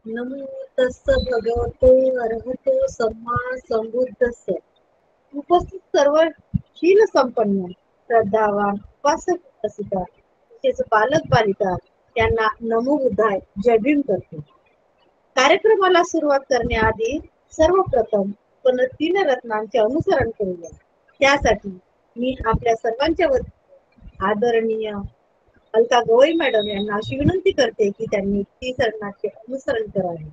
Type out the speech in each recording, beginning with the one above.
नमो तस्स भगवतो अर्हतो सम्मा संबुद्धस्स. उपस्थित सर्व शील संपन्न श्रद्धावान उपासक उपासिका तसेच बालक बालिका यांना नमो बुद्धाय जय भीम करतो. कार्यक्रमाला सुरुवात करण्याआधी सर्वप्रथम आपण 3 रत्नांचे अनुसरण करूया. त्यासाठी मी आपल्या सर्वांच्या वतीने आदरणीय अलका गवई मॅडम यांना अशी विनंती करते की त्यांनी 3 रत्नांचे अनुसरण करावे.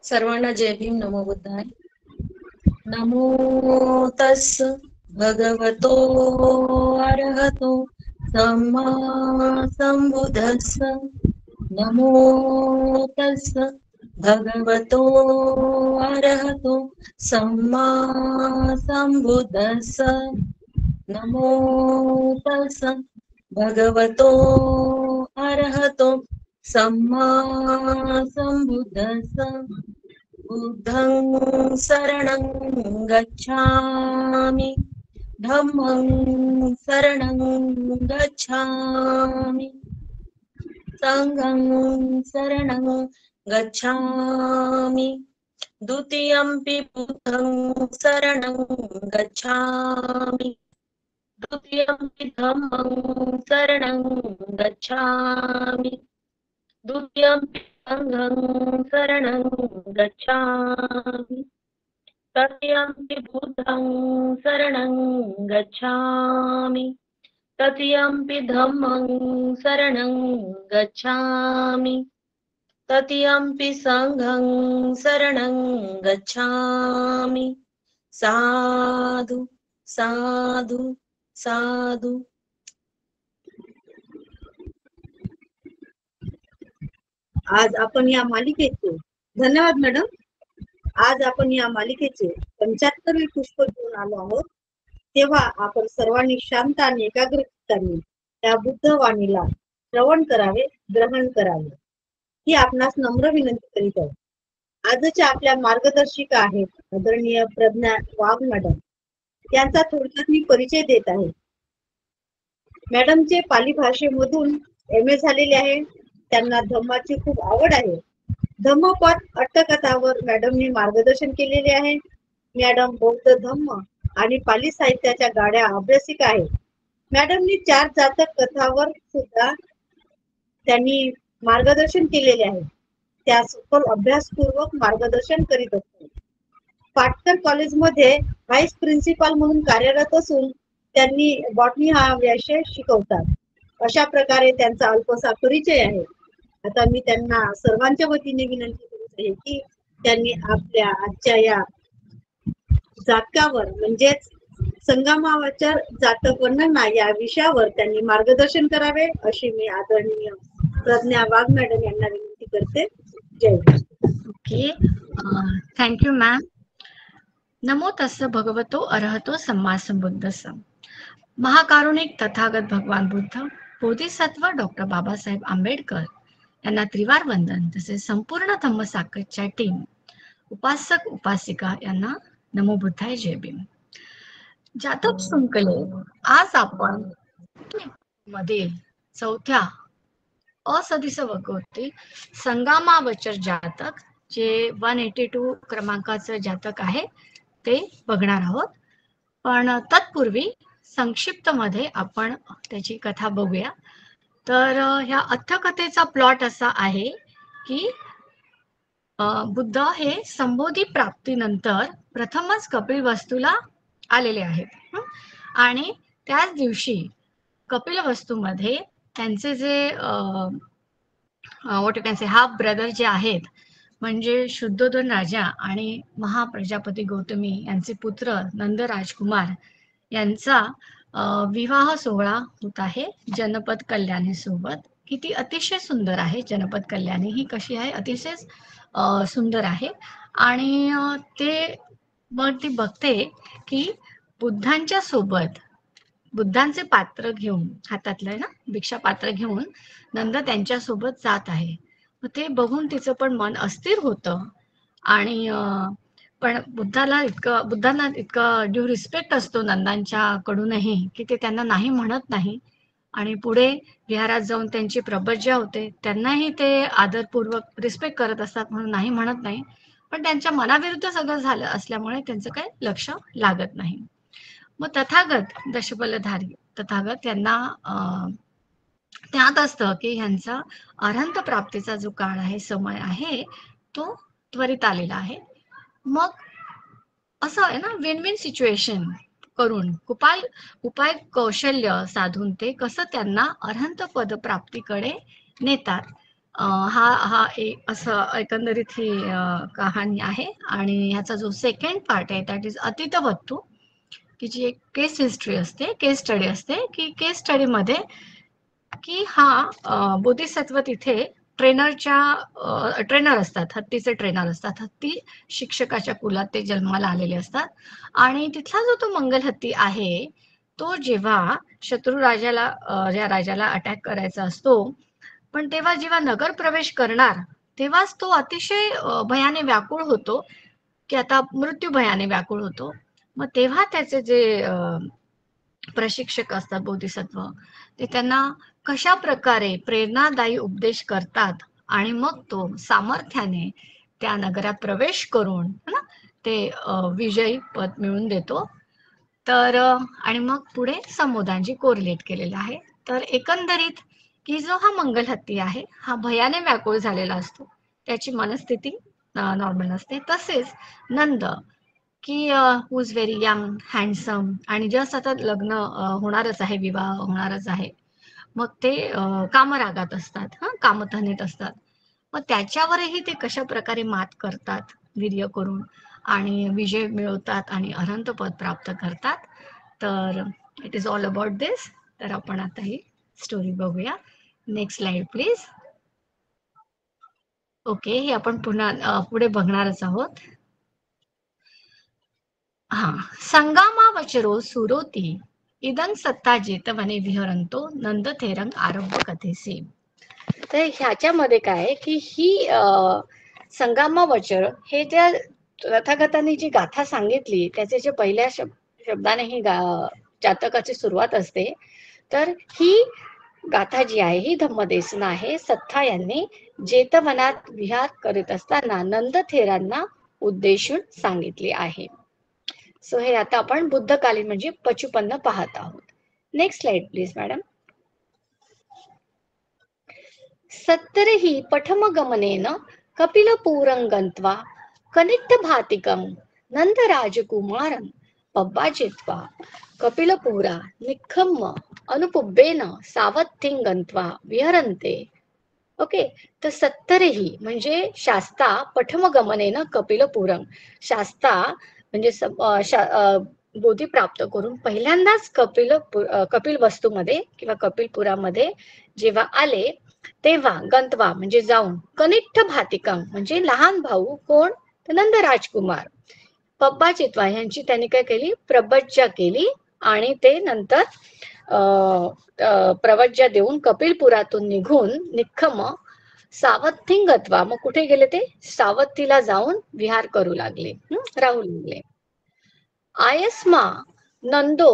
सर्वांना जय भीम. नमो बुद्धाय. नमो तस्स भगवतो अर्हतो सम्मा संबुद्धस्स. नमो तस्स भगवतो अर्हतो सम्मा संबुद्धस्स. नमो तस्स भगवतो अर्हतो सम्मा संबुद्धस्स. बुद्धं शरणं गच्छामि धम्मं शरणं गच्छामि संघं शरणं गच्छामि द्वितीयंपि बुद्धं शरणं गच्छामि द्वितीयंपि धम्मं शरणं गच्छामि द्वितीयंपि संघं शरणं गच्छामि तृतीयंपि बुद्धं शरणं गच्छामि तृतीयंपि धम्मं शरणं गच्छामि तृतीयंपि संघं शरणं गच्छामि. साधु साधु साधु. आज आपण या मालिकेचे धन्यवाद मॅडम. आज आपण या मालिकेचे 75वे पुष्प घेऊन आलो आहोत. तेव्हा आपण सर्वांनी शांत आणि एकाग्र चित्ताने त्या बुद्धवाणीला श्रवण करावे, ग्रहण करावे ही आपणास नम्र विनंती करीत आहे. आजच्या आपल्या मार्गदर्शिका आहेत आदरणीय प्रज्ञा वाघ मॅडम. यांचा थोडक्यात मी परिचय देत आहे. मॅडमचे पाली भाषेमधून MA झालेले आहे. त्यांना धम्माची खूप आवड आहे. धम्मपद अट्टकथावर मॅडमनी मार्गदर्शन केलेले आहे. मॅडम बौद्ध धम्म आणि पाली साहित्याच्या गाड्या अभ्यासिका आहेत. मॅडमनी 4 जातक कथावर सुद्धा त्यांनी मार्गदर्शन केलेले आहे. त्या सखोल अभ्यासपूर्वक मार्गदर्शन करीत असतात. पाटकर कॉलेजमध्ये व्हाईस प्रिन्सिपाल म्हणून कार्यरत असून त्यांनी बॉटनी हा विषय शिकवतात. अशा प्रकारे त्यांचा अल्पसा परिचय आहे. आता मी त्यांना सर्वांच्या वतीने विनंती करीत आहे की त्यांनी आपल्या आजच्या या जातकावर म्हणजेच संगमावाचर जातक वर्णना या विषयावर त्यांनी मार्गदर्शन करावे अशी मी आदरणीय प्रज्ञा वाघ मॅडम यांना विनंती करते. जय हिंद. Okay, thank you ma'am. नमो तस्स भगवतो अर्हतो सम्मा संबुद्धस्स. महाकारुणिक तथागत भगवान बुद्ध, बोधिसत्व डॉक्टर बाबासाहेब आंबेडकर यांना त्रिवार वंदन. तसेच संपूर्ण धम्मसाकरच्या टीम, उपासक उपासिका यांना नमो बुद्धाय जय भीम. जातक संकले आज आपण मधील 4थ्या असदिस वगवती संगमावचर जातक जे 182 क्रमांकाचं जातक आहे ते बघणार आहोत. पण तत्पूर्वी संक्षिप्त मध्ये आपण त्याची कथा बघूया. तर ह्या अथ्थकथेचा प्लॉट असा आहे की बुद्ध हे संबोधी प्राप्तीनंतर प्रथमच कपिलवस्तूला आलेले आहेत आणि त्याच दिवशी कपिलवस्तूमध्ये त्यांचे जे what you can say half brother जे आहेत म्हणजे शुद्धोधन राजा आणि महाप्रजापती गौतमी यांचे पुत्र नंद राजकुमार यांचा विवाह सोहळा होत आहे जनपद कल्याणी सोबत. किती अतिशय सुंदर आहे जनपद कल्याणी ही कशी आहे, अतिशय सुंदर आहे. आणि ते मग ती बघते की बुद्धांच्या सोबत बुद्धांचे पात्र घेऊन हातातलं ना भिक्षा पात्र घेऊन नंद त्यांच्या सोबत जात आहे. ते बघून तिचं पण मन अस्थिर होतं आणि पण बुद्धांना इतका ड्यू रिस्पेक्ट असतो नंदांच्या कडूनही की ते त्यांना नाही म्हणत नाही आणि पुढे विहारात जाऊन त्यांची प्रबज्या होते. त्यांनाही ते आदरपूर्वक रिस्पेक्ट करत असतात म्हणून नाही म्हणत नाही, पण त्यांच्या मनाविरुद्ध सगळं झालं असल्यामुळे त्यांचं काही लक्ष लागत नाही. मग तथागत दशबलधारी तथागत यांना त्यात असतं की ह्यांचा अरहंत प्राप्तीचा जो काळ आहे, समय आहे, तो त्वरित आलेला आहे. मग असं आहे ना, विन विन सिच्युएशन करून उपाय कौशल्य साधून ते कसं त्यांना अरहंत पद प्राप्तीकडे नेतात. हा एक असं एकंदरीत ही कहाणी आहे. आणि ह्याचा जो सेकंड पार्ट आहे दॅट इज अतितवत्तू, की जी एक केस हिस्ट्री असते, केस स्टडी असते, की केस स्टडी मध्ये की हा बोधिसत्व तिथे ट्रेनर असतात, हत्तीचे ट्रेनर असतात. हत्ती शिक्षकाच्या कुलात ते जन्माला आलेले असतात. आणि तिथला जो तो मंगल हत्ती आहे, तो जेव्हा शत्रू राजाला ज्या राजाला अटॅक करायचा असतो, पण तेव्हा जेव्हा नगर प्रवेश करणार तेव्हाच तो अतिशय भयाने व्याकुळ होतो, की आता मृत्यू भयाने व्याकुळ होतो. मग तेव्हा त्याचे जे प्रशिक्षक असतात बोधिसत्व, ते त्यांना कशा प्रकारे प्रेरणादायी उपदेश करतात आणि मग तो सामर्थ्याने त्या नगरात प्रवेश करून ना ते विजयी पद मिळवून देतो. तर आणि मग पुढे संबोधांची कोरिलेट केलेलं आहे. तर एकंदरीत की जो हा मंगल हत्ती आहे, हा भयाने व्याकुळ झालेला असतो, त्याची मनस्थिती नॉर्मल असते. तसेच नंद की हु इज व्हेरी यंग, हँडसम, आणि जस्ट आता लग्न होणारच आहे, विवाह होणारच आहे. मग ते कामरागात असतात, कामतहनेत असतात. मग त्याच्यावरही ते कशा प्रकारे मात करतात वीर्य करून आणि विजय मिळवतात आणि अनंत पद प्राप्त करतात. तर इट इज ऑल अबाउट दिस. तर आपण आता ही स्टोरी बघूया. Next slide please. ओके, हे आपण पुन्हा पुढे बघणारच आहोत. संगामा वचरो सुरोती इदं सत्ता जेतवने विहरंतो नंद थेरंग आरंभ कथेसे. तर ह्याच्यामध्ये काय की ही संगामा वचर हे ज्या तथागतांनी जी गाथा सांगितली त्याचे जे पहिल्या शब्दाने ही जातकाची सुरुवात असते. तर ही गाथा जी आहे ही धम्मदेसना आहे. सत्ता यांनी जेतवनात विहार करीत असताना नंद थेरांना उद्देशून सांगितले आहे. सो हे आता आपण बुद्धकालीन म्हणजे पचुपन्न पाहत आहोत. Next slide please madam. सत्तरहि पठमगमनेन कपिलपूरं गत्वा कनिष्ठभातिकं नन्दराजकुमारं पब्बाजित्वा कपिलपुरा निखम्म अनुपुब्बेन सावत्थिं गत्वा विहरन्ते. ओके, तर सत्तरहि म्हणजे शास्ता पठमगमनेन कपिलपुरं, शास्ता म्हणजे बोधी प्राप्त करून पहिल्यांदाच कपिल वस्तूमध्ये किंवा कपिलपुरामध्ये जेव्हा आले तेव्हा गंतवा म्हणजे जाऊन, कनिष्ठ भातिकं म्हणजे लहान भाऊ कोण, तर नंद राजकुमार, पब्बाचित्वा यांची त्यांनी काय केली, प्रबज्जा केली. आणि ते नंतर प्रवज्जा देऊन कपिलपुरातून निघून निखम सावत्थिं गत्वा, मग कुठे गेले ते, सावत्तीला जाऊन विहार करू लागले, राहू लागले. आयस्मा नंदो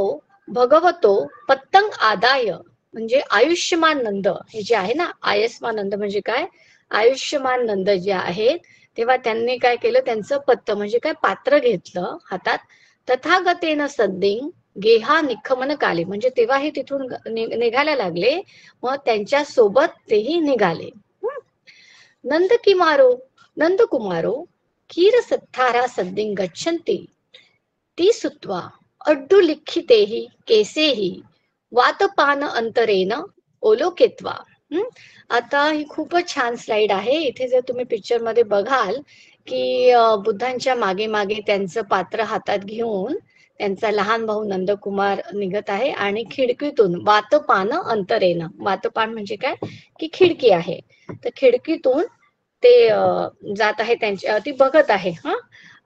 भगवतो पत्तंग आदाय, म्हणजे आयुष्यमान नंद हे जे आहे ना, आयस्मा नंद म्हणजे काय, आयुष्यमान नंद जे आहेत, तेव्हा त्यांनी काय केलं, त्यांचं पत्त म्हणजे काय, पात्र घेतलं हातात. तथागतेन सद्दिंग गेहा निखमन काली, म्हणजे तेव्हा हे तिथून निघायला लागले. मग त्यांच्या सोबत तेही निघाले. नंदकुमारो कीर सत्तारा सद्दिंग गच्छन्ति ती सुत्वा अड्डू लिखितेहि केसेहि वातपान अंतरेन ओलोकेत्वा. आता ही खूपच छान स्लाइड आहे. इथे जर तुम्ही पिक्चर मध्ये बघाल की बुद्धांच्या मागे मागे त्यांचं पात्र हातात घेऊन त्यांचा लहान भाऊ नंदकुमार निघत आहे आणि खिडकीतून वातपान अंतरेन, वातपान म्हणजे काय की खिडकी आहे, तर खिडकीतून ते जात आहे, त्यांची ती बघत आहे.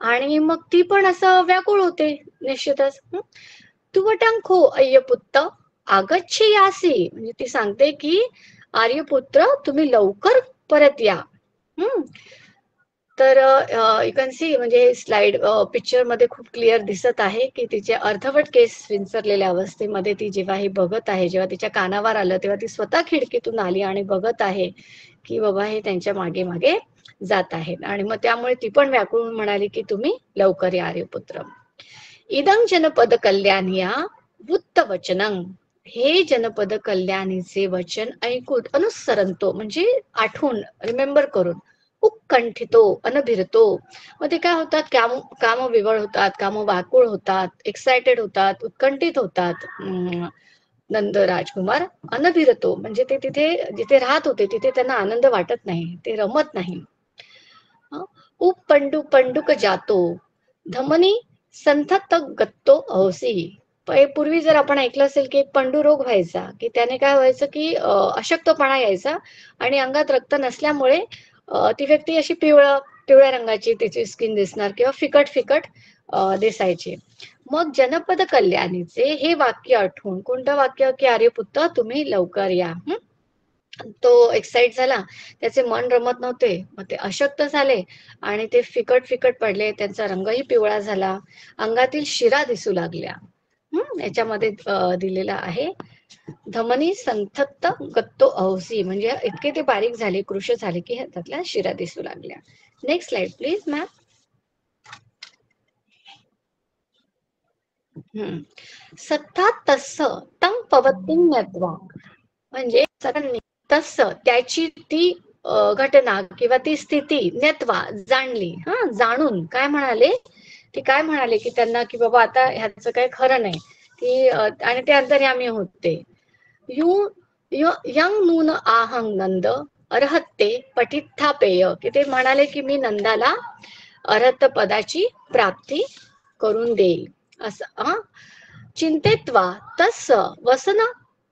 आणि मग ती पण असं व्याकुळ होते निश्चितच. तुवटंखो अय्यपुत्त आगच्छे यासी, म्हणजे ती सांगते की आर्यपुत्र तुम्ही लवकर परत या. तर यू कॅन सी म्हणजे स्लाइड पिक्चर मध्ये खूप क्लिअर दिसत आहे की तिचे अर्धवट केस विंचरलेल्या अवस्थेमध्ये ती जेव्हा हे बघत आहे, जेव्हा तिच्या कानावर आलं तेव्हा ती स्वतः खिडकीतून आली आणि बघत आहे की बाबा हे त्यांच्या मागे मागे जात आहेत. आणि मग त्यामुळे ती पण व्याकुळ म्हणाली की तुम्ही लवकर या आर्यपुत्र. इदं जनपद कल्याणिया वृत्त वचनं, हे जनपद कल्याणीचे वचन ऐकून अनुसरंतो म्हणजे आठवून रिमेंबर करून, उत्कंठितो अनभिरतो, मग ते काय होतात, काम विवळ होतात, काम व्याकुळ होतात, एक्सायटेड होतात, उत्कंठित होतात. नंद राजकुमार अनभिरतो म्हणजे ते तिथे जिथे राहत होते तिथे त्यांना आनंद वाटत नाही, ते रमत नाही. पंडू पंडुक जातो धमनी संथत गत्तो अवसी. पूर्वी जर आपण ऐकलं असेल की एक पंडू रोग व्हायचा, की त्याने काय व्हायचं की अशक्तपणा यायचा आणि अंगात रक्त नसल्यामुळे ती व्यक्ती अशी पिवळ्या रंगाची तिची स्किन दिसणार किंवा फिकट फिकट दिसायची. मग जनपद कल्याणीचे हे वाक्य आठवून, कोणतं वाक्य की आर्यपुत्र तुम्ही लवकर या. तो एक्साइट झाला, त्याचे मन रमत नव्हते, मग ते अशक्त झाले आणि ते फिकट फिकट पडले, त्यांचा रंगही पिवळा झाला, अंगातील शिरा दिसू लागल्या. याच्यामध्ये दिलेला आहे धमनी संथक्त गत्तो अहसी, म्हणजे इतके ते बारीक झाले, कृश झाले की त्यातल्या शिरा दिसू लागल्या. Next slide please ma'am. सत्ता तस्स तं पवतीं ज्ञात्वा, म्हणजे तस्स त्याची ती घटना किंवा ती स्थिती ज्ञात्वा जाणली. जाणून काय म्हणाले, ते काय म्हणाले की त्यांना की बाबा आता ह्याचं काही खरं नाही की, आणि ते अंतर्यामी होते. यंग नून आहंग नंद अर्हत्ते पठित्थापेय, की ते म्हणाले की मी नंदाला अर्हत पदाची प्राप्ती करून देईल असं. चिंतेत्वा तस्स वसन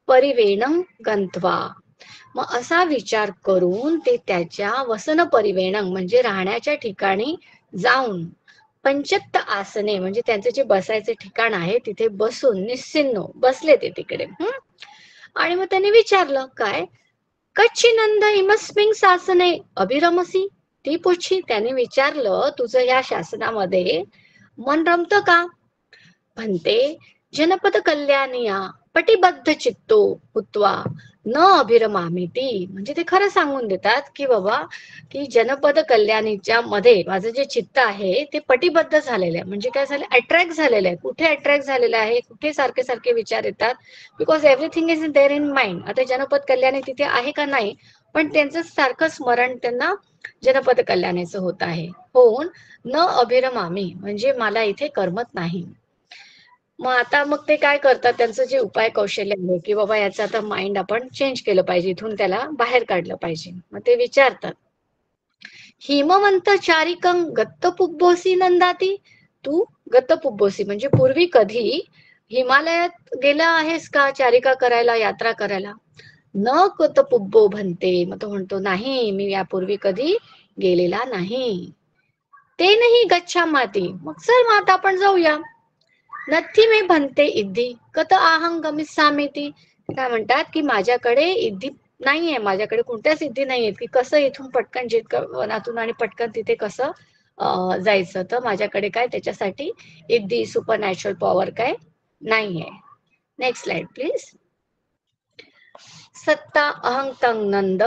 परिवेणं गंत्वा, मग असा विचार करून ते त्याच्या वसन परिवेणं म्हणजे राहण्याच्या ठिकाणी जाऊन, पंचत्त आसने म्हणजे त्यांचे जे बसायचे ठिकाण आहे तिथे बसून निस्सिन्नो बसले ते तिकडे. आणि मग त्यांनी विचारलं काय, कच्ची नंद इमस्मिंग शासने अभिरमसी, ती पुछी, त्याने विचारलं तुझं या शासनामध्ये मन रमतं का. म्हणते जनपद कल्याणिया पटिबद्ध चित्तो हुत्वा न अभिरमामिती, म्हणजे ते खरं सांगून देतात की बाबा की जनपद कल्याणीच्या मध्ये माझं जे चित्त आहे ते पटिबद्ध झालेलं आहे. म्हणजे काय झालं, अट्रॅक्ट झालेलं आहे. कुठे अट्रॅक्ट झालेलं आहे, कुठे सारखे सारखे विचार येतात, because everything is there in mind. आता जनपद कल्याणी तिथे आहे का नाही, पण त्यांचं सारखं स्मरण त्यांना जनपद कल्याणीचं होत आहे. होऊन न अभिरमामी म्हणजे मला इथे करमत नाही. मग ते काय करतात, त्यांचं जे उपाय कौशल्य आहे की बाबा याचं आता माइंड आपण चेंज केलं पाहिजे, इथून त्याला बाहेर काढलं पाहिजे. मग ते विचारतात हिमवंत चारिकं गत्तपुब्बोसी नंदाती, तू गत्तपुब्बोसी म्हणजे पूर्वी कधी हिमालयात गेला आहेस का चारिका करायला, यात्रा करायला. न गतपुब्बो भन्ते, मग तो म्हणतो नाही मी यापूर्वी कधी गेलेला नाही. ते नाही गच्छा माती, मग चल मग आता आपण जाऊया. नथी मे भन्ते इद्धी कत आहं गमिष्यामीति, काय म्हणतात की माझ्याकडे इद्धी नाहीये, माझ्याकडे कोणत्याच सिद्धी नाहीये की कसं इथून पटकन वनातून आणि पटकन तिथे कसं जायचं. तर माझ्याकडे काय त्याच्यासाठी इद्धी सुपर नॅचरल पॉवर काय नाहीये. Next slide please. सत्ता अहं तं नंद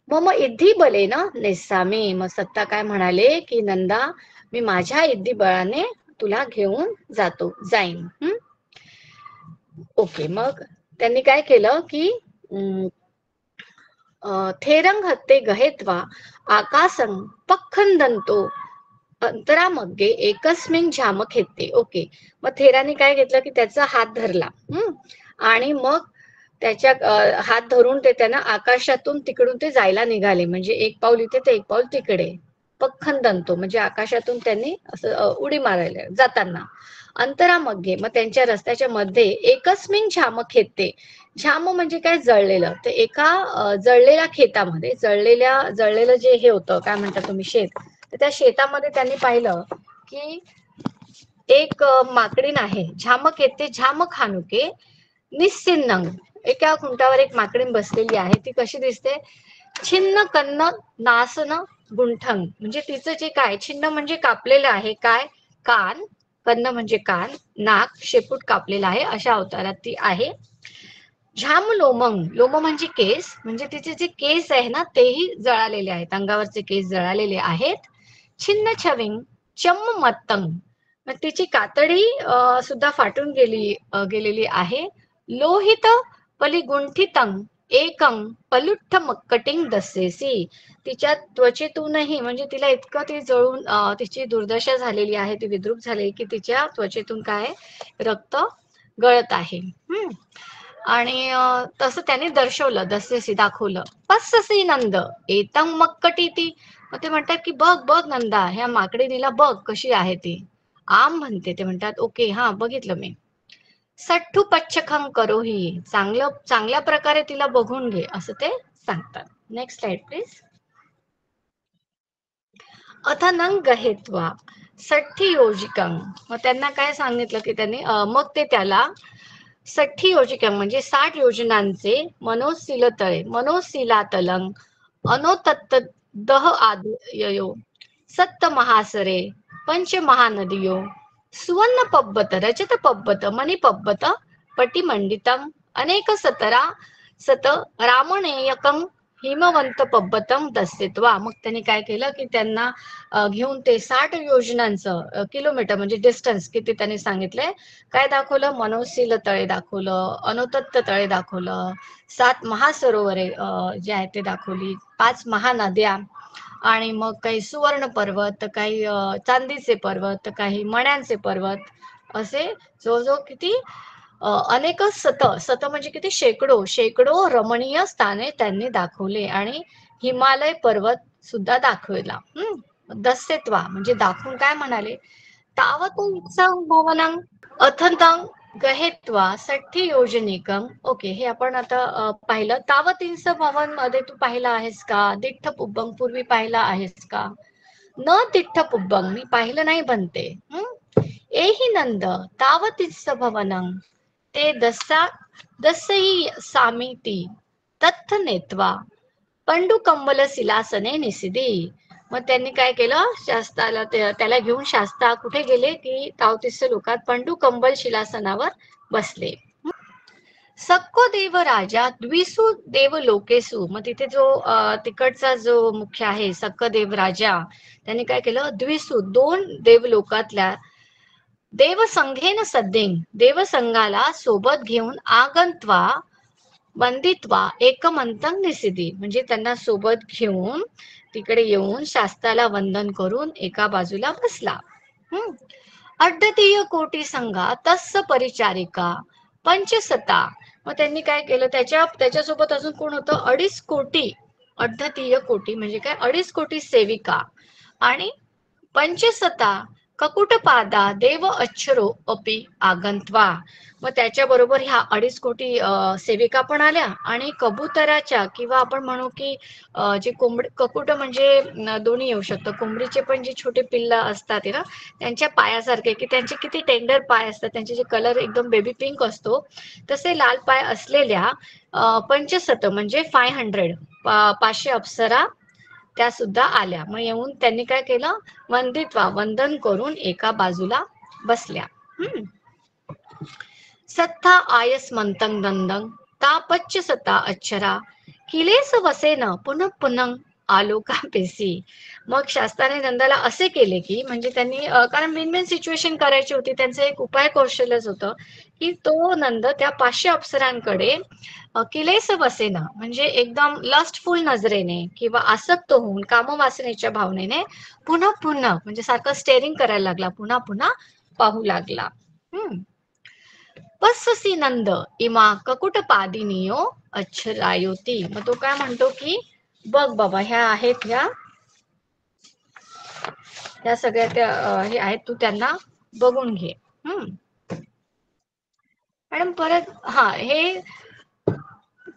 मम इद्धी बलेन नेसामी, मग सत्ता काय म्हणाले की नंदा मी माझ्या इद्धी बळाने तुला घेऊन जाईन. ओके, मग त्यांनी काय केलं की थेरंग हत्ते गहेत्वा आकाशं पखंदंतो अंतरामध्ये एकस्मिन झामक येते. ओके, मग थेराने काय घेतलं की त्याचा हात धरला आणि मग त्याच्या हात धरून ते त्यांना आकाशातून तिकडून ते जायला निघाले. म्हणजे एक पाऊल इथे ते एक पाऊल तिकडे. पखंदंतो म्हणजे आकाशातून त्यांनी असं उडी मारायला जाताना. अंतरामध्ये मग त्यांच्या रस्त्याच्या मध्ये एकस्मिन झामक येते. झाम म्हणजे काय, जळलेलं. तर एका जळलेल्या खेतामध्ये जळलेलं जे हे होतं काय म्हणता तुम्ही, शेत, तर त्या शेतामध्ये त्यांनी पाहिलं की एक माकडीण आहे. झामक येते झामक हानुके निस्सिन्नंग, एका खुंटावर एक माकडीण बसलेली आहे. ती कशी दिसते, छिन्न कन्न नासन गुंठंग म्हणजे तिचं जे काय छिन्न म्हणजे कापलेलं आहे, काय कान, कन्न म्हणजे कान, नाक शेपूट कापलेला आहे, अशा अवतारात ती आहे. झाम लोमंग, लोम म्हणजे केस, म्हणजे तिचे जे केस आहे ना तेही जळालेले आहेत, अंगावरचे केस जळालेले आहेत. छिन्न छविंग, चम मत्तंग, मग तिची कातडी सुद्धा फाटून गेलेली आहे. लोहित पलिगुंठितं एकं पलुठ्ठ मक्कटिंग दस्सेसी, तिच्या त्वचेतूनही म्हणजे तिला इतकं ती जळून तिची दुर्दशा झालेली आहे, ती विद्रूप झाली की तिच्या त्वचेतून काय रक्त गळत आहे. आणि तसं त्याने दर्शवलं, दस्सेसी दाखवलं. पस्ससी नंद एतं मक्कटीती, मग ते म्हणतात की बघ बघ नंदा, ह्या माकडीनीला बघ कशी आहे ती. आम म्हणते, ते म्हणतात ओके हा बघितलं मी. सठ्ठू पच्छखं करोही, चांगल्या प्रकारे तिला बघून घे असं ते सांगतात. Next slide please. अथ नंग गहेत्वा सठ्ठी योजिकं, मग त्यांना काय सांगितलं की त्यांनी मग ते त्याला सठ्ठी योजिकं म्हणजे 60 योजनांचे मनोशिलातलं अनोतत्त दह आदयो सत्त महासरे पंच महानदियो सुवर्ण पब्बत रजत पब्बत मणी पब्बत पटिमंडितम अनेक सत रामणेयकं हिमवंत पब्बतम दस्यत्वा, मग त्यांनी काय केलं की त्यांना घेऊन ते 60 योजनांचं किलोमीटर म्हणजे डिस्टन्स किती त्यांनी सांगितलंय, काय दाखवलं, मनोशील तळे दाखवलं, अनुतत्त तळे दाखवलं, 7 महासरोवरे जे आहेत ते दाखवली, 5 महानद्या, आणि मग काही सुवर्ण पर्वत, काही चांदीचे पर्वत, काही मण्यांचे पर्वत, असे जवळजवळ किती अनेक सत म्हणजे किती शेकडो रमणीय स्थाने त्यांनी दाखवले आणि हिमालय पर्वत सुद्धा दाखवला. दस्यत्वा म्हणजे दाखवून काय म्हणाले, तावतं भवनं अथंतं गहेत्वा सठ्ठी योजनिकम. ओके, हे आपण आता पाहिलं. तावतींच भवन मध्ये तू पाहिलं आहेस का? दिठ्ठ पुब्बंग पूर्वी पाहिलं आहेस का? न दिठ्ठ पुब्बंग मी पाहिलं नाही बनते. एही नंद तावतींच भवनं ते दस्सई सामिती तत्थ नेत्वा पंडुकंबल सिलासने निसिदी, मग त्यांनी काय केलं, शास्त्राला त्याला घेऊन शास्त्रा कुठे गेले की तावतीस लोकात पंडुकंबल शिलासनावर बसले. सक्को देव राजा द्विसु देव लोकेसु, मग तिथे जो तिकडचा जो मुख्य आहे सक्क देव राजा, त्यांनी काय केलं, द्विसु 2 देवलोकातल्या देवसंघेन सद्देन देवसंघाला सोबत घेऊन आगंत्वा वंदित्वा एकमंतं निसिदी, म्हणजे त्यांना सोबत घेऊन तिकडे येऊन शास्त्राला वंदन करून एका बाजूला बसला. अड्डतीय कोटी संघा तस्स परिचारिका पंचसता, मग त्यांनी काय केलं, त्याच्यासोबत अजून कोण होतं, 2.5 कोटी, अड्डतीय कोटी म्हणजे काय, 2.5 कोटी सेविका आणि पंचसता ककुटपादा देव अक्षरो अपि आगंत्वा, मग त्याच्याबरोबर ह्या 2.5 कोटी सेविका पण आल्या आणि कबुतराच्या किंवा आपण म्हणू की जे ककुट म्हणजे दोन्ही येऊ शकतं, कोंबडीचे पण जे छोटे पिल्ल असतात ना त्यांच्या पायासारखे, की त्यांचे किती टेंडर पाय असतात, त्यांचे जे कलर एकदम बेबी पिंक असतो तसे लाल पाय असलेल्या पंचसत म्हणजे 500 अप्सरा त्या सुद्धा आल्या. मग येऊन त्यांनी काय केलं, वंदन करून एका बाजूला बसल्या. सत्ता आयस मंतं दंदं तापच्च सता अक्षरा किलेस वसेन पुनः पुनः आलोका पेसी, मग शास्त्राने नंदाला असे केले की म्हणजे त्यांनी कारण मेन सिच्युएशन करायची होती, त्यांचं एक उपाय कौशल्यच होतं की तो नंद त्या 500 अप्सरांकडे किलेस वसेना म्हणजे एकदम लस्टफुल नजरेने किंवा आसक्त होऊन कामवासनेच्या भावनेने पुन्हा पुन्हा म्हणजे सारखं स्टेरिंग करायला लागला, पुन्हा पुन्हा पाहू लागला. पस्ससी नंद इमा ककुटपादिनियो अच्छरायोती, मग तो काय म्हणतो की बघ बाबा, ह्या आहेत ह्या सगळ्या त्या हे आहेत, तू त्यांना बघून घे. मॅडम परत हे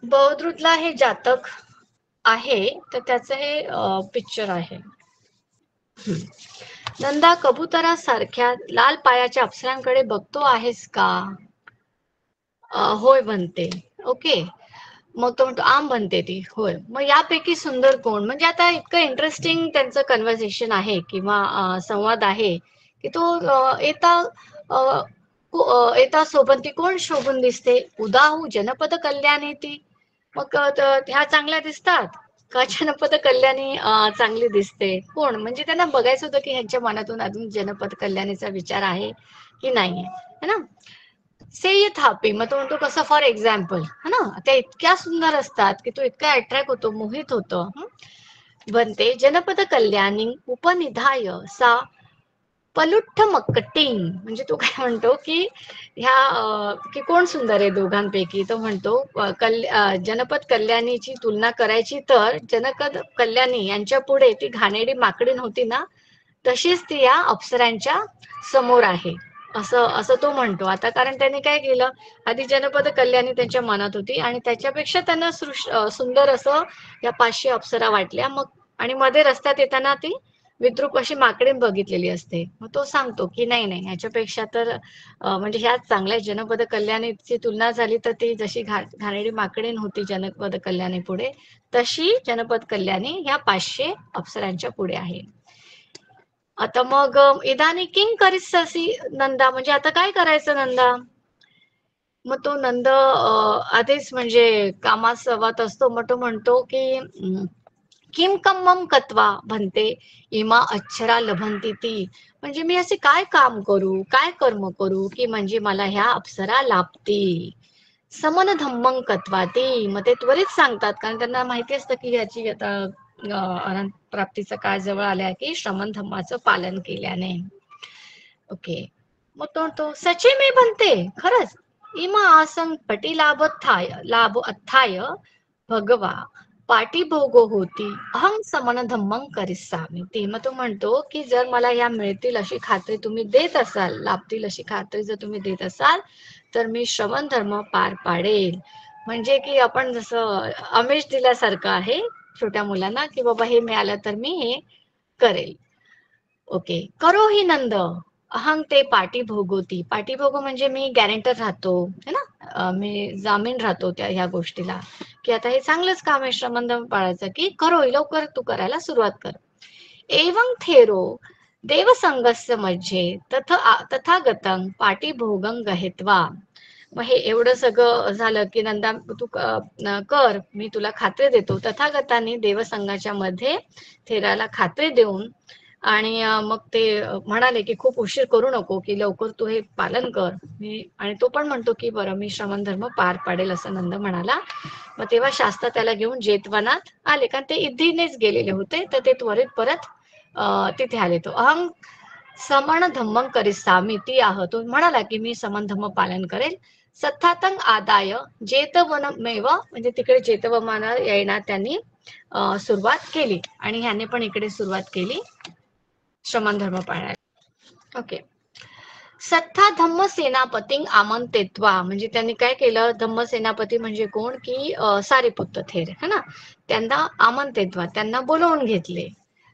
बौद्धृतला हे जातक आहे, तर त्याचं हे पिक्चर आहे. नंदा कबुतरासारख्या लाल पायाच्या अप्सरांकडे बघतो आहेस का? होय म्हणते. ओके, मग तो म्हणतो आम बनते ती. होय. मग यापैकी सुंदर कोण? म्हणजे आता इतकं इंटरेस्टिंग त्यांचं कन्व्हर्सेशन आहे किंवा संवाद आहे की तो येता सोबती कोण शोभून दिसते? उदाहू जनपद कल्याणी ती. मग ह्या चांगल्या दिसतात का जनपद कल्याणी चांगली दिसते? कोण? म्हणजे त्यांना बघायचं होतं की ह्यांच्या मनातून अजून जनपद कल्याणीचा विचार आहे की नाहीये, है ना? से ये थापी. मग तो म्हणतो कसं, फॉर एक्झाम्पल, है ना, त्या इतक्या सुंदर असतात की तो इतका अट्रॅक्ट होतो, मोहित होतो. बनते जनपद कल्याणी उपनिधाय सा पलुठ्ठ मक्कटिंग. म्हणजे तो काय म्हणतो की की कोण सुंदर आहे दोघांपैकी? तो म्हणतो जनपद कल्याणीची तुलना करायची तर जनपद कल्याणी यांच्या पुढे ती घाणेरडी माकडीण होती ना, तशीच ती या अप्सरांच्या समोर आहे, असं असं तो म्हणतो. आता कारण त्याने काय केलं, आधी जनपद कल्याणी त्यांच्या मनात होती आणि त्याच्यापेक्षा त्यांना सुंदर असं या 500 अप्सरा वाटल्या. मग आणि मध्ये रस्त्यात येताना ती विद्रूप अशी माकडीण बघितलेली असते. मग तो सांगतो की नाही नाही, ह्याच्यापेक्षा तर म्हणजे ह्या चांगल्या जनपद कल्याणीची तुलना झाली तर ती जशी घाणेरडी माकडीण होती जनपद कल्याणी पुढे, तशी जनपद कल्याणी ह्या 500 अप्सरांच्या पुढे आहे. आता मग इदानी किंग करिष्यसि नंदा. म्हणजे आता काय करायचं नंदा? मग तो नंद आधीच म्हणजे कामात सवात असतो. मग तो म्हणतो की किम कम्मम कत्वा भन्ते इमा अक्षरा लभंती ती. म्हणजे मी असे काय काम करू, काय कर्म करू की म्हणजे मला ह्या अप्सरा लाभतील. समन धम्मं कत्वा ती. मग ते त्वरित सांगतात कारण त्यांना माहिती असतं की याची आता अनंत प्राप्तीचा काळ जवळ आलाय की श्रमण धम्माचं पालन केल्याने. ओके. मग तो सचे मे बनते. खरंच इमा आसन पटी लाभ अथाय भगवा पाठीभोगो होती अहं समन धम्मं करिष्यामि ती. मग तो म्हणतो की जर मला ह्या मिळतील अशी खात्री तुम्ही देत असाल, लाभतील अशी खात्री जर तुम्ही देत असाल, तर मी श्रवण धर्म पार पाडेल. म्हणजे की आपण जसं आमिष दिल्यासारखं आहे छोट्या मुलांना की बाबा हे मिळालं तर मी हे करेल. ओके. करो ही नंद अहं ते पाठीभोगोती. पाठीभोगो म्हणजे मी गॅरेंटर राहतो, है ना, मी जामीन राहतो त्या ह्या गोष्टीला की आता हे चांगलंच काम आहे श्रमणधर्म पाळायचं, की करो लवकर तू करायला सुरुवात कर. एवं थेरो देवसंगस्य मध्ये तथागतं पाठीभोगं गहित्वा. मग हे एवढं सगळं झालं की नंदा तू कर, मी तुला खात्री देतो. तथागतांनी देवसंघाच्या मध्ये थेराला खात्री देऊन आणि मग ते म्हणाले की खूप उशीर करू नको, की लवकर तू हे पालन कर. आणि तो पण म्हणतो की बरं मी श्रमण धर्म पार पाडेल असं नंद म्हणाला. मग तेव्हा शास्त्र त्याला घेऊन जेतवनात आले, कारण ते इद्धीनेच गेलेले होते, तर ते त्वरित परत तिथे आले. तो अहं समन धम्मं करिष्यामि ती आह. तो म्हणाला की मी समन धम्म पालन करेल. सत्तातंग आदाय जेतवनमेव. म्हणजे तिकडे जेतवनाला येणार त्यांनी सुरुवात केली आणि ह्याने पण इकडे सुरुवात केली श्रमण धर्म पाळायला. ओके. सत्ता धम्म सेनापती आमंत्रित्वा. म्हणजे त्यांनी काय केलं, धम्म सेनापती म्हणजे कोण की सारिपुत्त थेर, है ना, त्यांना आमंत्रित्वा, त्यांना बोलवून घेतले.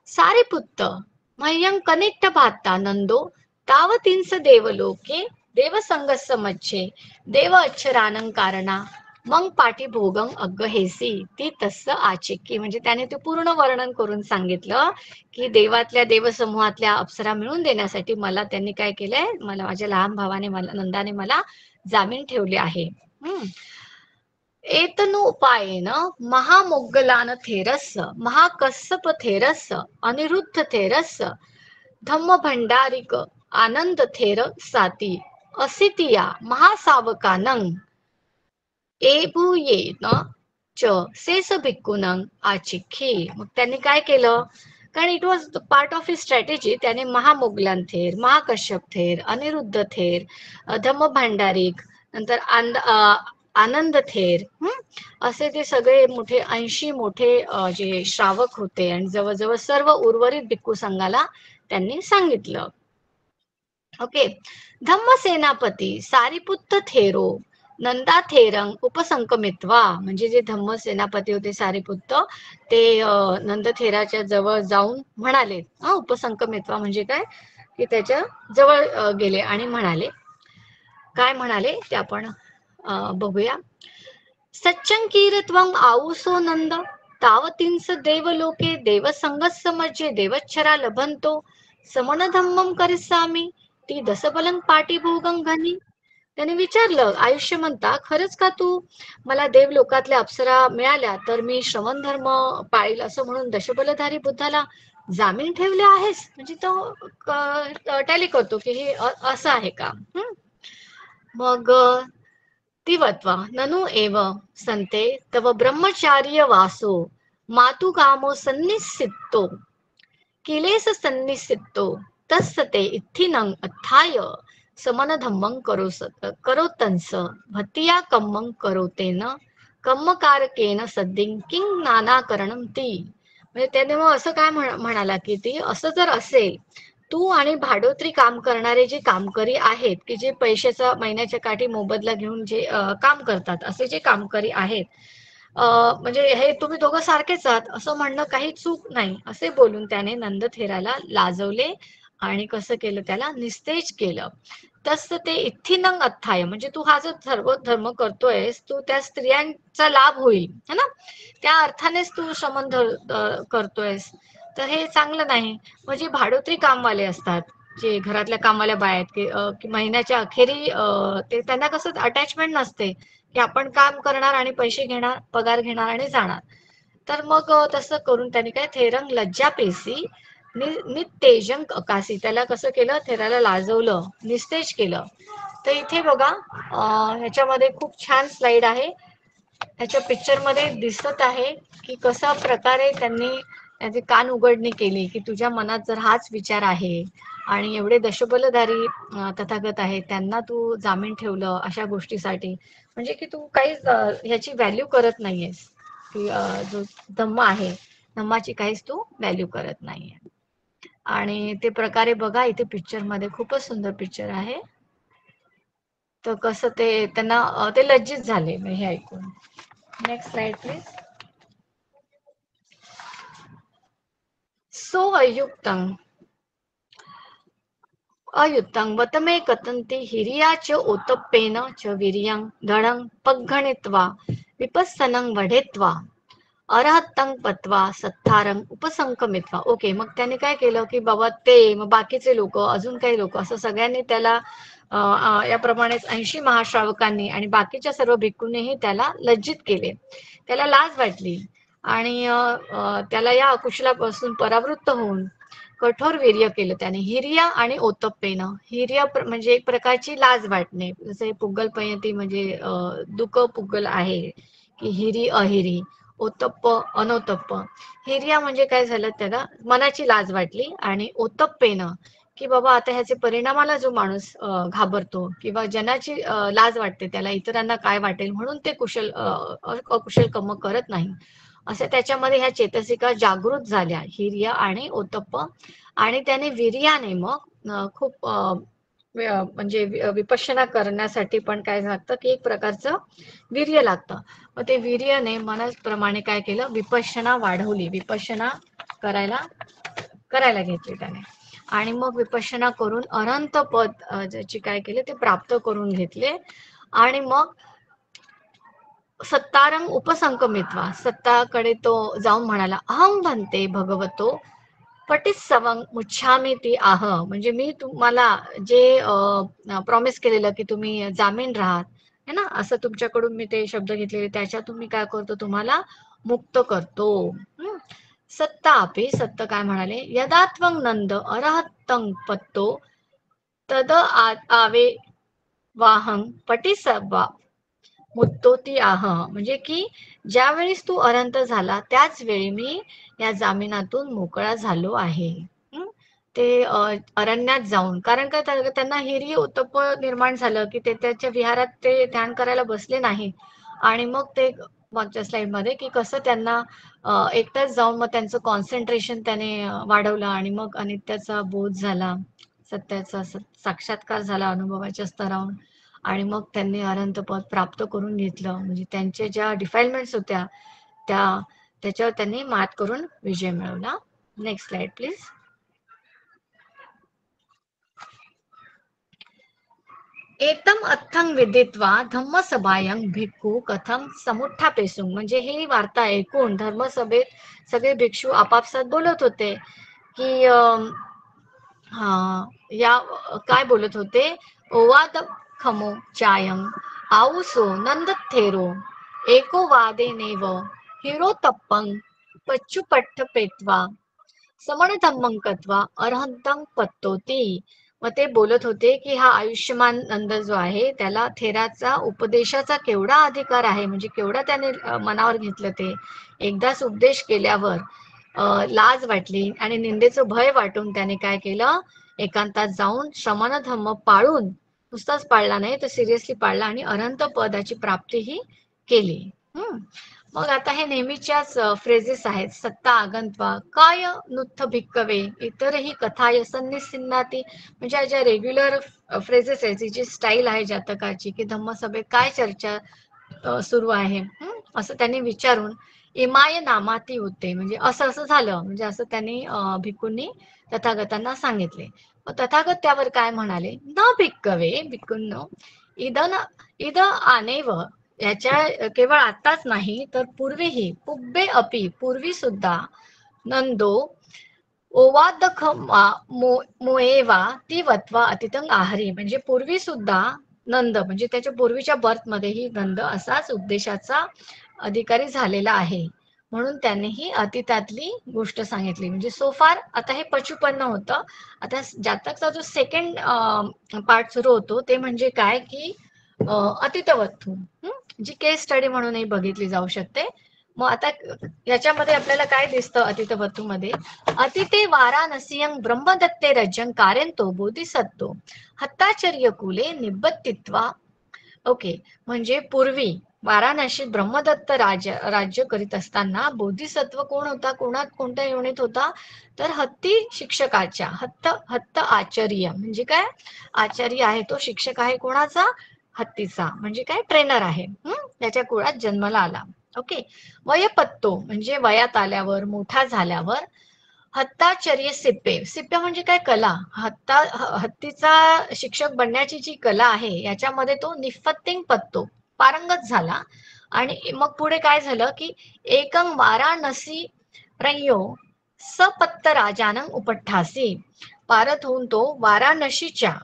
सारिपुत्त मह्यं कनिष्ठ भाता नंदो तावतींस देवलोके देवसंगस्स मध्ये देव अक्षरानं कारणा मग पाठीभोगं अग्गहेसी ती तस्स आचिक्की. म्हणजे त्याने ते पूर्ण वर्णन करून सांगितलं की देवातल्या देवसमूहातल्या अप्सरा मिळून देण्यासाठी मला त्यांनी काय केलंय, मला माझ्या लहान भावाने नंदाने मला जामीन ठेवले आहे. एतनु उपायेन महामोग्गलान थेरस्स महाकස්සप थेरस्स अनिरुद्ध थेरस्स धम्म भंडारिक आनंद थेर साती असितिया महासावकानं एभूयेन च शेष भिक्खूनं आचिख्खी. मग त्यांनी काय केलं, कारण it was part of his strategy. त्याने महामोगलान थेर, महाकश्यप थेर, अनिरुद्ध थेर, धम्म भांडारिक, नंतर आनंद थेर, असे ते सगळे मोठे 80 मोठे जे श्रावक होते आणि जवळजवळ सर्व उर्वरित भिक्खू संघाला त्यांनी सांगितलं. ओके. धम्म सेनापती सारिपुत्त थेरो नंदा थेरंग उपसंकमित्वा. म्हणजे जे धम्म सेनापती होते सारिपुत्त, ते नंद थेराच्या जवळ जाऊन म्हणाले, उपसंकमित्वा म्हणजे काय की त्याच्या जवळ गेले आणि म्हणाले. काय म्हणाले ते आपण बघूया. सच्चंकीर्त्वं आऊसो नंद तावतींस देवलोके देवसंगस्य मध्ये देवच्छरा लभंतो समनधम्मं करिसामी ती दसबलं पाटीभोगं घनी. त्याने विचारलं आयुष्य म्हणता खरंच का तू मला देवलोकातल्या अप्सरा मिळाल्या तर मी श्रवण धर्म पाळील असं म्हणून दशबलधारी बुद्धाला जामीन ठेवले आहेस. म्हणजे तो टॅली करतो की हे असं आहे का. मग तिवत्वा ननु एव संते तव ब्रह्मचार्य वासो मातु कामो सन्निसितो किलेस सन्निसितो तस्सते इत्थिनं अथाय समन धम्मं करोतंस भतिया कम्मं करोतेन कम्मकारकेन सद्दिं किं नानाकरणं ती. म्हणजे त्याने मग असं काय म्हणाला की ती असं जर असेल तू आणि भाडोत्री काम करणारे जे कामकरी आहेत की जे पैशाचा महिन्याच्या काठी मोबदला घेऊन जे काम करतात असे जे कामकरी आहेत म्हणजे हे तुम्ही दोघं सारखेच आहात असं म्हणणं काही चूक नाही असे बोलून त्याने नंदथेराला लाजवले आणि कसं केलं त्याला निस्तेज केलं. तसं ते इत्थिनंग अथाय म्हणजे तू हा जो सर्व धर्म करतोयस तू त्या स्त्रियांचा लाभ होईल है ना त्या अर्थानेच तू श्रमण करतोयस तर हे चांगलं नाही. म्हणजे भाडोत्री कामवाले असतात जे घरातल्या कामवाल्या बाया आहेत की महिन्याच्या अखेरी ते त्यांना कसं अटॅचमेंट नसते की आपण काम करणार आणि पैसे घेणार पगार घेणार आणि जाणार. तर मग तसं करून त्यांनी काय थेरंग लज्जा पेसी नितेजंग अकासी त्याला कसं केलं थेराला लाजवलं निस्तेज केलं. तर इथे बघा ह्याच्यामध्ये खूप छान स्लाइड आहे. ह्याच्या पिक्चर मध्ये दिसत आहे की कशा प्रकारे त्यांनी त्याचे कान उघडणी केली की तुझ्या मनात जर हाच विचार आहे आणि एवढे दशबलधारी तथागत आहेत त्यांना तू जामीन ठेवलं अशा गोष्टीसाठी म्हणजे की तू काहीच ह्याची व्हॅल्यू करत नाहीयेस की जो धम्म आहे धम्माची काहीच तू व्हॅल्यू करत नाहीये. आणि ते प्रकारे बघा इथे पिक्चर मध्ये खूपच सुंदर पिक्चर आहे. तर कसं ते त्यांना ते लज्जित झाले हे ऐकून. Next slide please. So अयुक्तं वतमे कथन्ति Hiriya च ओतप्पेन च वीर्यं धनं पग्घणित्वा विपस्सनं वढेत्वा अरहत्तं पत्वा सत्तारं उपसंकमित्वा. ओके मग त्याने काय केलं की बाबा ते मग बाकीचे लोक अजून काही लोक असं सगळ्यांनी त्याला याप्रमाणेच 80 महाश्रावकांनी आणि बाकीच्या सर्व भिक्खूंनीही त्याला लज्जित केले. त्याला लाज वाटली आणि त्याला या अकुशलापासून परावृत्त होऊन कठोर वीर्य केलं त्याने हिरिया आणि ओतप्पेनं. हिर्य म्हणजे एक प्रकारची लाज वाटणे जसे पुग्गल पयंती म्हणजे दुःख पुग्गल आहे की हिरी अहिरी ओतप्प अनोतप्प. हिरिया म्हणजे काय झालं त्याला मनाची लाज वाटली आणि ओतप्पेनं की बाबा आता ह्याचे परिणामाला जो माणूस घाबरतो किंवा जनाची लाज वाटते त्याला इतरांना काय वाटेल म्हणून ते अकुशल कर्म करत नाही असे त्याच्यामध्ये ह्या चेतसिका जागृत झाल्या हिर्य आणि ओतप्प. आणि त्याने वीर्याने मग खूप म्हणजे विपश्यना करण्यासाठी पण काय लागतं की एक प्रकारचं वीर्य लागतं. मग ते वीर्याने मनाप्रमाणे काय केलं विपश्यना वाढवली विपश्यना करायला घेतली त्याने आणि मग विपश्यना करून अनंत पद ज्याची काय केले ते प्राप्त करून घेतले. आणि मग सत्तारंग उपसंकमित्वा सत्ताकडे तो जाऊन म्हणाला अहं भन्ते भगवतो पटिस्सवं मुच्छामी ती आह. म्हणजे मी तुम्हाला जे प्रॉमिस केलेलं की तुम्ही जामीन राहात है ना असं तुमच्याकडून मी ते शब्द घेतलेले त्याच्यातून मी काय करतो तुम्हाला मुक्त करतो. सत्ता अपि सत्य काय म्हणाले यदात्वं नंद अरहत्तं पत्तो तद आवे वाहं पटिसवा मुत्तोती आह. म्हणजे की ज्या वेळेस तू अरंत झाला त्याच वेळी मी या जामिनातून मोकळा झालो आहे. ते अरण्यात जाऊन कारण का त्यांना हिरी उत्तप निर्माण झालं की ते त्याच्या विहारात ते ध्यान करायला बसले नाही आणि मग ते मागच्या स्लाइड मध्ये की कसं त्यांना एकटाच जाऊन मग त्यांचं कॉन्सन्ट्रेशन त्याने वाढवलं आणि मग अनित्याचा बोध झाला सत्याचा साक्षात्कार झाला अनुभवाच्या स्तरावरून आणि मग त्यांनी अनंत पद प्राप्त करून घेतलं. म्हणजे त्यांच्या ज्या डिफाईलमेंट्स होत्या त्याच्यावर त्यांनी मात करून विजय मिळवला. Next slide please. एतम अथंग विदित्वा धम्मसभायं भिक्खू कथम समुत्थापेसुं. म्हणजे ही वार्ता ऐकून धर्मसभेत सगळे भिक्षू आपापसात बोलत होते की या काय बोलत होते, ओवाद खमो चायं आऊसो नंदथेरो एको वादे नेव हिरो तप्पं पच्चुपट्ट पेत्वा समणधम्मं कत्वा अरहंतं पत्तोती. मग ते बोलत होते की हा आयुष्यमान नंद जो आहे त्याला थेराचा उपदेशाचा केवढा अधिकार आहे, म्हणजे केवढा त्याने मनावर घेतलं. ते एकदाच उपदेश केल्यावर लाज वाटली आणि निंदेचं भय वाटून त्याने काय केलं, एकांतात जाऊन श्रमण धम्म पाळून, नुसताच पाळला नाही तर सिरियसली पाळला आणि अनंत पदाची प्राप्तीही केली. मग आता हे नेहमीच्याच फ्रेजेस आहेत. सत्ता आगंत्वा काय नुत्थ भिक्कवे इतरही कथाय सन्निसिन्नाती. म्हणजे ज्या रेग्युलर फ्रेजेस आहेत, जी स्टाईल आहे जातकाची, की धम्मसभेत काय चर्चा सुरू आहे असं त्यांनी विचारून इमाय नामाती होते, म्हणजे असं असं झालं, म्हणजे असं त्यांनी भिक्खूंनी तथागतांना सांगितले. मग तथागत त्यावर काय म्हणाले, न भिक्कवे भिक्खूंनो इद आनेव. याच्या केवळ आताच नाही तर पूर्वीही पुब्बे अपि पूर्वी सुद्धा नंदो ओवादख मोएवा ती वत्वा अतितंग आहारी. म्हणजे पूर्वी सुद्धा नंद, म्हणजे त्याच्या पूर्वीच्या बर्थ मध्येही नंद असाच उपदेशाचा अधिकारी झालेला आहे, म्हणून त्यांनी ही अतीतातली गोष्ट सांगितली. म्हणजे सो फार आता हे पचुपन्न होतं. आता जातकचा जो सेकंड पार्ट सुरू होतो ते म्हणजे काय की अतितवत्तू, जी केस स्टडी म्हणूनही बघितली जाऊ शकते. मग आता याच्यामध्ये आपल्याला काय दिसतं अतितवत्तू मध्ये, अतिते वाराणसीयं ब्रह्मदत्ते रज्जं कारयंतो बोधिसत्तो हत्ताचर्य कुले निबत्तित्वा. ओके, म्हणजे पूर्वी वाराणसी ब्रह्मदत्त राज्य करीत असताना बोधिसत्व कोण होता, कोणत्या योनीत होता, तर हत्ती शिक्षकाच्या, हत्त आचार्य म्हणजे काय, आचार्य आहे तो, शिक्षक आहे कोणाचा, हत्तीचा, म्हणजे काय ट्रेनर आहे, त्याच्या कुळात जन्माला आला. ओके, वयपत्तो म्हणजे वयात आल्यावर, मोठा झाल्यावर, हत्ताचर्य सिप्पे, सिप्पे म्हणजे काय, कला, हत्तीचा शिक्षक बनण्याची जी कला आहे याच्यामध्ये तो निफत्तिंग पत्तो पारंगत झाला. आणि मग पुढे काय झालं की एकं वाराणसी रंयो सपत्त राजानं उपठ्ठासी. पारत होऊन तो वाराणसीच्या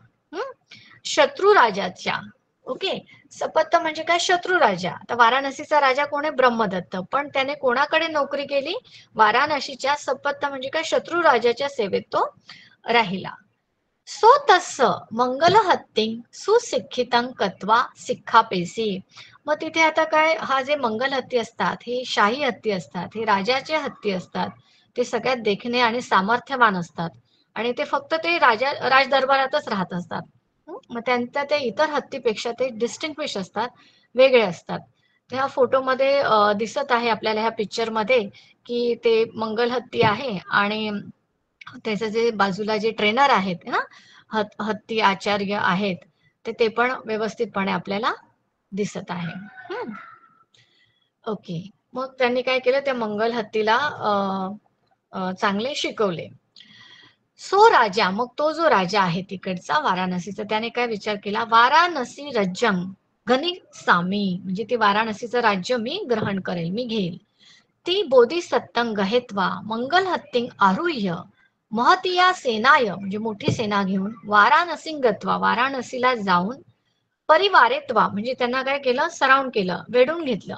शत्रू राजाच्या, ओके, सपत्त म्हणजे काय, शत्रू राजा. तर वाराणसीचा राजा कोण आहे, ब्रह्मदत्त, पण त्याने कोणाकडे नोकरी केली, वाराणसीच्या सपत्त म्हणजे काय, शत्रू राजाच्या सेवेत तो राहिला. सो तस्स मंगल हत्तिंग सुशिक्षितं कत्वा सिक्खापेसी. मग तिथे आता काय, हा जे मंगल हत्ती असतात हे शाही हत्ती असतात, हे राजाचे हत्ती असतात, ते सगळ्यात देखणे आणि सामर्थ्यवान असतात आणि ते फक्त ते राजदरबारातच राहत असतात. मग त्यांच्या ते इतर हत्तीपेक्षा ते डिस्टिंग्विश असतात, वेगळे असतात. त्या फोटोमध्ये दिसत आहे आपल्याला ह्या पिक्चर मध्ये की ते मंगल हत्ती आहे आणि त्याचे जे बाजूला जे ट्रेनर आहेत ना, हत्ती आचार्य आहेत, ते पण व्यवस्थितपणे आपल्याला दिसत आहे. ओके, मग त्यांनी काय केलं, त्या मंगल हत्तीला चांगले शिकवले. सो राजा, मग तो जो राजा आहे तिकडचा वाराणसीचा, त्याने काय विचार केला, वाराणसी रज्जं घनी सामी, म्हणजे ते वाराणसीचं राज्य मी ग्रहण करेल, मी घेईल. ती बोधिसत्तं गहेत्वा मंगल हत्तिं आरुह्य महतिया सेनाय, म्हणजे मोठी सेना घेऊन वाराणसी गत्वा, वाराणसीला जाऊन परिवारेत्वा, म्हणजे त्यांना काय केलं, सराउंड केलं, वेढून घेतलं.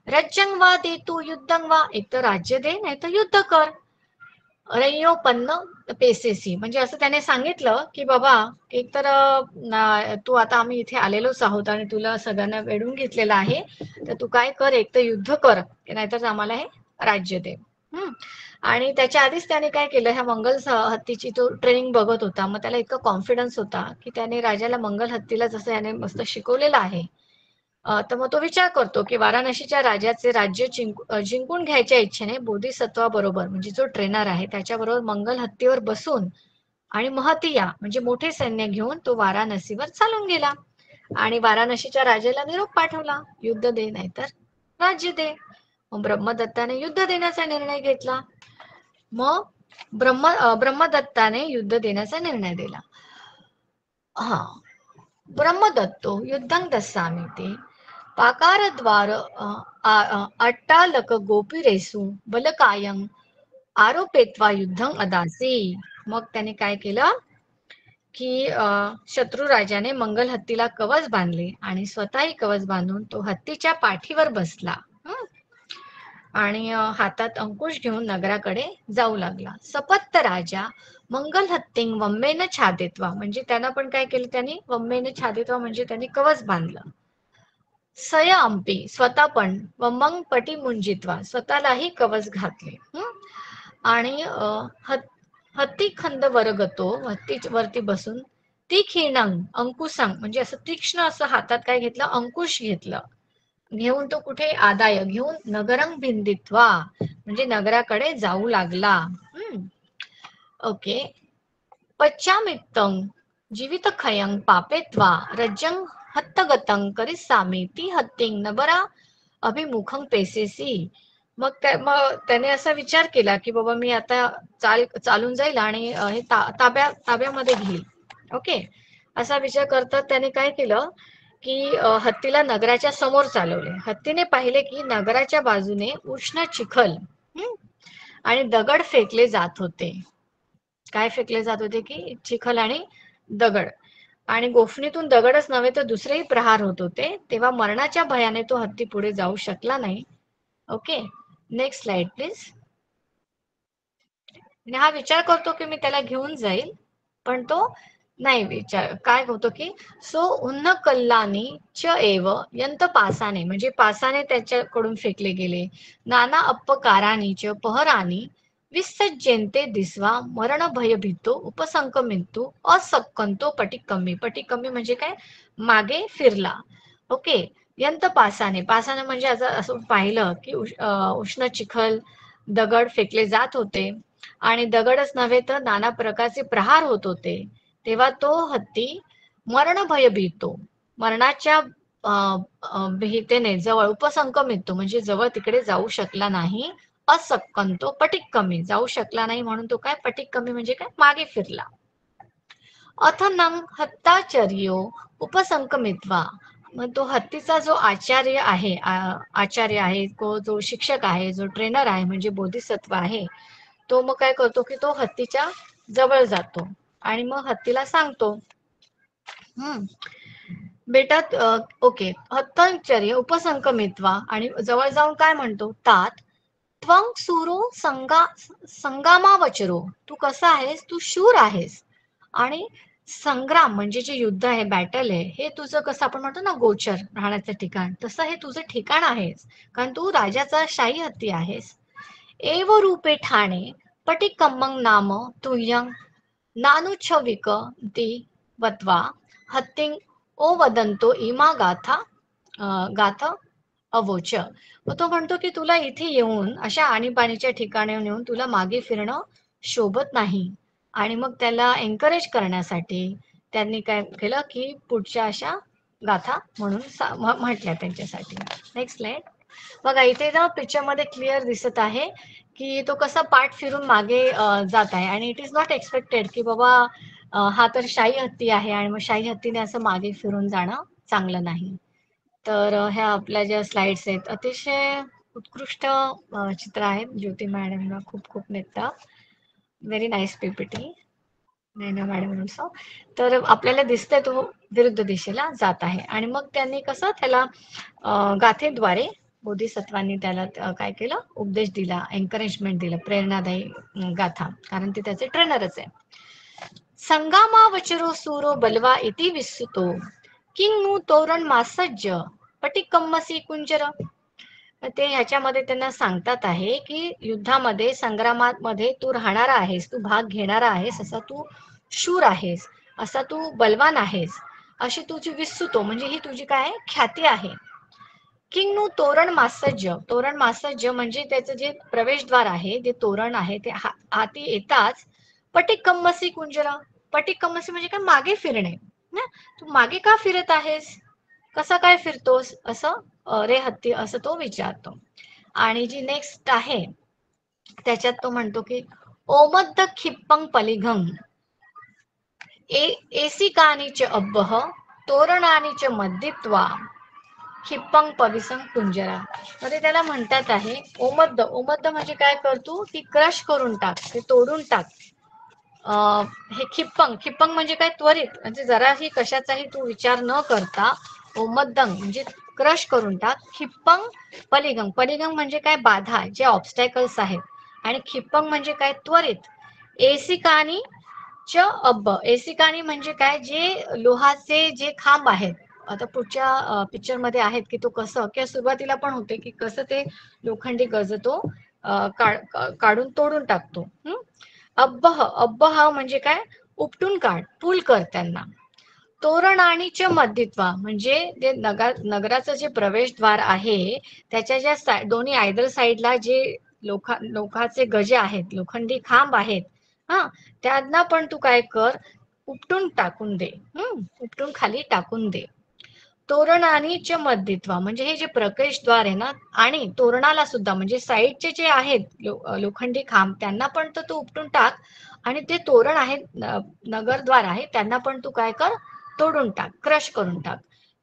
रज्जं वा दे तू युद्धं वा, एक तर राज्य दे नाही तर युद्ध कर. रय्योपन्न पेसेसी, म्हणजे असं त्याने सांगितलं की बाबा एक तर तू आता आम्ही इथे आलेलोच आहोत आणि तुला सगळ्यांना वेढून घेतलेलं आहे, तर तू काय कर, एक तर युद्ध कर नाहीतर आम्हाला हे राज्य दे. आणि त्याच्या आधीच त्याने काय केलं, ह्या मंगल हत्तीची तो ट्रेनिंग बघत होता, मग त्याला इतका कॉन्फिडन्स होता की त्याने राजाला मंगल हत्तीला जसं याने मस्त शिकवलेलं आहे, तर मग तो विचार करतो की वाराणसीच्या राजाचे राज्य जिंकून घ्यायच्या इच्छेने बोधिसत्वाबरोबर, म्हणजे जो ट्रेनर आहे त्याच्याबरोबर मंगल हत्तीवर बसून आणि महतिया म्हणजे मोठे सैन्य घेऊन तो वाराणसीवर चालून गेला आणि वाराणसीच्या राजाला निरोप पाठवला, युद्ध दे नाहीतर राज्य दे. मग ब्रह्मदत्ताने युद्ध देण्याचा निर्णय घेतला. मग ब्रह्मदत्ताने युद्ध देण्याचा निर्णय दिला. ब्रह्मदत्तो युद्धं दस्सामि ते पाकारद्वार अट्टालक गोपिरेसु बलकायं आरोपेत्वा युद्धं अदासी. मग त्याने काय केलं की शत्रू राजाने मंगल हत्तीला कवच बांधले आणि स्वतःही कवच बांधून तो हत्तीच्या पाठीवर बसला. आणि हातात अंकुश घेऊन नगराकडे जाऊ लागला. सपत्त राजा मंगल हत्तीं वम्मेन छादित्वा, म्हणजे त्यांना पण काय केलं त्यांनी, वम्मेन छादित्वा म्हणजे त्यांनी कवच बांधलं. सय अंपी, स्वतः पण, वमंग पटी मुंजित्वा, स्वतःलाही कवच घातले. आणि हत्ती खंद वरगतो, हत्ती वरती बसून ती खिणंग अंकुशंग म्हणजे असं तीक्ष्ण असं हातात काय घेतलं, अंकुश घेतलं. घेऊन तो कुठे, आदाय घेऊन नगरंग भिंदित्वा म्हणजे नगराकडे जाऊ लागला. ओके. पच्चामित्तं जीवित खयं पापेत्वा रज्जं हत्तगतं करिसामी ती हत्तिंग नबरा अभिमुखं पेसेसी. मग त्याने असा विचार केला की बाबा मी आता चालून जाईल आणि हे ताब्यामध्ये घेईल. ओके. असा विचार करतात त्याने काय केलं की हत्तीला नगराच्या समोर चालवले. हत्तीने पाहिले की नगराच्या बाजूने उष्ण चिखल आणि दगड फेकले जात होते. काय फेकले जात होते की चिखल आणि दगड. आणि गोफणीतून दगडच नव्हे तर दुसरेही प्रहार होत होते. तेव्हा मरणाच्या भयाने तो हत्ती पुढे जाऊ शकला नाही. ओके. Next slide please. हा विचार करतो की मी त्याला घेऊन जाईल, पण तो नाही विचार काय होतो की सो उन्न कल्लानी च एव यंत पासाने म्हणजे पासाने त्याच्याकडून फेकले गेले. नाना अपकारानी च पहरानी विसज्जेंते दिसवा मरण भय भीतो उपसंकमितो असक्कंतो पटिकम्मी. पटिकम्मी म्हणजे काय, मागे फिरला. ओके. यंत पासाने, पासाने म्हणजे असं पाहिलं की उष्ण चिखल दगड फेकले जात होते आणि दगडच नव्हे तर नाना प्रकारचे प्रहार होत होते. तेव्हा तो हत्ती मरण भय भीतो, मरणाच्या भीतेने जवळ, उपसंकमितो म्हणजे जवळ तिकडे जाऊ शकला नाही. असक्कंतो पटिक्कमी जाऊ शकला नाही म्हणून तो काय, पटिक्कमी म्हणजे काय, मागे फिरला. अथनं हत्ताचर्यो उपसंकमित्वा, मग तो हत्तीचा जो आचार्य आहे, जो शिक्षक आहे, जो ट्रेनर आहे म्हणजे बोधिसत्व आहे, तो मग काय करतो की तो हत्तीच्या जवळ जातो आणि मग हत्तीला सांगतो बेटा ओके, हत्ताचर्य उपसंकमित्वा आणि जवळ जाऊन काय म्हणतो, तात त्वं सुरो संगामावचरो, तू कसा आहेस, तू शूर आहेस. आणि संग्राम म्हणजे जे युद्ध आहे, बॅटल आहे, हे तुझं कसं आपण म्हणतो ना गोचर, राहण्याचं ठिकाण, तसं हे तुझं ठिकाण आहेस, कारण तू राजाचा शाही हत्ती आहेस. एव रूपे ठाणे पटिकम्मं नाम तुय्यं नानुच्छविक ती वत्वा हत्तिं ओ वदंतो इमा गाथा अवोच. मग तो म्हणतो की तुला इथे येऊन अशा आणीबाणीच्या ठिकाणी येऊन तुला मागे फिरणं शोभत नाही. आणि मग त्याला एनकरेज करण्यासाठी त्यांनी काय केलं की पुढच्या अशा गाथा म्हणून म्हटल्या त्यांच्यासाठी. नेक्स्ट स्लाइड बघा. इथे ना पिक्चर मध्ये क्लिअर दिसत आहे की तो कसा पाठ फिरून मागे जात आहे आणि इट इज नॉट एक्सपेक्टेड की बाबा हा तर शाही हत्ती आहे आणि मग शाही हत्तीने असं मागे फिरून जाणं चांगलं नाही. तर ह्या आपल्या ज्या स्लाइड्स आहेत अतिशय उत्कृष्ट चित्र आहेत. ज्योती मॅडमना खूप खूप नेता, व्हेरी नाईस पीपीटी नैना मॅडम ऑल्सो. तर आपल्याला दिसतंय तो विरुद्ध दिशेला जात आहे आणि मग त्यांनी कसं त्याला गाथेद्वारे बोधिसत्वांनी त्याला काय केलं, उपदेश दिला, एन्करेजमेंट दिलं, प्रेरणादायी गाथा, कारण ते त्याचे ट्रेनरच आहे. संगामा वचरो सुरो बलवा इति विस्सुतो किंग तोरण मासज्ज पटिकम्मसी कुंजर. ते ह्याच्यामध्ये त्यांना सांगतात आहे की युद्धामध्ये, संग्रामामध्ये तू राहणारा आहेस, तू भाग घेणारा आहेस, असा तू शूर आहेस, असा तू बलवान आहेस, अशी तुझी विस्सुतो म्हणजे ही तुझी काय ख्याती आहे. किंग तोरण मासज्ज, तोरण मासज्ज म्हणजे त्याचं जे प्रवेशद्वार आहे, जे तोरण आहे ते हाती येताच पटिकम्मसी कुंजरा, पटिकम्मसी म्हणजे काय, मागे फिरणे ना. तू मागे का फिरत आहेस, कसा काय फिरतोस असं रे हत्ती, असं तो विचारतो. आणि जी नेक्स्ट आहे त्याच्यात तो म्हणतो की ओमद्द खिप्पं पलिघं एसी कानीच अब्बह तोरणानीच मद्दित्वा क्षिप्पं पविसं कुंजरा. मध्ये त्याला म्हणतात आहे ओमद्द. ओमद्द म्हणजे काय करतो, ती क्रश करून टाक, ते तोडून टाक. हे खिप्पंग. खिप्पंग म्हणजे काय, त्वरित, म्हणजे जराही कशाचाही तू विचार न करता. ओमद्दंग म्हणजे क्रश करून टाक. खिप्पंग पलिगंग. पलिगंग म्हणजे काय, बाधा, जे ऑब्स्टॅकल्स आहेत. आणि खिप्पंग म्हणजे काय, त्वरित. एसिकानी च अब्ब. एसिकानी म्हणजे काय, जे लोहाचे जे खांब आहेत. आता पुढच्या पिक्चर मध्ये आहेत की तो कसं, किंवा सुरुवातीला पण होते की कसं ते लोखंडी गज तो काढून तोडून टाकतो. अब्बह. अब्बह म्हणजे काय, उपटून काढ, पूल कर त्यांना. तोरणानीच मद्दित्वा म्हणजे ते नगराचं जे प्रवेशद्वार आहे त्याच्या ज्या दोन्ही आयदर साईडला जे लोहाचे गजे आहेत, लोखंडी खांब आहेत, त्यांना पण तू काय कर, उपटून टाकून दे. उपटून खाली टाकून दे. तोरणानीच मद्दित्वा म्हणजे हे जे प्रवेशद्वार आहे ना, आणि तोरणाला सुद्धा म्हणजे साईडचे जे आहेत लोखंडी खांब त्यांना पण तर तू उपटून टाक. आणि ते तोरण आहे, नगरद्वार आहे, त्यांना पण तू काय कर, तोडून टाक, क्रश करून टाक.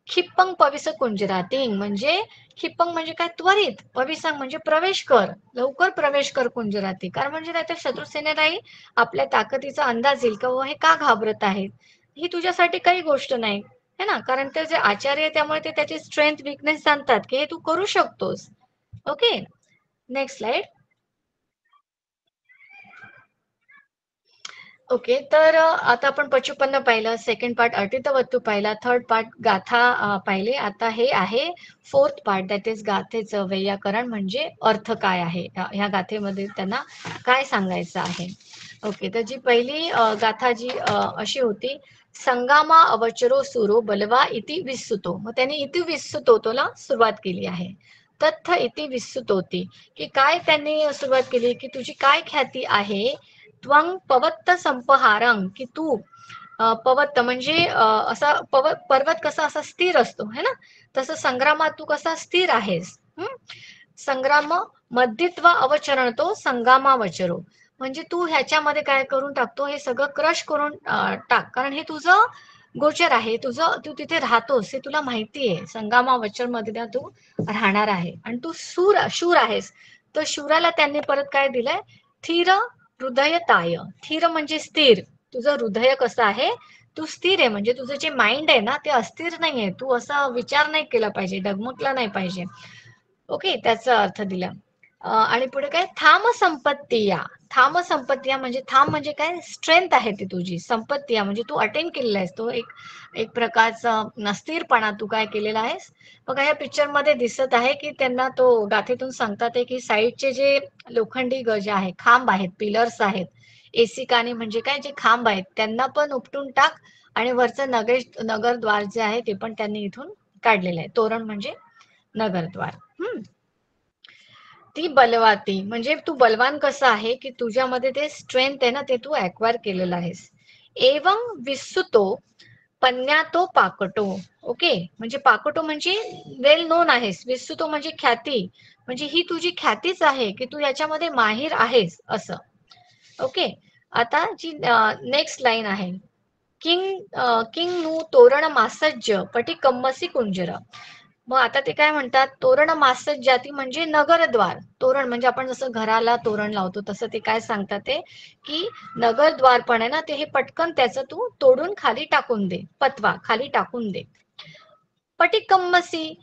खिप्पंग पविस कुंजरातिंग म्हणजे खिप्पंग म्हणजे काय, त्वरित. पविसंग म्हणजे प्रवेश कर, लवकर प्रवेश कर कुंजराती. कारण म्हणजे नाहीतर शत्रू सेनेलाही आपल्या ताकदीचा अंदाज येईल का हे का घाबरत आहेत. ही तुझ्यासाठी काही गोष्ट नाही है ना, कारण ते जे आचार्य आहे त्यामुळे ते त्याची स्ट्रेंथ विकनेस जाणतात की हे तू करू शकतोस. Okay, next slide. ओके, तर आता आपण पचुपन्न पाहिलं, सेकंड पार्ट अर्टितवत्तू पाहिला, थर्ड पार्ट गाथा पाहिले. आता हे आहे फोर्थ पार्ट, दॅट इज गाथेचं वैयाकरण, म्हणजे अर्थ काय आहे ह्या गाथेमध्ये, त्यांना काय सांगायचं आहे. ओके, तर जी पहिली गाथा जी अशी होती, संगामा अवचरो सुरो बलवा इति विस्सुतो. मग त्याने इति विस्सुतोला सुरुवात केली आहे. तथ्य इति विस्सुतोती, की काय त्यांनी सुरुवात केली, की तुझी काय ख्याती आहे. त्वंग पवत्त संपहारंग, की तू पवत्त म्हणजे असा पर्वत कसा असा स्थिर असतो है ना, तसं संग्रामात तू कसा स्थिर आहेस. संग्राम मद्दित्व अवचरण तो संगामावचरो, म्हणजे तू ह्याच्यामध्ये काय करून टाकतो, हे सगळं क्रश करून टाक. कारण हे तुझं गोचर आहे, तू तिथे राहतोस, हे तुला माहिती आहे. संगामावचर मध्ये तू राहणार आहे आणि तू शूर आहेस. तर शूराला त्यांनी परत काय दिलंय, स्थिर हृदयताय. स्थिर म्हणजे स्थिर. तुझं हृदय कसं आहे, तू स्थिर आहे, म्हणजे तुझं जे माइंड आहे ना ते अस्थिर नाहीये. तू असा विचार नाही केला पाहिजे, डगमगला नाही पाहिजे. ओके, त्याचा अर्थ दिला. आणि पुढे काय, थांब संपत्ती. थांब संपत्ती म्हणजे थांब म्हणजे काय, स्ट्रेंथ आहे ती तुझी. संपत्ती म्हणजे तू अटेंड केलेला आहेस, तो एक प्रकारचा नस्थिरपणा तू काय केलेला आहेस. बघा या पिक्चर मध्ये दिसत आहे की त्यांना तो गाथेतून सांगतात आहे की साईडचे जे लोखंडी गज आहे, खांब आहेत, पिलर्स आहेत, एसिकानी म्हणजे काय, जे खांब आहेत त्यांना पण उपटून टाक. आणि वरचं नगरद्वार जे आहे ते पण त्यांनी इथून काढलेलं आहे. तोरण म्हणजे नगरद्वार. ती बलवाती म्हणजे तू बलवान कसं आहे, की तुझ्यामध्ये ते स्ट्रेंथ आहे ना, ते तू ॲक्वायर केलेलं आहेस. एवं विस्सुतो पन्यातो पाकटो. ओके, म्हणजे पाकटो म्हणजे वेल नोन आहेस. विस्सुतो म्हणजे ख्याती, म्हणजे ही तुझी ख्यातीच आहे की तू याच्यामध्ये माहिर आहेस असं. ओके, आता जी नेक्स्ट लाईन आहे, किंग नु तोरण मासज्ज पटी कम्मसी कुंजर. मग आता ते काय म्हणतात, तोरण मासज्जाती म्हणजे नगरद्वार. तोरण म्हणजे आपण जसं घराला तोरण लावतो तसं ते काय सांगतात ते, की नगरद्वार पण आहे ना, ते हे पटकन त्याचं तू तोडून खाली टाकून दे, पतवा खाली टाकून दे. पटिकम्मसी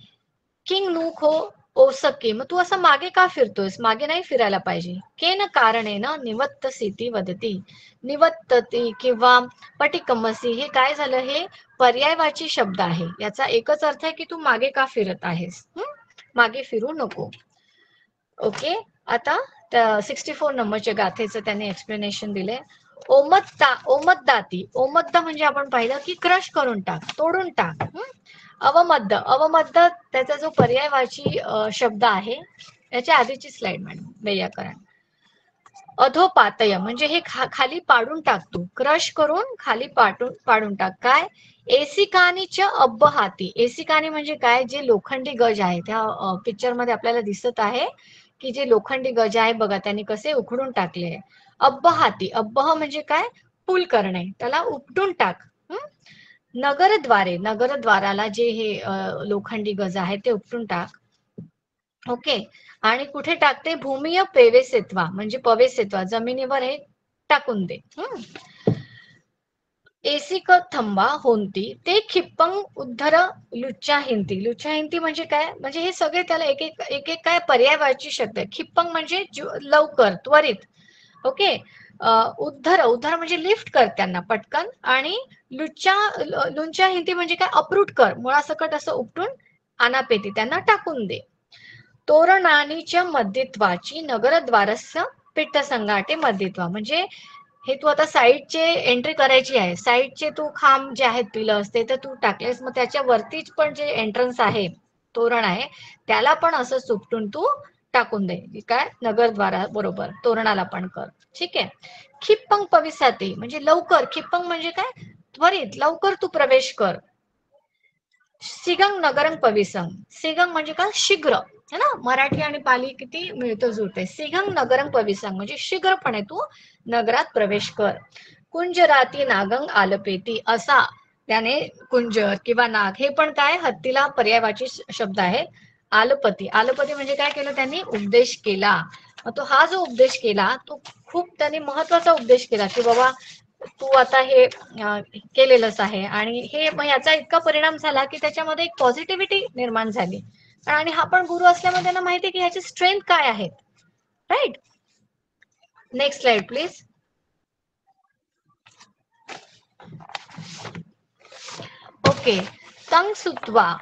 किंग नूखो ओसके, मग तू असं मागे का फिरतोयस, मागे नाही फिरायला पाहिजे. केन कारणेन निवत्त स्थिती वदती. निवत्तती किंवा पटिकम्मसी हे काय झालं, हे पर्यायवाची शब्द आहे. याचा एकच अर्थ आहे की तू मागे का फिरत आहेस, मागे फिरू नको. ओके, आता 64 नंबरच्या गाथेचं त्याने एक्सप्लेनेशन दिले. ओमद्दाती. ओमद्दा म्हणजे आपण पाहिलं की क्रश करून टाक, तोडून टाक. अवमद्द त्याचा जो पर्यायवाची शब्द आहे, याच्या आधीची स्लाइड मॅडम, वैयाकरण. अधोपातय म्हणजे हे खाली पाडून टाकतो, क्रश करून खाली पाडून टाक. काय, एसिकानीच अब्बहाती. एसिकानी म्हणजे काय, जे लोखंडी गज आहे. त्या पिक्चर मध्ये आपल्याला दिसत आहे की जे लोखंडी गज आहे बघा, त्यांनी कसे उखडून टाकले. अब्बहाती, अब्बह म्हणजे काय, पूल करणे, त्याला उपटून टाक. नगरद्वारे, नगरद्वाराला जे हे लोखंडी गज आहे ते उपटून टाक. ओके. आणि कुठे टाकते? भूमिय पेवेसेत्वा म्हणजे पवेसेत्वा, जमिनीवर हे टाकून दे. एसिक थंबा होंती ते खिप्पंग उद्धर लुच्चा हिंती. लुच्चा हिंती म्हणजे काय? म्हणजे हे सगळे त्याला एक एक काय पर्यायवाची शब्द आहे. खिप्पंग म्हणजे लवकर, त्वरित. ओके. उद्धर, उद्धर म्हणजे लिफ्ट कर त्यांना पटकन. आणि लुच्चा हिंती म्हणजे काय? अप्रूट कर, मुळासकट असं उपटून आनापेती त्यांना टाकून दे. तोरणानीच्या मध्यत्वाची नगरद्वारस्य पिठ्ठसंगाटे मध्यत्वा म्हणजे हे तू आता साईडचे एंट्री करायची आहे. साईडचे तू खांब जे आहेत पिलर्स ते तर तू टाकलेस, मग त्याच्या वरतीच पण जे एंट्रन्स आहे, तोरण आहे, त्याला पण असं सुपटून तू टाकून दे. काय? नगरद्वारा बरोबर तोरणाला पण कर. ठीक आहे. खिप्पंग पविसाते म्हणजे लवकर. खिप्पंग म्हणजे काय? त्वरित, लवकर तू प्रवेश कर. सिगंग नगरंग पविसंग. सिगंग म्हणजे काय? शीघ्र. है ना? मराठी आणि पाली किती मिळतं जुळते. सिगंग नगरंग पविसंग म्हणजे शीघ्रपणे तू नगरात प्रवेश कर. कुंजराती नागंग आलपेती असा त्याने कुंजर किंवा नाग हे पण काय? हत्तीला पर्यायवाची शब्द आहे. आलपती, आलपती म्हणजे काय केलं त्यांनी? उपदेश केला. तो हा जो उपदेश केला तो खूप त्यांनी महत्वाचा उपदेश केला की बाबा तू आता हे केलेलंच आहे. आणि हे मग याचा इतका परिणाम झाला की त्याच्यामध्ये एक पॉझिटिव्हिटी निर्माण झाली. आणि हा पण गुरु असल्यामुळे त्यांना माहिती की ह्याची स्ट्रेंथ काय आहे. Right. Next slide please. Okay. तंग सुत्वा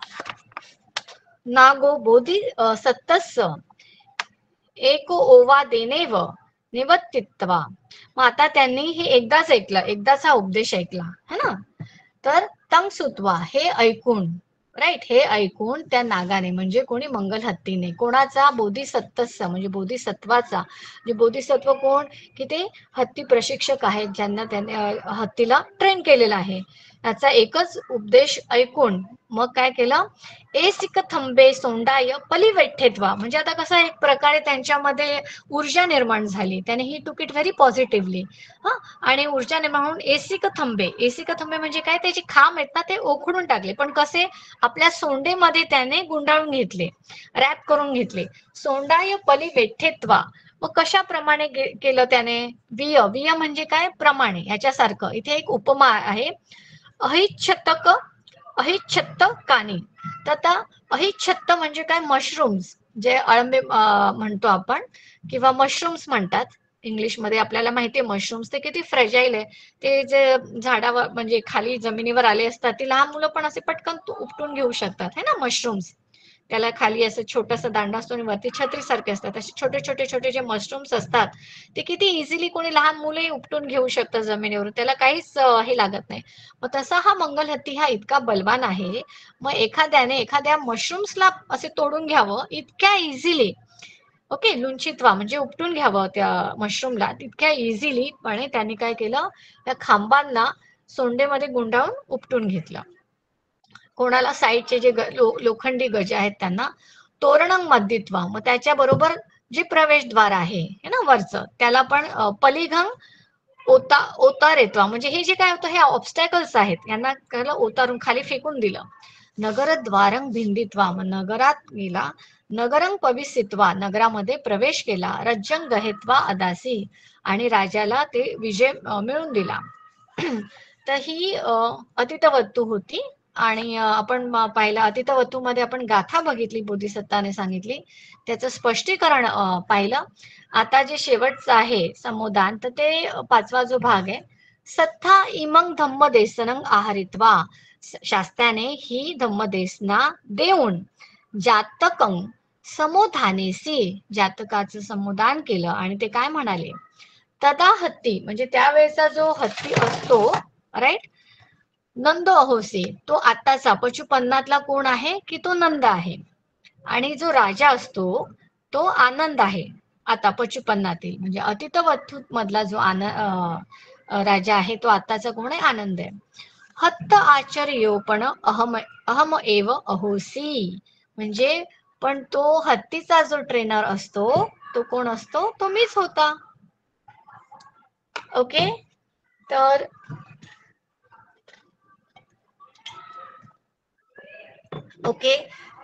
नागो बोधी सत्तस्य एको ओवा देनेव निवत्तित्वा. मग आता त्यांनी हे एकदाच ऐकलं, एकदाच हा उपदेश ऐकला, है ना? तर तंग सुत्वा हे ऐकून, राईट, हे ऐकून त्या नागाने म्हणजे कोणी? मंगल हत्तीने. कोणाचा? बोधिसत्वचा म्हणजे बोधिसत्वाचा. म्हणजे बोधिसत्व कोण? की ते हत्ती प्रशिक्षक आहेत ज्यांना त्याने हत्तीला ट्रेन केलेला आहे. याचा एकच उपदेश ऐकून मग काय केलं? एसिक थंबे सोंडाय पलिवेठ्ठेत्वा म्हणजे आता कसं एक प्रकारे त्यांच्यामध्ये ऊर्जा निर्माण झाली. त्याने ही टूक इट व्हेरी पॉझिटिव्हली. आणि ऊर्जा निर्माण म्हणून एसिक थंबे, एसिक थंबे म्हणजे काय? त्याचे खांब आहेत ना ते ओखडून टाकले, पण कसे? आपल्या सोंडेमध्ये त्याने गुंडाळून घेतले, रॅप करून घेतले. सोंडाय पलिवेठ्ठेत्वा मग कशाप्रमाणे केलं त्याने? विय, विय म्हणजे काय? प्रमाणे. ह्याच्यासारखं इथे एक उपमा आहे. अहिच्छतक अहिच्छत्त कानी. तर आता अहिच्छत्त म्हणजे काय? मशरूम्स, जे अळंबे म्हणतो आपण किंवा मशरूम्स म्हणतात इंग्लिशमध्ये. आपल्याला माहितीये मशरूम्स ते किती फ्रेजाईल आहे. ते जे झाडावर म्हणजे खाली जमिनीवर आले असतात ती लहान मुलं पण असे पटकन उपटून घेऊ शकतात, है ना? मशरूम्स त्याला खाली असं छोटासा दांडा असतो आणि वरती छत्री सारखे असतात. असे छोटे छोटे छोटे जे मशरूम्स असतात ते किती इझिली कोणी लहान मुलंही उपटून घेऊ शकतात जमिनीवरून, त्याला काहीच हे लागत नाही. मग तसा हा मंगल हत्ती हा इतका बलवान आहे. मग एखाद्याने एखाद्या मशरूम्सला असे तोडून घ्यावं इतक्या इझिली, ओके, लुंचित्वा म्हणजे उपटून घ्यावं त्या मशरूमला तितक्या इझिली पण त्यांनी काय केलं? त्या खांबांना सोंडेमध्ये गुंडाळून उपटून घेतलं. कोणाला? साईडचे जे लोखंडी गज आहेत त्यांना. तोरणंग मध्यत्वा मग त्याच्याबरोबर जे प्रवेशद्वार आहे ना वरचं त्याला पण पलिघंग ओतारेत्वा म्हणजे हे जे काय होतं हे ऑब्स्टॅकल्स आहेत यांना ओतारून खाली फेकून दिलं. नगरद्वारंग भिंदित्वा मग नगरात गेला. नगरंग पविसित्वा नगरामध्ये प्रवेश केला. रज्जंग गहेत्वा अदासी आणि राजाला ते विजय मिळून दिला. तर ही अतितवत्तू होती. आणि आपण पाहिलं अतितवत्तूमध्ये आपण गाथा बघितली, बोधिसत्वाने सांगितली, त्याचं स्पष्टीकरण पाहिलं. आता जे शेवटचं आहे समुदान तर ते 5वा जो भाग आहे. सत्था इमंग धम्मदेसनंग आहारित्वा शास्त्राने ही धम्मदेसना देऊन जातकंग समोधानेसी जातकाचं समुदान केलं. आणि ते काय म्हणाले? तदा हत्ती म्हणजे त्यावेळेचा जो हत्ती असतो, राईट, नंद अहोसी तो आत्ताचा 55 कोण आहे? की तो नंद आहे. आणि जो राजा असतो तो आनंद आहे आता 55 म्हणजे अतितवत्तू मधला जो राजा आहे तो आत्ताचा कोण आहे? आनंद आहे. हत्त आश्चर्यो पण अहम एव अहोसी म्हणजे पण तो हत्तीचा जो ट्रेनर असतो तो कोण असतो? तो मीच होता. ओके. तर okay,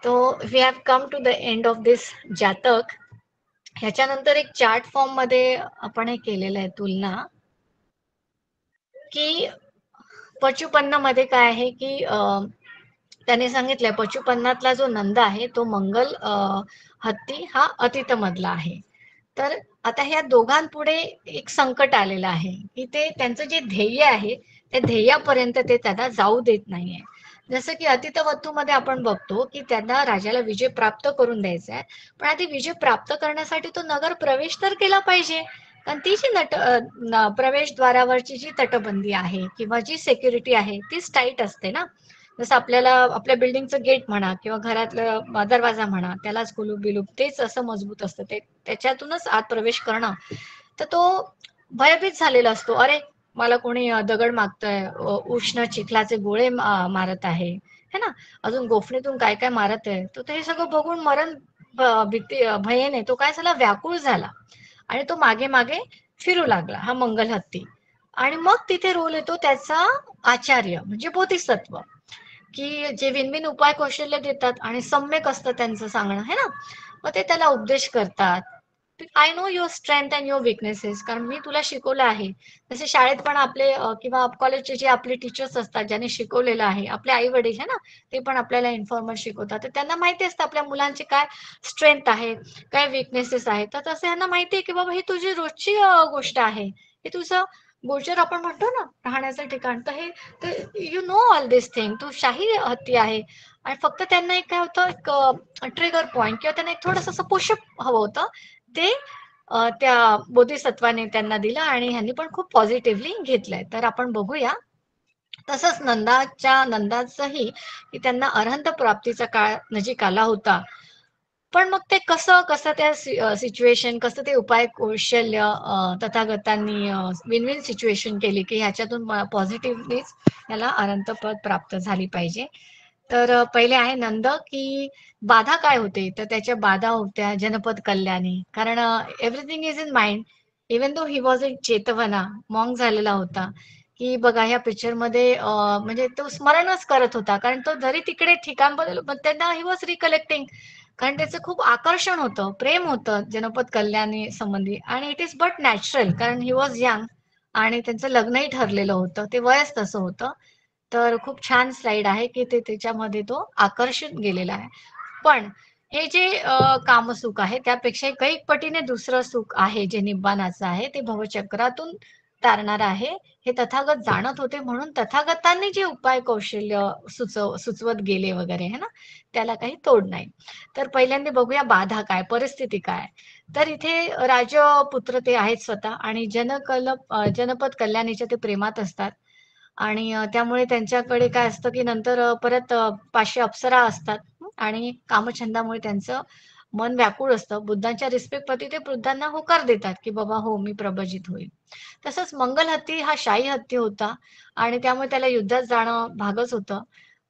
so we have come to the end of this Jataka. ह्याच्यानंतर एक चार्ट फॉर्म मध्ये आपण हे केलेलं आहे तुलना, की पशुपन्न मध्ये काय आहे की त्याने सांगितलंय पशुपन्नातला जो नंद आहे तो मंगल हत्ती हा अतित मधला आहे. तर आता ह्या दोघांपुढे एक संकट आलेलं आहे की ते त्यांचं जे ध्येय आहे त्या ध्येयापर्यंत ते त्यांना जाऊ देत नाहीये. जसं की अतितवत्तूमध्ये आपण बघतो की त्यांना राजाला विजय प्राप्त करून द्यायचा आहे, पण आधी विजय प्राप्त करण्यासाठी तो नगर प्रवेश तर केला पाहिजे. कारण ती जी प्रवेशद्वारावरची जी तटबंदी आहे किंवा जी सिक्युरिटी आहे तीच टाईट असते ना. जसं आपल्याला आपल्या बिल्डिंगचं गेट म्हणा किंवा घरातलं दरवाजा म्हणा, त्यालाच कुलूप बिलूप तेच असं मजबूत असतं, ते त्याच्यातूनच आत प्रवेश करणं. तर तो भयभीत झालेला असतो, अरे मला कोणी दगड मागतंय, उष्ण चिखलाचे गोळे मारत आहे, है ना, अजून गोफणीतून काय काय मारत आहे. तो हे सगळं बघून मरण भीती भयेने तो काय झाला, व्याकुळ झाला आणि तो मागे मागे फिरू लागला हा मंगल हत्ती. आणि मग तिथे रोल येतो त्याचा आचार्य म्हणजे बोधिसत्व, की जे विनविन उपाय कौशल्य देतात आणि सम्यक असतं त्यांचं सांगणं, है ना. मग ते त्याला उपदेश करतात, I know your strength and your weaknesses, कारण मी तुला शिकवलं आहे. जसे शाळेत पण आपले किंवा कॉलेजचे जे आपले टीचर्स असतात ज्यांनी शिकवलेलं आहे, आपले आई वडील है ना, ते पण आपल्याला इन्फॉर्मल शिकवतात. तर त्यांना माहिती असतं आपल्या मुलांची काय स्ट्रेंथ आहे, काय विकनेसेस आहे. तर तसं यांना माहिती आहे की बाबा ही तुझी रोजची गोष्ट आहे, हे तुझं गोचर आपण म्हणतो ना राहण्याचं ठिकाण. तर हे you know all this thing, तू शाही हत्ती आहे. आणि फक्त त्यांना एक काय होतं, एक ट्रिगर पॉइंट किंवा त्यांना एक थोडंसं असं पुशअप हवं होतं, ते त्या बोधिसत्वाने त्यांना दिलं आणि ह्यांनी पण खूप पॉझिटिव्हली घेतलंय. तर आपण बघूया तसंच नंदाचंही की त्यांना अरहंत प्राप्तीचा काळ नजीक आला होता. पण मग ते कसं कसं त्या सिच्युएशन कसं ते उपाय कौशल्य तथागतांनी विन विन सिच्युएशन केली की ह्याच्यातून पॉझिटिव्हलीच त्याला अनंत पद प्राप्त झाली पाहिजे. तर पहिले आहे नंद, की बाधा काय होते, तर त्याच्या बाधा होत्या जनपद कल्याणी. कारण everything is in mind. Even though he was in चेतवना, मॉंग झालेला होता, की बघा ह्या पिक्चरमध्ये म्हणजे तो स्मरणच करत होता. कारण तो जरी तिकडे ठिकाण बदललं पण त्यांना ही वॉज रिकलेक्टिंग, कारण त्याचं खूप आकर्षण होतं, प्रेम होतं जनपद कल्याणी संबंधी. आणि इट इज बट नॅचरल, कारण ही वॉज यंग आणि त्यांचं लग्नही ठरलेलं होतं, ते वयच तसं होतं. तर खूप छान स्लाइड आहे की ते त्याच्यामध्ये तो आकर्षित गेलेला आहे. पण हे जे कामसुख आहे त्यापेक्षा कैक पटीने दुसरं सुख आहे जे निब्बाणाचं आहे, ते भवचक्रातून तारणार आहे, हे तथागत जाणत होते. म्हणून तथागतांनी जे उपाय कौशल्य सुचवत गेले वगैरे है ना, त्याला काही तोड नाही. तर पहिल्यांदा बघूया बाधा काय, परिस्थिती काय. तर इथे राजपुत्र ते आहेत स्वतः आणि जनपद कल्याणीच्या ते प्रेमात असतात. आणि त्यामुळे त्यांच्याकडे काय असतं की नंतर परत 500 अप्सरा असतात. आणि कामछंदामुळे त्यांचं मन व्याकुळ असतं. बुद्धांच्या रिस्पेक्टप्रती ते वृद्धांना होकार देतात की बाबा हो मी प्रभजित होईल. तसंच मंगल हत्ती हा शाही हत्ती होता आणि त्यामुळे त्याला युद्धात जाणं भागच होतं.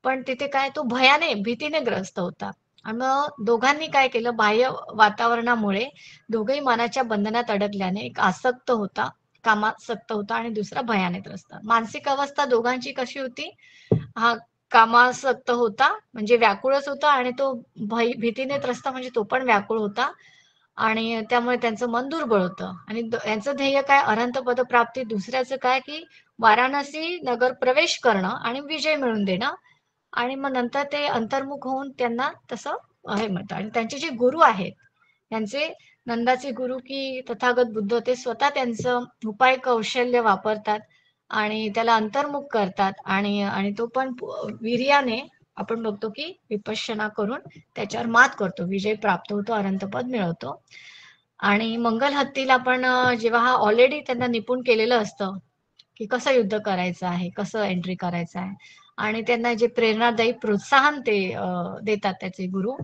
पण तिथे काय तो भयाने भीतीने ग्रस्त होता. आणि मग दोघांनी काय केलं, बाह्य वातावरणामुळे दोघेही मनाच्या बंधनात अडकल्याने एक आसक्त होता, कामासक्त होता आणि दुसरा भयाने त्रस्त. मानसिक अवस्था दोघांची कशी होती, हा कामासक्त होता म्हणजे व्याकुळच होता आणि तो भीतीने त्रस्त म्हणजे तो पण व्याकुळ होता. आणि त्यामुळे त्यांचं मन दुर्बळ होतं. आणि यांचं ध्येय काय, अनंत पदप्राप्ती. दुसऱ्याचं काय की वाराणसी नगर प्रवेश करणं आणि विजय मिळवून देणं. आणि मग नंतर ते अंतर्मुख होऊन त्यांना तसं हे म्हणतात. आणि त्यांचे जे गुरु आहेत, त्यांचे नंदाचे गुरु की तथागत बुद्ध, ते स्वतः त्यांचं उपाय कौशल्य वापरतात आणि त्याला अंतर्मुख करतात. आणि आणि तो पण वीर्याने आपण बघतो की विपश्यना करून त्याच्यावर मात करतो, विजय प्राप्त होतो, अनंतपद मिळवतो. आणि मंगल हत्तीला पण जेव्हा हा ऑलरेडी त्यांना निपुण केलेलं असतं की कसं युद्ध करायचं आहे, कसं एंट्री करायचं आहे. आणि त्यांना जे प्रेरणादायी प्रोत्साहन ते देतात त्याचे गुरु.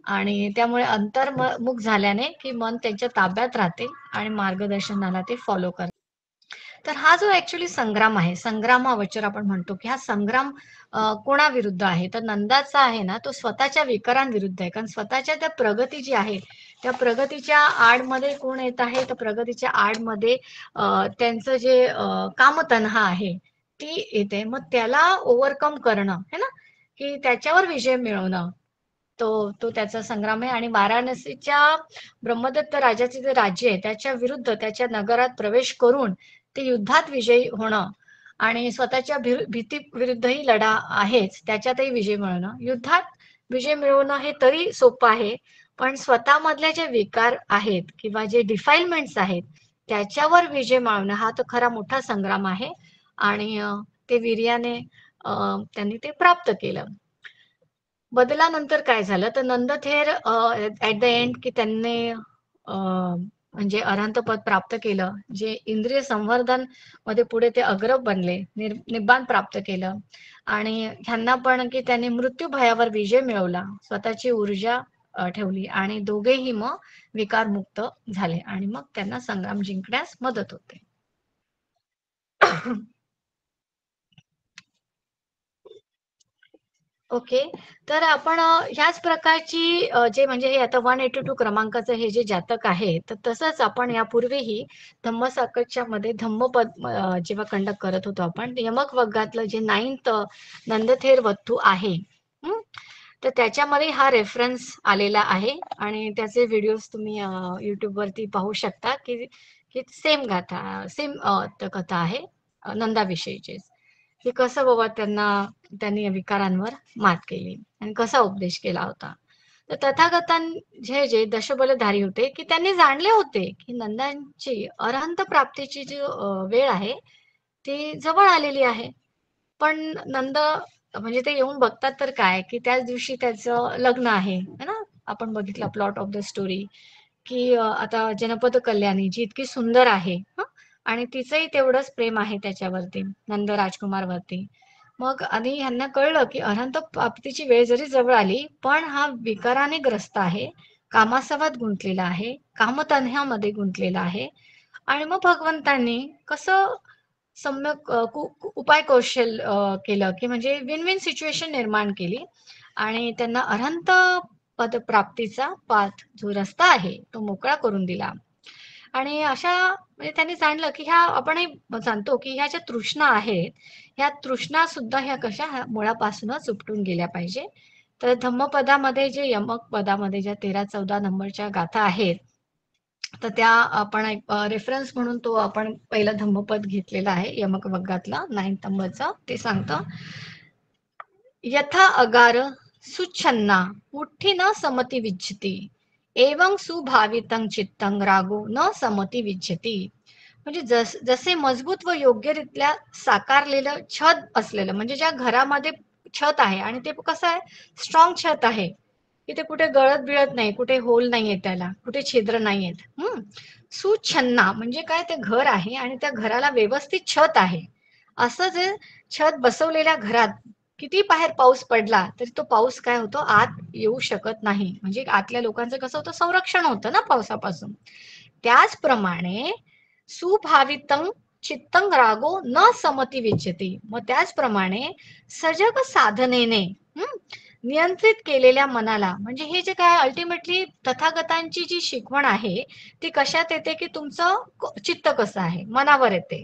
आणि त्यामुळे अंतर्मुख झाल्याने की मन त्यांच्या ताब्यात राहते आणि मार्गदर्शनाला ते फॉलो करतात. तर हा जो ऍक्च्युली संग्राम आहे, संग्राम हा वचर आपण म्हणतो की हा संग्राम कोणाविरुद्ध आहे, तर नंदाचा आहे ना, तो स्वतःच्या विकारांविरुद्ध आहे. कारण स्वतःच्या त्या प्रगती जी आहे त्या प्रगतीच्या आडमध्ये कोण येत आहे, तर प्रगतीच्या आडमध्ये त्यांचं जे कामतन्हा आहे ती येते. मग त्याला ओव्हरकम करणं है ना, की त्याच्यावर विजय मिळवणं तो तो त्याचा संग्राम आहे. आणि वाराणसीच्या ब्रह्मदत्त राजाचे जे राज्य आहे त्याच्या विरुद्ध त्याच्या नगरात प्रवेश करून ते युद्धात विजयी होणं आणि स्वतःच्या भीती विरुद्धही लढा आहेच, त्याच्यातही विजय मिळवणं. युद्धात विजय मिळवणं हे तरी सोपं आहे, पण स्वतःमधले जे विकार आहेत किंवा जे डिफाईलमेंट्स आहेत त्याच्यावर विजय मिळवणं हा तर खरा मोठा संग्राम आहे. आणि ते वीर्याने त्यांनी ते प्राप्त केलं. बदलानंतर काय झालं तर नंदथेर ऍट द एंड की त्यांनी म्हणजे अरहंत पद प्राप्त केलं. जे इंद्रिय संवर्धन मध्ये पुढे ते अग्र बनले, निब्बाण प्राप्त केलं. आणि ह्यांना पण की त्यांनी मृत्यू भयावर विजय मिळवला, स्वतःची ऊर्जा ठेवली आणि दोघेही मग विकारमुक्त झाले आणि मग त्यांना संग्राम जिंकण्यास मदत होते. ओके. तर आपण ह्याच प्रकारची जे म्हणजे हे आता 182 क्रमांकाचं हे जे जातक आहे, तर तसंच आपण यापूर्वीही धम्मसाकच्या मध्ये धम्मपद जेव्हा कंडक्ट करत होतो आपण, यमक वर्गातलं जे 9th नंदथेर वत्तू आहे, हं, तर त्याच्यामध्ये हा रेफरन्स आलेला आहे आणि त्याचे व्हिडिओज तुम्ही YouTube वरती पाहू शकता की की सेम गाथा सेम कथा आहे नंदाविषयीची, की कसं बाबा त्यांनी विकारांवर मात केली आणि कसा उपदेश केला होता. तर तथागतांचे जे दशबलधारी होते की त्यांनी जाणले होते की नंदांची अरहंत प्राप्तीची जी वेळ आहे ती जवळ आलेली आहे. पण नंद म्हणजे ते येऊन बघतात तर काय की त्याच दिवशी त्याचं लग्न आहे है ना. आपण बघितलं प्लॉट ऑफ द स्टोरी की आता जनपद कल्याणी जी इतकी सुंदर आहे आणि तिचंही तेवढंच प्रेम आहे त्याच्यावरती, नंद राजकुमारवरती. मग आणि ह्यांना कळलं की अनंत प्राप्तीची वेळ जरी जवळ आली पण हा विकाराने ग्रस्त आहे, कामासवात गुंतलेला आहे, कामतन्ह्यामध्ये गुंतलेला आहे. आणि मग भगवंतांनी कसं सम्यक उपाय कौशल केलं की म्हणजे विन विन सिच्युएशन निर्माण केली आणि त्यांना अनंत पदप्राप्तीचा पाथ जो रस्ता आहे तो मोकळा करून दिला. आणि अशा म्हणजे त्यांनी जाणलं की ह्या आपणही जाणतो की ह्या ज्या तृष्णा आहेत ह्या तृष्णा सुद्धा ह्या कशा ह्या मुळापासूनच उपटून गेल्या पाहिजे. तर धम्मपदामध्ये जे यमक पदामध्ये ज्या 13-14 नंबरच्या गाथा आहेत तर त्या आपण एक रेफरन्स म्हणून तो आपण पहिला धम्मपद घेतलेला आहे यमक वर्गातला 9 नंबरचा. ते सांगतं यथा अगार सुच्छन्ना मुठ्ठी न समती विच्छती एवं सुभावितं चित्तं रागो न समती विच्छती. म्हणजे जसे मजबूत व योग्यरित्या साकारलेलं छत असलेलं म्हणजे ज्या घरामध्ये छत आहे आणि ते कसं आहे स्ट्रॉंग छत आहे की ते कुठे गळत बिळत नाही, कुठे होल नाहीये, त्याला कुठे छिद्र नाहीयेत. सुछन्ना म्हणजे काय ते घर आहे आणि त्या घराला व्यवस्थित छत आहे. असं जे छत बसवलेल्या घरात किती बाहेर पाऊस पडला तरी तो पाऊस काय होतो आत येऊ शकत नाही. म्हणजे आतल्या लोकांचं कसं होतं संरक्षण होतं ना पावसापासून. त्याचप्रमाणे सुभावितं चित्तं रागो न समती विच्छती. मग त्याचप्रमाणे सजग साधनेने नियंत्रित केलेल्या मनाला म्हणजे हे जे काय अल्टिमेटली तथागतांची जी शिकवण आहे ती कशात येते की तुमचं चित्त कसं आहे मनावर येते.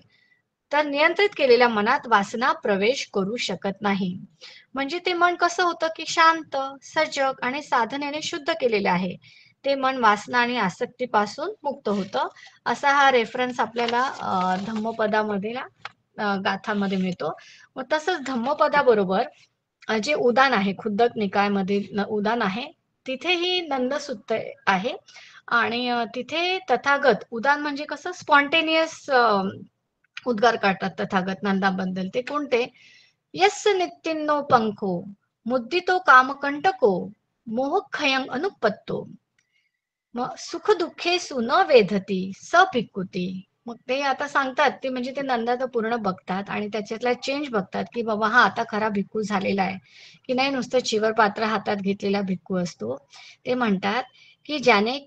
तर नियंत्रित केलेल्या मनात वासना प्रवेश करू शकत नाही. म्हणजे ते मन कसं होतं की शांत, सजग आणि साधनेने शुद्ध केलेले आहे. ते मन वासना आणि आसक्तीपासून मुक्त होतं. असा हा रेफरन्स आपल्याला धम्मपदामध्ये गाथामध्ये मिळतो. मग तसंच धम्मपदाबरोबर जे उदान आहे खुद्दक निकायमध्ये उदान आहे तिथेही नंदसुत्त आहे आणि तिथे तथागत उदान म्हणजे कसं स्पॉन्टेनियस उद्गार काढतात तथागत नंदाबद्दल. ते कोणते? यस्य नित्तिन्नो पंखो मुद्दितो कामकंटको मोहक्षयं अनुपत्तो मग सुख दुःखे न वेधती स भिक्कुती. मग ते आता सांगतात ते म्हणजे ते नंदाचं पूर्ण बघतात आणि त्याच्यातला चेंज बघतात की बाबा हा आता खरा भिक्खू झालेला आहे की नाही नुसतं चिवर पात्र हातात घेतलेला भिक्खू असतो. ते म्हणतात की ज्याने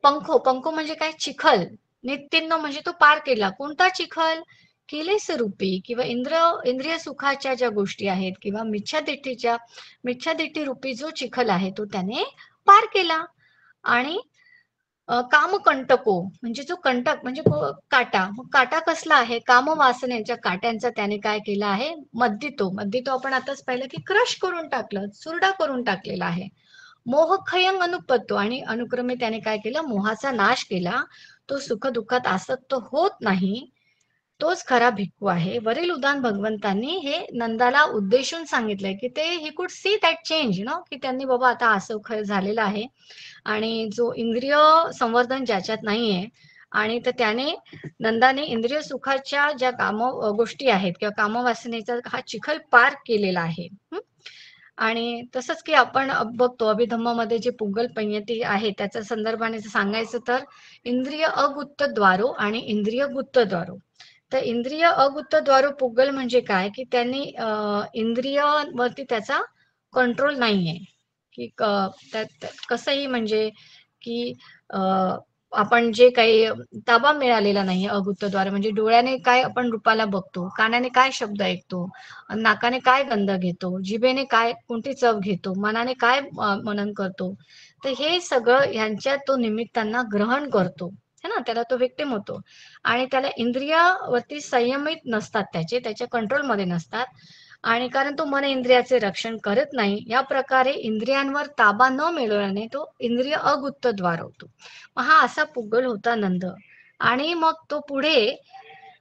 पंखो पंखो म्हणजे काय चिखल, नित्तिन्नो म्हणजे तो पार केला. कोणता चिखल? किलेस रूपी किंवा इंद्रिय सुखाच्या ज्या गोष्टी आहेत किंवा मिच्छादिठी रूपी जो चिखल आहे तो त्याने पार केला. आणि कामकंटको म्हणजे जो कंटक म्हणजे काटा. मग काटा कसला आहे? कामवासनेच्या काट्यांचा त्याने काय केलं आहे? मद्दितो आपण आताच पाहिलं की क्रश करून टाकलं, चुरडा करून टाकलेला आहे. मोहखयंग अनुपत्तो आणि अनुक्रमे त्याने काय केलं? मोहाचा नाश केला. तो सुख दुःखात आसक्त होत नाही. तोच खरा भिक्खू आहे. वरील उदाहरण भगवंतांनी हे नंदाला उद्देशून सांगितलंय की ते he could see that change की त्यांनी बाबा आता असं झालेलं आहे आणि जो इंद्रिय संवर्धन ज्याच्यात नाहीये आणि तर त्याने नंदाने इंद्रिय सुखाच्या ज्या गोष्टी आहेत किंवा कामवासनेचा हा चिखल पार केलेला आहे. आणि तसंच की आपण बघतो अभिधम्मामध्ये जे पुग्गल पंयती आहे त्याच्या संदर्भाने सांगायचं तर इंद्रिय अगुत्त द्वारो आणि इंद्रिय गुत्त द्वारो. तर इंद्रिय अगुत्त द्वारो पुग्गल म्हणजे काय की त्यांनी इंद्रियावरती त्याचा कंट्रोल नाहीये की कसंही म्हणजे की आपण जे काही ताबा मिळालेला नाही अगुत्तद्वारे म्हणजे डोळ्याने काय आपण रूपाला बघतो, कानाने काय शब्द ऐकतो, नाकाने काय गंध घेतो, जिभेने काय कोणती चव घेतो, मनाने काय मनन करतो. तर हे सगळं ह्यांच्या तो निमित्तांना ग्रहण करतो है ना, त्याला तो विक्टिम होतो आणि त्याला इंद्रियावरती संयमित नसतात त्याच्या कंट्रोलमध्ये नसतात आणि कारण तो मन इंद्रियाचे रक्षण करत नाही या प्रकारे इंद्रियांवर ताबा न मिळवल्याने तो इंद्रिय अगुत्तद्वार होतो. मग हा असा पुग्गल होता नंद आणि मग तो पुढे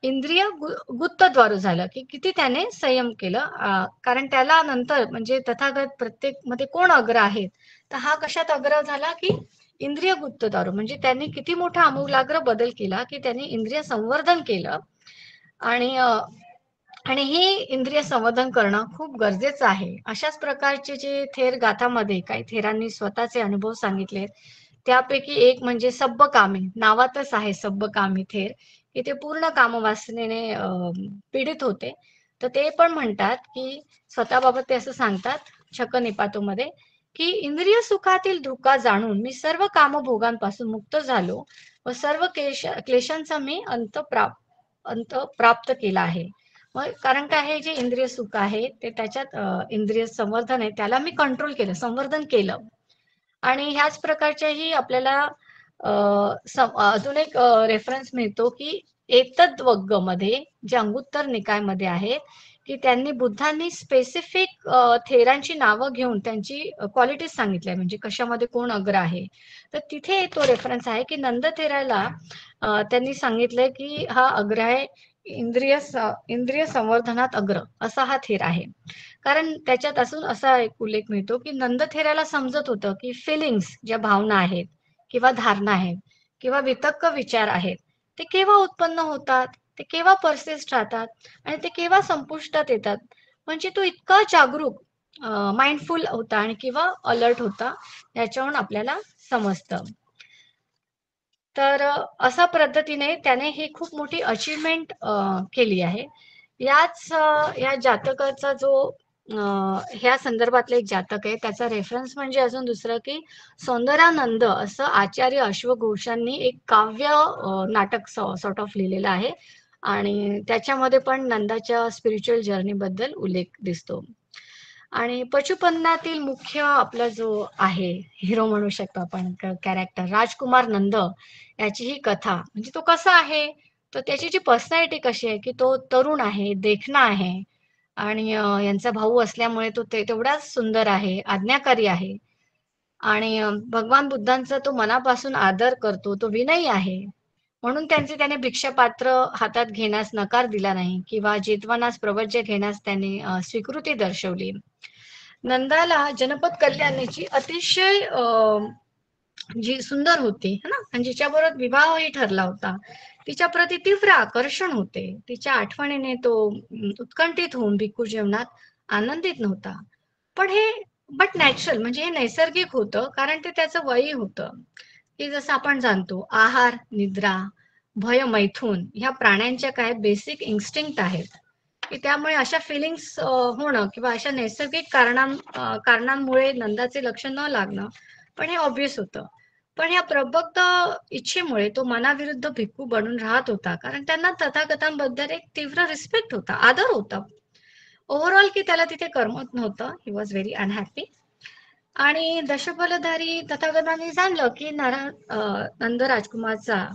इंद्रिय गुत्तद्वारू झालं की किती त्याने संयम केलं कारण त्याला नंतर म्हणजे तथागत प्रत्येक मध्ये कोण अग्र आहेत तर हा कशात अग्र झाला की इंद्रिय गुत्तद्वारू म्हणजे त्यांनी किती मोठा आमूलाग्र बदल केला की त्यांनी इंद्रिय संवर्धन केलं आणि आणि हे इंद्रिय संवर्धन करणं खूप गरजेचं आहे. अशाच प्रकारचे जे थेर गाथामध्ये काही थेरांनी स्वतःचे अनुभव सांगितले त्यापैकी एक म्हणजे सब्बकामी नावातच आहे सब्बकामी थेर की ते पूर्ण कामवासनेने पीडित होते. तर ते पण म्हणतात की स्वतःबाबत ते असं सांगतात शकनिपातोमध्ये की इंद्रिय सुखातील धोका जाणून मी सर्व कामभोगांपासून मुक्त झालो व सर्व क्लेशांचा मी अंत प्राप्त केला आहे. मग कारण काय आहे जे इंद्रिय सुख आहे ते त्याच्यात इंद्रिय संवर्धन आहे त्याला मी कंट्रोल केलं संवर्धन केलं आणि ह्याच प्रकारच्याही आपल्याला अजून एक रेफरन्स मिळतो की एतद्वग्ग मध्ये जे अंगुत्तर निकायमध्ये आहे की त्यांनी बुद्धांनी स्पेसिफिक थेरांची नावं घेऊन त्यांची क्वालिटीज सांगितल्या म्हणजे कशामध्ये कोण अग्र आहे. तर तिथे तो रेफरन्स आहे की नंद थेराला त्यांनी सांगितलंय की हा अग्र आहे इंद्रिय संवर्धनात अग्र असा हा थेर आहे. कारण त्याच्यात असून असा एक उल्लेख मिळतो की नंदथेराला समजत होतं की फिलिंग्स ज्या भावना आहेत किंवा धारणा आहेत किंवा वितक्क विचार आहेत ते केव्हा उत्पन्न होतात ते केव्हा परसिस्ट राहतात आणि ते केव्हा संपुष्टात येतात. म्हणजे तो इतका जागरूक माइंडफुल होता आणि किंवा अलर्ट होता याच्यावरून आपल्याला समजतं. तर अशा पद्धतीने त्याने ही खूप मोठी अचीवमेंट केली आहे. या जातकाचा जो ह्या संदर्भातलं एक जातक आहे त्याचा रेफरन्स म्हणजे अजून दुसरं की सौंदर्यानंद असं आचार्य अश्वघोषांनी एक काव्य नाटक सॉर्ट ऑफ लिहिलेलं आहे आणि त्याच्यामध्ये पण नंदाच्या स्पिरिच्युअल जर्नी बद्दल उल्लेख दिसतो. आणि पशुपन्नातील मुख्य आपला जो आहे हिरो म्हणू शकतो आपण कॅरेक्टर राजकुमार नंद याची ही कथा म्हणजे तो कसा आहे तर त्याची जी पर्सनॅलिटी कशी आहे की तो तरुण आहे देखणा आहे आणि यांचा भाऊ असल्यामुळे तो तेवढाच सुंदर आहे आज्ञाकारी आहे आणि भगवान बुद्धांचा तो मनापासून आदर करतो तो विनयी आहे म्हणून त्याने भिक्षापात्र हातात घेण्यास नकार दिला नाही किंवा जेतवनास प्रवज्य घेण्यास त्याने स्वीकृती दर्शवली. नंदाला जनपद कल्याणाची अतिशय जी सुंदर होती है ना आणि जिच्याबरोबर विवाहही ठरला होता तिच्या प्रती तीव्र आकर्षण होते. तिच्या आठवणीने तो उत्कंठित होऊन भिक्खू जेवणात आनंदित नव्हता. पण हे बट नॅचरल म्हणजे हे नैसर्गिक होतं कारण ते त्याचं वय होतं की जसं आपण जाणतो आहार निद्रा भय मैथून ह्या प्राण्यांच्या काय बेसिक इन्स्टिंक्ट आहेत की त्यामुळे अशा फिलिंग्स होणं किंवा अशा नैसर्गिक कारणांमुळे नंदाचे लक्ष न लागणं पण हे ऑब्विस होतं. पण या प्रबुद्ध इच्छेमुळे तो मनाविरुद्ध भिक्खू बनून राहत होता कारण त्यांना तथागतांबद्दल एक तीव्र रिस्पेक्ट होता आदर होता. ओव्हरऑल की त्याला तिथे करमत नव्हतं. He was very unhappy. आणि दशफलधारी तथागतांनी जाणलं की नंद राजकुमारचा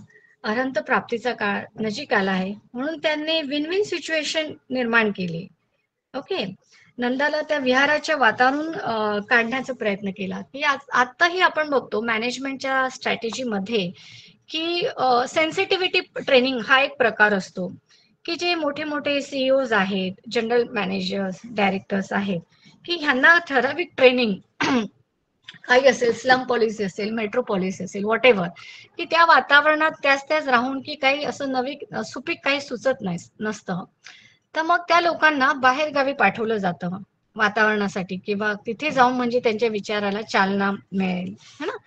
अनंत प्राप्तीचा काळ नजीक आला आहे, म्हणून त्यांनी विन विन सिच्युएशन निर्माण केली. ओके. नंदाला त्या विहाराच्या वातावरून काढण्याचा प्रयत्न केला की आताही आपण बघतो मॅनेजमेंटच्या स्ट्रॅटेजीमध्ये की सेन्सिटिव्हिटी ट्रेनिंग हा एक प्रकार असतो की जे मोठे मोठे सीईओज आहेत, जनरल मॅनेजर्स, डायरेक्टर्स आहेत, की ह्यांना ठराविक ट्रेनिंग काही असेल, स्लम पॉलिसी असेल, मेट्रो पॉलिसी असेल, व्हॉट एव्हर, की त्या वातावरणात त्याच राहून की काही असं नवीन सुपीक काही सुचत नाही नसतं, तर मग त्या लोकांना बाहेर गावी पाठवलं जातं वातावरणासाठी, किंवा तिथे जाऊन म्हणजे त्यांच्या विचाराला चालना मिळेल, है ना.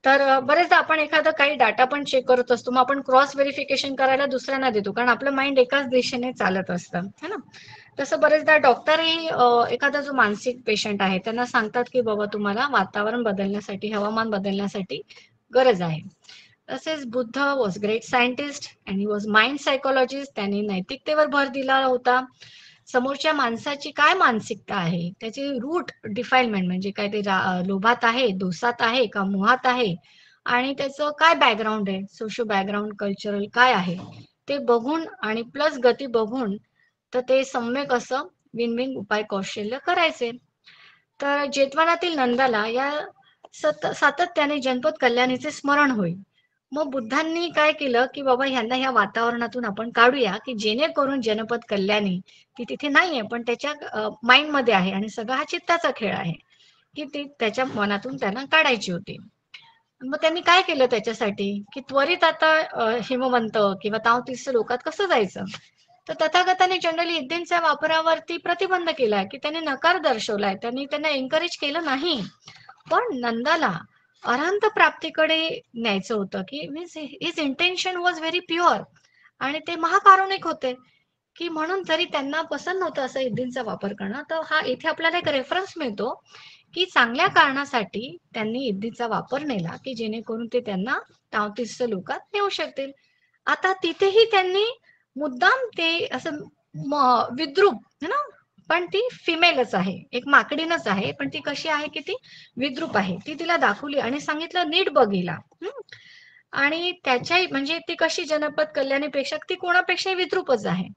तर बरेचदा आपण एखादा काही डाटा पण चेक करत असतो, मग आपण क्रॉस व्हेरिफिकेशन करायला दुसऱ्यांना देतो, कारण आपलं माइंड एकाच दिशेने चालत असतं, है ना. तसं बरेचदा डॉक्टरही एखादा जो मानसिक पेशंट आहे त्यांना सांगतात की बाबा तुम्हाला वातावरण बदलण्यासाठी, हवामान बदलण्यासाठी गरज आहे. तसेच Buddha was great scientist and he was mind psychologist. त्यांनी नैतिकतेवर भर दिला होता. समोरच्या माणसाची काय मानसिकता आहे, त्याची रूट डिफाईनमेंट म्हणजे काय, ते लोभात आहे, दोषात आहे का, मोहात आहे, आणि त्याचं काय बॅकग्राऊंड आहे, सोशो बॅकग्राऊंड, कल्चरल काय आहे, ते बघून आणि प्लस गती बघून तर ते सम्यक असं विन विन उपाय कौशल्य करायचे. तर जेतवनातील नंदाला या सातत्याने जनपद कल्याणीचे स्मरण होईल. मग बुद्धांनी काय केलं की बाबा ह्यांना ह्या वातावरणातून आपण काढूया, की जेणेकरून जनपद कल्याणी ती तिथे नाहीये पण त्याच्या माइंड मध्ये आहे, आणि सगळा हा चित्ताचा खेळ आहे, की ती त्याच्या मनातून त्यांना काढायची होती. मग त्यांनी काय केलं त्याच्यासाठी, की त्वरित आता हिमवंत किंवा तावतीस लोकात कसं जायचं. तर तथागताने जनरली इद्दींच्या वापरावरती प्रतिबंध केलाय, की त्यांनी नकार दर्शवलाय, त्यांनी त्यांना एनकरेज केलं नाही. पण नंदाला अरहंत प्राप्तीकडे न्यायचं होतं, की means his intention was very pure, आणि ते महाकारुणिक होते, की म्हणून जरी त्यांना पसंत नव्हतं असं इद्दींचा वापर करणं, तर हा इथे आपल्याला एक रेफरन्स मिळतो की चांगल्या कारणासाठी त्यांनी इद्दीचा वापर नेला, की जेणेकरून ते त्यांना तावतीस लोकात नेऊ शकतील. आता तिथेही त्यांनी मुद्दाम ते असं विद्रूप है ना, पण ती फिमेलच आहे, एक माकडीनच आहे, पण ती कशी आहे की ती विद्रूप आहे, ती तिला दाखवली आणि सांगितलं नीट बघिला. आणि त्याच्या म्हणजे ती कशी जनपद कल्याणीपेक्षा ती कोणापेक्षा विद्रूपच आहे.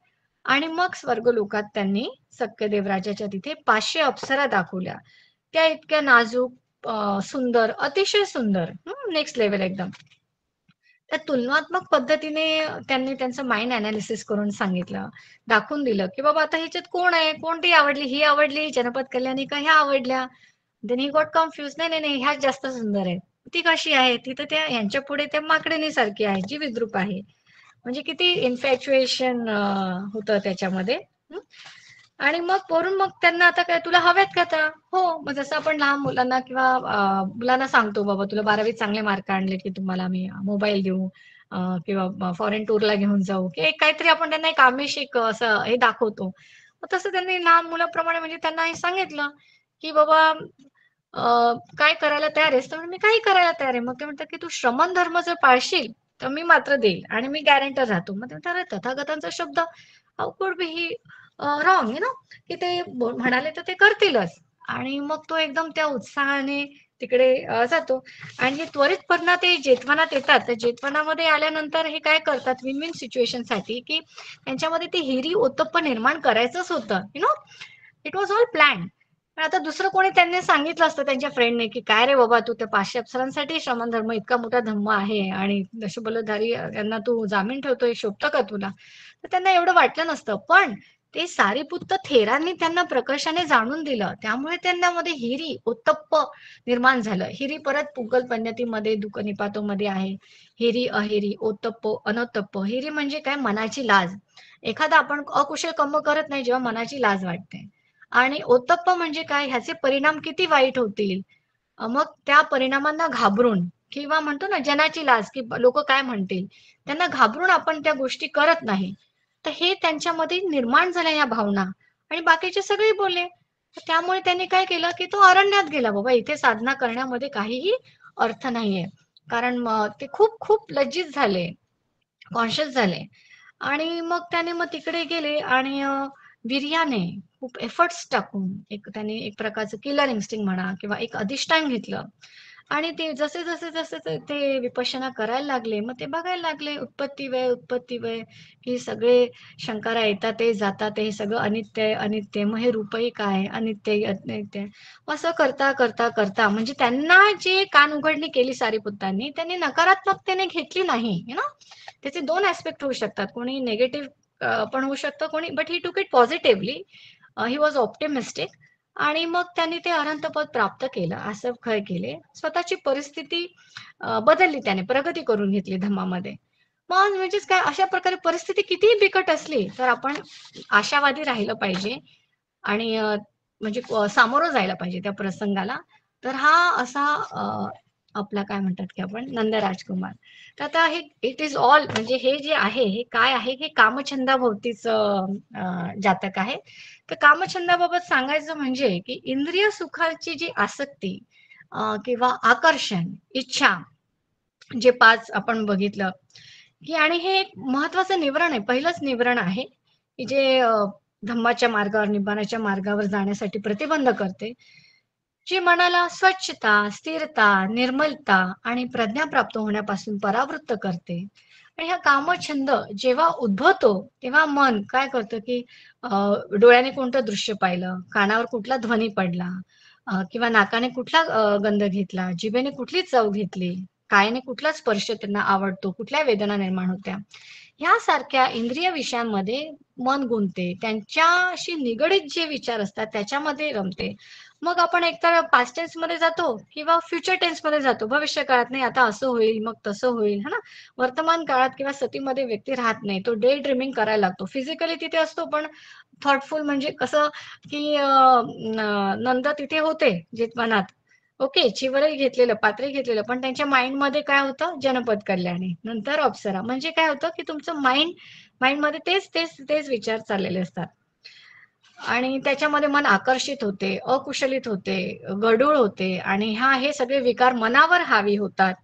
आणि मग स्वर्गलोकात त्यांनी सत्यदेवराजाच्या तिथे 500 अप्सरा दाखवल्या. त्या इतक्या नाजूक, सुंदर, अतिशय सुंदर, नेक्स्ट लेवल एकदम. त्या तुलनात्मक पद्धतीने त्यांनी त्यांचं माइंड अनालिसिस करून सांगितलं, दाखवून दिलं, की बाबा आता ह्याच्यात कोण आहे, कोणती आवडली, ही आवडली जनपद कल्याणी का ह्या आवडल्या. देन ही गॉट कन्फ्युज, नाही नाही नाही ह्याच जास्त सुंदर आहे. ती कशी आहे, ती तर त्या यांच्या पुढे त्या माकडिणी सारखी आहे जी विद्रूप आहे. म्हणजे किती इन्फॅच्युएशन होतं त्याच्यामध्ये. आणि मग वरून मग त्यांना आता काय तुला हव्यात का आता, हो, मग जसं आपण लहान मुलांना किंवा मुलांना सांगतो बाबा तुला 12वीत चांगले मार्क आणले की तुम्हाला मी मोबाईल देऊ, किंवा फॉरेन टूरला घेऊन जाऊ, की एक काहीतरी आपण त्यांना एक आमिष असं हे दाखवतो. मग तसं त्यांनी लहान मुलाप्रमाणे म्हणजे त्यांना हे सांगितलं की बाबा काय करायला तयार आहेस, तर मी काही करायला तयार आहे. मग ते म्हणतात की तू श्रमण धर्म जर पाळशील तर मी मात्र देईल आणि मी गॅरंटर राहतो. मग ते म्हणतात, अरे तथागतांचा शब्द, how could be he wrong, you know, की ते म्हणाले तर ते करतीलच. आणि मग तो एकदम त्या उत्साहाने तिकडे जातो. आणि हे त्वरितपणे ते जेतवनात येतात. तर जेतवनामध्ये आल्यानंतर हे काय करतात विन विन सिच्युएशन साठी, की त्यांच्यामध्ये ते हिरी ओतप्प निर्माण करायचंच होतं, you know, it was all plan. पण आता दुसरं कोणी त्यांनी सांगितलं असतं त्यांच्या फ्रेंडने, की काय रे बाबा तू त्या 500 अप्सरांसाठी श्रमण धर्म इतका मोठा धम्म आहे आणि दशबलधारी यांना तू जामीन ठेवतोय, शोभतं का तुला, तर त्यांना एवढं वाटलं नसतं. पण ते सारीपुत्त थेरांनी त्यांना प्रकर्षाने जाणून दिलं, त्यामुळे त्यांना मध्ये हिरी ओतप्प निर्माण झालं. हिरी परत पुगल पन्नतीमध्ये दुःखनिपातोमध्ये आहे. हिरी अहिरी ओतप्प अनोतप्प. हिरी म्हणजे काय, मनाची लाज. एखादा आपण अकुशल कर्म करत नाही जेव्हा मनाची लाज वाटते. आणि ओतप्प म्हणजे काय, ह्याचे परिणाम किती वाईट होतील, मग त्या परिणामांना घाबरून, किंवा म्हणतो ना जनाची लाज, की लोक काय म्हणतील, त्यांना घाबरून आपण त्या गोष्टी करत नाही. तर हे त्यांच्यामध्ये निर्माण झाल्या या भावना, आणि बाकीचे सगळे बोलले. तर त्यामुळे त्यांनी काय केलं, की तो अरण्यात गेला. बाबा इथे साधना करण्यामध्ये काहीही अर्थ नाहीये, कारण ते खूप खूप लज्जित झाले, कॉन्शियस झाले. आणि मग त्याने मग तिकडे गेले आणि वीर्याने खूप एफर्ट्स टाकून त्याने एक प्रकारचं किलर इन्स्टिंक्ट म्हणा किंवा एक अधिष्ठान घेतलं आणि ते जसे जसे जसे ते विपश्यना करायला लागले, मग ते बघायला लागले उत्पत्ती वय की सगळे शंकरा येतात ते जातात, हे सगळं अनित्य आहे अनित्य, मग हे रूपही काय अनित्य आहे, अनित्य आहे. असं करता करता करता म्हणजे त्यांना जे कान उघडणी केली सारीपुत्तांनी, त्यांनी नकारात्मकतेने घेतली नाही ना. त्याचे दोन ऍस्पेक्ट होऊ शकतात, कोणी निगेटिव्ह पण होऊ शकतं कोणी, बट ही टूक it positively. He was optimistic. आणि मग त्यांनी ते अनंत पद प्राप्त केलं, असं खय केले. स्वतःची परिस्थिती बदलली, त्याने प्रगती करून घेतली धम्मामध्ये. मग म्हणजेच काय, अशा प्रकारे परिस्थिती कितीही बिकट असली तर आपण आशावादी राहिलं पाहिजे आणि म्हणजे सामोरं जायला पाहिजे त्या प्रसंगाला. तर हा असा आपला काय म्हणतात की आपण नंद राजकुमार. तर आता हे इट इज ऑल, म्हणजे हे जे आहे हे काय आहे, हे कामछंदाभोवतीच जातक आहे. तर कामछंदाबाबत सांगायचं म्हणजे की इंद्रिय सुखाची जी आसक्ती किंवा आकर्षण, इच्छा, जे 5 आपण बघितलं की, आणि हे एक महत्वाचं निवरण आहे, पहिलंच निवरण आहे की जे धम्माच्या मार्गावर, निब्बाणाच्या मार्गावर जाण्यासाठी प्रतिबंध करते. जे मनाला स्वच्छता, स्थिरता, निर्मलता आणि प्रज्ञा प्राप्त होण्यापासून परावृत्त करते. आणि हा कामछंद जेव्हा उद्भवतो तेव्हा मन काय करतं की डोळ्याने कोणतं दृश्य पाहिलं, कानावर कुठला ध्वनी पडला, किंवा नाकाने कुठला गंध घेतला, जिभेने कुठली चव घेतली, कायाने कुठला स्पर्श त्यांना आवडतो, कुठल्या वेदना निर्माण होत्या, ह्यासारख्या इंद्रिय विषयांमध्ये मन गुंतते. त्यांच्याशी निगडीत जे विचार असतात त्याच्यामध्ये रमते. मग आपण एकतर पास्ट टेन्स मध्ये जातो किंवा फ्युचर टेन्स मध्ये जातो. भविष्य काळात नाही, आता असं होईल, मग तसं होईल, है ना. वर्तमान काळात किंवा सतीमध्ये व्यक्ती राहत नाही, तो डे ड्रीमिंग करायला लागतो. फिजिकली तिथे असतो पण थॉटफुल, म्हणजे कसं की नंद तिथे होते जितवनात. ओके, चिवरही घेतलेलं, पात्रही घेतलेलं, पण त्यांच्या माइंडमध्ये काय होतं, जनपद कल्याणी, नंतर अप्सरा. म्हणजे काय होतं की तुमचं माइंडमध्ये तेच तेच तेच विचार चाललेले असतात आणि त्याच्यामध्ये मन आकर्षित होते, अकुशलित होते, गढूळ होते आणि हे सगळे विकार मनावर हावी होतात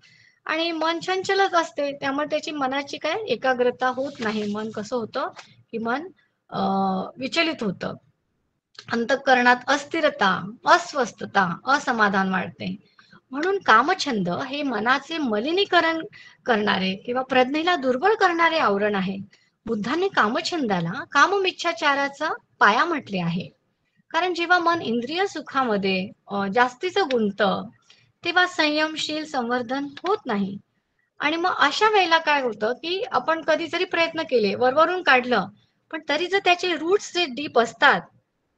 आणि मन चंचलच असते. त्यामुळे त्याची मनाची काय एकाग्रता होत नाही. मन कसं होतं की मन विचलित होतं. अंतःकरणात अस्थिरता, अस्वस्थता, असमाधान वाढते. म्हणून कामछंद हे मनाचे मलिनीकरण करणारे किंवा प्रज्ञेला दुर्बळ करणारे आवरण आहे. बुद्धांनी कामछंदाला काममिच्छाचाराचा पाया म्हटले आहे. कारण जेव्हा मन इंद्रिय सुखामध्ये जास्तीचं गुंततं, तेव्हा संयमशील संवर्धन होत नाही. आणि मग अशा वेळेला काय होतं की आपण कधी जरी प्रयत्न केले, वरवरून काढलं, पण तरी जर त्याचे रूट्स जे डीप असतात,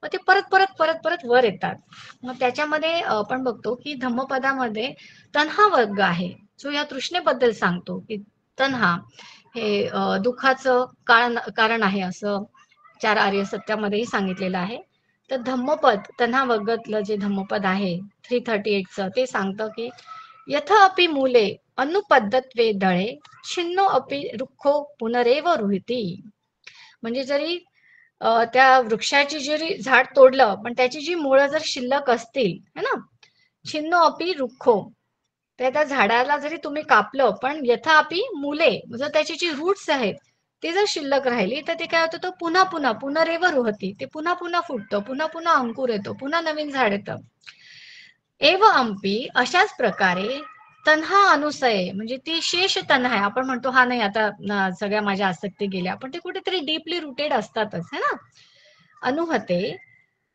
मग ते परत परत परत परत वर येतात. मग त्याच्यामध्ये आपण बघतो की धम्मपदामध्ये तन्हा वर्ग आहे, जो या तृष्णेबद्दल सांगतो की तन्हा हे दुःखाचं कारण आहे, असं 4 आर्य सत्यामध्येही सांगितलेलं आहे. तर धम्मपद, तन्हा वर्गातलं जे धम्मपद आहे 338चं, ते सांगतं की यथ अपि मूले अनुपद्धत्वे दळे छिन्नो अपि रुखो पुनरेव रुहती. म्हणजे जरी त्या वृक्षाची जरी झाड तोडलं, पण त्याची जी मुळं जर शिल्लक असतील, है ना, छिन्नो अपि रुखो, त्या झाडाला जरी तुम्ही कापलं, पण यथा अपि मुले, जर त्याची जी रूट्स आहेत ते जर शिल्लक राहिली, तर ते काय होतं, तो पुन्हा पुन्हा पुनरेव रुहती, ते पुन्हा पुन्हा फुटतं, पुन्हा पुन्हा अंकुर येतो, पुन्हा नवीन झाड येतं. एव अंपी, अशाच प्रकारे तन्हा अनुसये, म्हणजे ती शेष तन्हा आहे. आपण म्हणतो हा नाही, आता सगळ्या माझ्या आसक्ती गेल्या, पण ते कुठेतरी डीपली रुटेड असतातच, है ना. अनुहते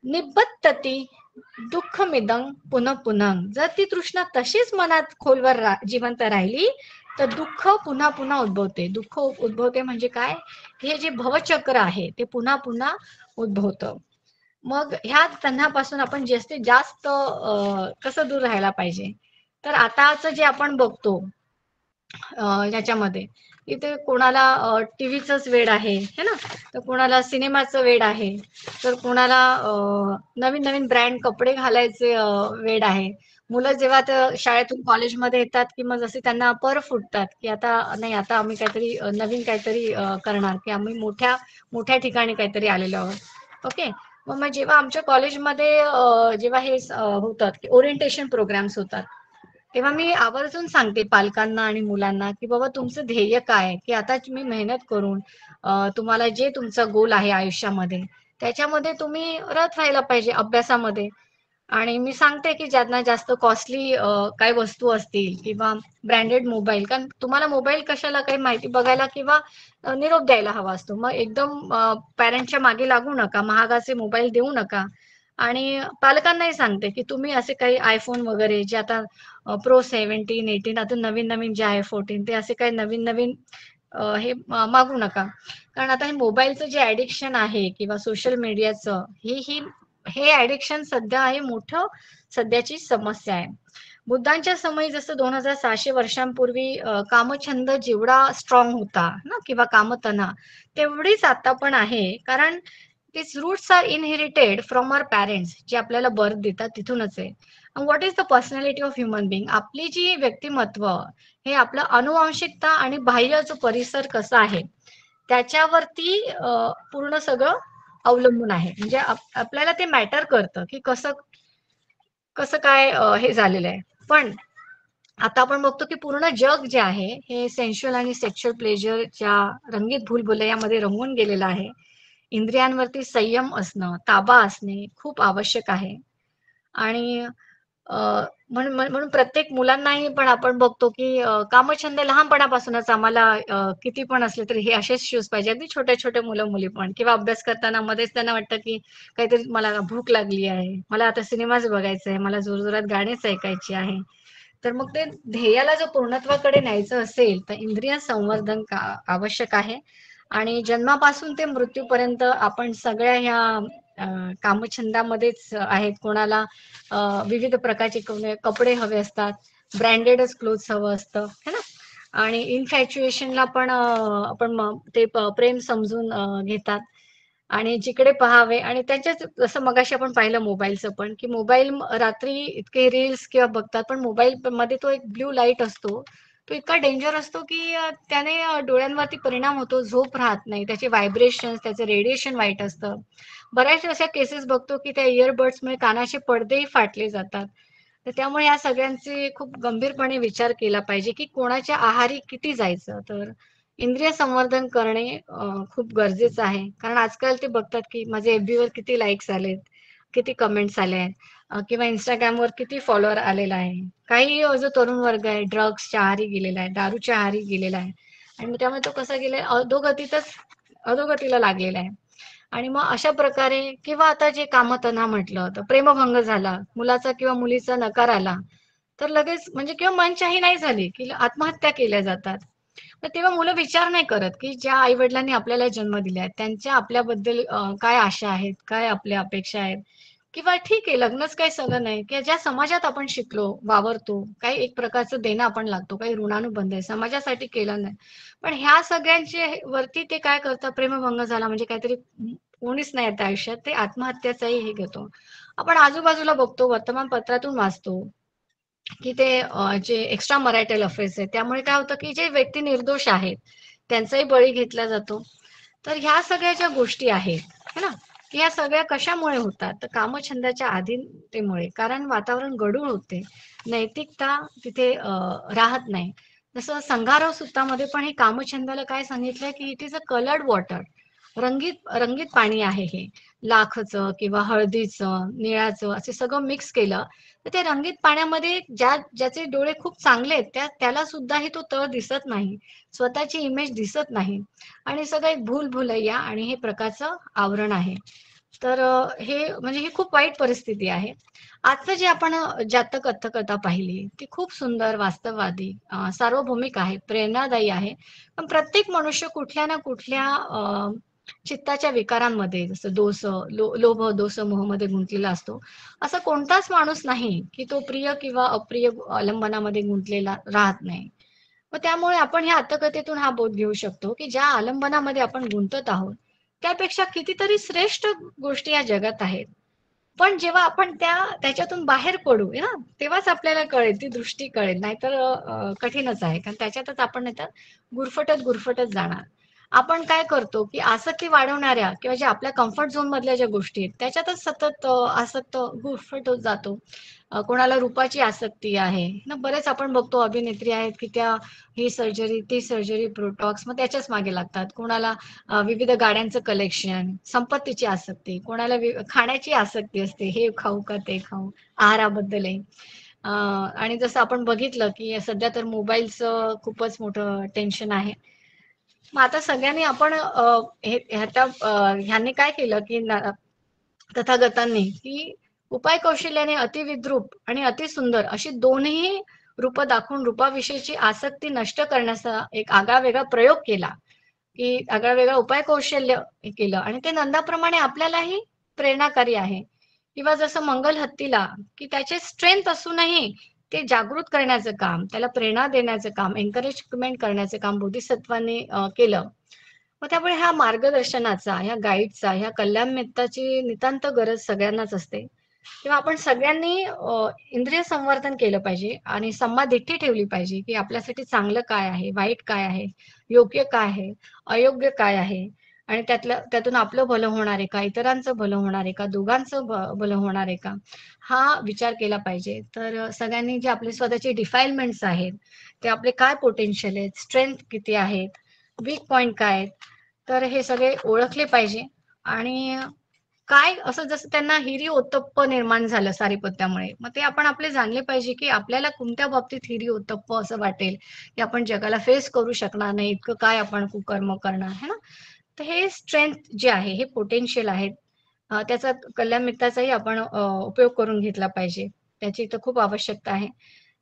निबद्धती दुःखमिदं पुनः पुनः. जर ती तृष्णा तशीच मनात खोलवर जिवंत राहिली, तर दुःख पुन्हा पुन्हा उद्भवते. दुःख उद्भवते म्हणजे काय, हे जे भवचक्र आहे ते पुन्हा पुन्हा उद्भवतं. मग ह्या तन्हापासून आपण जास्तीत जास्त कसं दूर राहायला पाहिजे. तर आताचं जे आपण बघतो याच्यामध्ये, इथे कोणाला टीव्हीचंच वेड आहे, है ना, तर कोणाला सिनेमाचं वेड आहे, तर कोणाला नवीन नवीन ब्रँड कपडे घालायचे वेड आहे. मुलं जेव्हा त्या शाळेतून कॉलेजमध्ये येतात की मग जसे त्यांना पर फुटतात की आता नाही, आता आम्ही काहीतरी नवीन काहीतरी करणार, की आम्ही मोठ्या मोठ्या ठिकाणी काहीतरी आलेलो आहोत. ओके, मग जेव्हा आमच्या कॉलेजमध्ये जेव्हा हे होतात की ओरिएंटेशन प्रोग्राम्स होतात, तेव्हा मी आवर्जून सांगते पालकांना आणि मुलांना की बाबा तुमचं ध्येय काय आहे, की आता तुम्ही मेहनत करून तुम्हाला जे तुमचा गोल आहे आयुष्यामध्ये त्याच्यामध्ये तुम्ही रत राहायला पाहिजे अभ्यासामध्ये. आणि मी सांगते की ज्यांना जास्त कॉस्टली काही वस्तू असतील किंवा ब्रँडेड मोबाईल, कारण तुम्हाला मोबाईल कशाला काही माहिती बघायला किंवा निरोप द्यायला हवा असतो. मग एकदम पॅरेंटच्या मागे लागू नका, महागाचे मोबाईल देऊ नका. आणि पालकांनाही सांगते की तुम्ही असे काही आयफोन वगैरे जे आता प्रो 17, 18 आता नवीन नवीन जे आहे 14 ते असे काही नवीन नवीन मागू नका. कारण आता हे मोबाईलचं जे ऍडिक्शन आहे किंवा सोशल मीडियाचं हे ऍडिक्शन सध्या आहे मोठं सध्याची समस्या आहे. बुद्धांच्या समयी जसं 2600 वर्षांपूर्वी कामछंद जेवढा स्ट्रॉंग होता ना किंवा कामतना तेवढीच आता पण आहे. कारण these roots are inherited from our parents जे आपल्याला बर्थ देतात तिथूनच आहे. What is the personality of human being, आपली जी व्यक्तिमत्व हे आपलं अनुवांशिकता आणि बाह्य जो परिसर कसा आहे त्याच्यावरती पूर्ण सगळं अवलंबून आहे. म्हणजे आपल्याला ते मॅटर करतं की कसं कसं काय हे झालेलं आहे. पण आता आपण बघतो की पूर्ण जग जे आहे हे सेन्शुअल आणि सेक्शुअल प्लेजरच्या रंगीत भूलभुलैयामध्ये रंगून गेलेलं आहे. इंद्रियांवरती संयम असणं, ताबा असणे खूप आवश्यक आहे. आणि म्हणून प्रत्येक मुलांनाही पण आपण बघतो की कामछंद लहानपणापासूनच आम्हाला किती पण असले तरी हे असेच शूज पाहिजे. अगदी छोटे छोटे मुलं मुली पण किंवा अभ्यास करताना मध्येच त्यांना वाटतं की काहीतरी मला भूक लागली आहे, मला आता सिनेमाच बघायचा आहे, मला जोरजोरात गाणेच ऐकायची आहे. तर मग ते ध्येयाला जर पूर्णत्वाकडे न्यायचं असेल तर इंद्रिय संवर्धन आवश्यक आहे. आणि जन्मापासून ते मृत्यूपर्यंत आपण सगळ्या ह्या कामछंदामध्येच आहेत. कोणाला विविध प्रकारचे कपडे हवे असतात, ब्रँडेडच क्लोथ्स हवं असतं है ना. आणि इन्फॅच्युएशनला पण आपण ते प्रेम समजून घेतात आणि जिकडे पहावे. आणि त्याच्याच जसं मगाशी आपण पाहिलं मोबाईलचं पण की मोबाईल रात्री इतके रील्स किंवा बघतात, पण मोबाईल मध्ये तो एक ब्ल्यू लाईट असतो, तो इतका डेंजर असतो की त्याने डोळ्यांवरती परिणाम होतो, झोप राहत नाही, त्याचे व्हायब्रेशन त्याचे रेडिएशन वाईट असतं. बऱ्याच अशा केसेस बघतो की त्या इयरबड्समुळे कानाचे पडदेही फाटले जातात. तर त्यामुळे या सगळ्यांचे खूप गंभीरपणे विचार केला पाहिजे की कोणाच्या आहारी किती जायचं. तर इंद्रिय संवर्धन करणे खूप गरजेचं आहे. कारण आजकाल ते बघतात की माझे FB वर किती लाईक्स आलेत, किती कमेंट्स आले आहेत किंवा Instagramवर किती फॉलोअर आलेला आहे. काही जो तरुण वर्ग आहे ड्रग्सच्या आहारी गेलेला आहे, दारूच्या आहारी गेलेला आहे आणि मग त्यामुळे तो कसा गेलाय अधोगतीला लागलेला आहे. आणि मग अशा प्रकारे किंवा आता जे कामतना म्हटलं तर प्रेमभंग झाला, मुलाचा किंवा मुलीचा नकार आला, तर लगेच म्हणजे किंवा मनशाही नाही झाली की आत्महत्या केल्या जातात. तर तेव्हा मुलं विचार नाही करत की ज्या आई वडिलांनी आपल्याला जन्म दिलाय त्यांच्या आपल्याबद्दल काय आशा आहेत, काय आपल्या अपेक्षा आहेत. किंवा ठीक आहे लग्नच काही सगळं नाही की ज्या समाजात आपण शिकलो वावरतो, काही एक प्रकारचं देणं आपण लागतो, काही ऋणानुबंध आहे, समाजासाठी केलं नाही. पण ह्या सगळ्यांचे वरती ते काय करतात, प्रेमभंग झाला म्हणजे काहीतरी कोणीच नाही आता आयुष्यात, ते आत्महत्याचाही हे घेतो. आपण आजूबाजूला बघतो, वर्तमानपत्रातून वाचतो की ते जे एक्स्ट्रा मॅरिटल अफेअर्स आहेत त्यामुळे काय होतं की जे व्यक्ती निर्दोष आहेत त्यांचाही बळी घेतला जातो. तर ह्या सगळ्या ज्या गोष्टी आहेत है ना, की ह्या सगळ्या कशामुळे होतात तर कामछंदाच्या अधीनतेमुळे. कारण वातावरण गढूळ होते, नैतिकता तिथे राहत नाही. जसं संगाराव सुत्तामध्ये पण हे कामछंदाला काय सांगितलंय की it is a coloured water, रंगीत रंगीत पाणी आहे हे. लाखचं किंवा हळदीचं निळाचं असे सगळं मिक्स केलं तर त्या रंगीत पाण्यामध्ये ज्याचे डोळे खूप चांगले आहेत त्याला सुद्धा तो तळ दिसत नाही, स्वतःची इमेज दिसत नाही आणि सगळं एक भूलभुलैया आणि हे प्रकारचं आवरण आहे. तर हे म्हणजे ही खूप वाईट परिस्थिती आहे. आजचं जे आपण जातक कथाकथा पाहिली ती खूप सुंदर, वास्तववादी, सार्वभौमिक आहे, प्रेरणादायी आहे. पण प्रत्येक मनुष्य कुठल्या ना कुठल्या चित्ताच्या विकारांमध्ये जसं लोभ दोष मोहमध्ये गुंतलेला असतो. असा कोणताच माणूस नाही की तो प्रिय किंवा अप्रिय आलंबनामध्ये गुंतलेला राहत नाही. मग त्यामुळे आपण ह्या आत्मकथेतून हा बोध घेऊ शकतो की ज्या आलंबनामध्ये आपण गुंतत आहोत त्यापेक्षा कितीतरी श्रेष्ठ गोष्टी या जगात आहेत. पण जेव्हा आपण त्याच्यातून बाहेर पडू ना तेव्हाच आपल्याला कळेल, ती दृष्टी कळेल. नाहीतर कठीणच आहे, कारण त्याच्यातच आपण नाहीतर गुरफटत जाणार. आपण काय करतो की आसक्ती वाढवणाऱ्या किंवा जे आपल्या कम्फर्ट झोन मधल्या ज्या गोष्टी आहेत त्याच्यातच सतत आसक्त गुरफट होत जातो. कोणाला रूपाची आसक्ती आहे ना, बरेच आपण बघतो अभिनेत्री आहेत की त्या ही सर्जरी ती सर्जरी प्रोटॉक्स मग त्याच्याच मागे लागतात. कोणाला विविध गाड्यांचं कलेक्शन, संपत्तीची आसक्ती, कोणाला खाण्याची आसक्ती असते, हे खाऊ का ते खाऊ, आहाराबद्दलही. आणि जसं आपण बघितलं की सध्या तर मोबाईलचं खूपच मोठं टेन्शन आहे. मग आता सगळ्यांनी आपण ह्यांनी काय केलं की तथागतांनी की उपाय कौशल्याने अतिविद्रूप आणि अतिसुंदर अशी दोन्ही रूप दाखवून रूपाविषयीची आसक्ती नष्ट करण्याचा एक आगळावेगळा प्रयोग केला, की आगळावेगळा उपाय कौशल्य केलं आणि ते नंदाप्रमाणे आपल्यालाही प्रेरणाकारी आहे. किंवा जसं मंगल हत्तीला की त्याचे स्ट्रेंथ असूनही ते जागृत करण्याचं काम, त्याला प्रेरणा देण्याचं काम, एन्करेजमेंट करण्याचं काम बोधिसत्वांनी केलं. मग त्यामुळे ह्या मार्गदर्शनाचा, ह्या गाईडचा, ह्या कल्याण मित्राची नितांत गरज सगळ्यांनाच असते. तेव्हा आपण सगळ्यांनी इंद्रिय संवर्धन केलं पाहिजे आणि संमादिट्ठी ठेवली पाहिजे, की आपल्यासाठी चांगलं काय आहे, वाईट काय आहे, योग्य काय आहे, अयोग्य काय आहे आणि त्यातून आपलं भलं होणार आहे का, इतरांचं भलं होणार आहे का, दोघांचं भलं होणार आहे का, हा विचार केला पाहिजे. तर सगळ्यांनी जे आपले स्वतःचे डिफाईलमेंट्स आहेत, ते आपले काय पोटेन्शियल आहेत, स्ट्रेंथ किती आहेत, वीक पॉइंट काय आहेत, तर हे सगळे ओळखले पाहिजे. आणि काय असं जसं त्यांना हिरी ओतप्प निर्माण झालं सारीपत्यामुळे, मग ते आपण आपले जाणले पाहिजे की आपल्याला कोणत्या बाबतीत हिरी ओतप्प असं वाटेल की आपण जगाला फेस करू शकणार नाही, इतकं काय आपण कुकर्म करणार है ना. तर हे स्ट्रेंथ जे आहे, हे पोटेन्शियल आहे, त्याचा कल्याण मित्राचाही आपण उपयोग करून घेतला पाहिजे. त्याची तर खूप आवश्यकता आहे.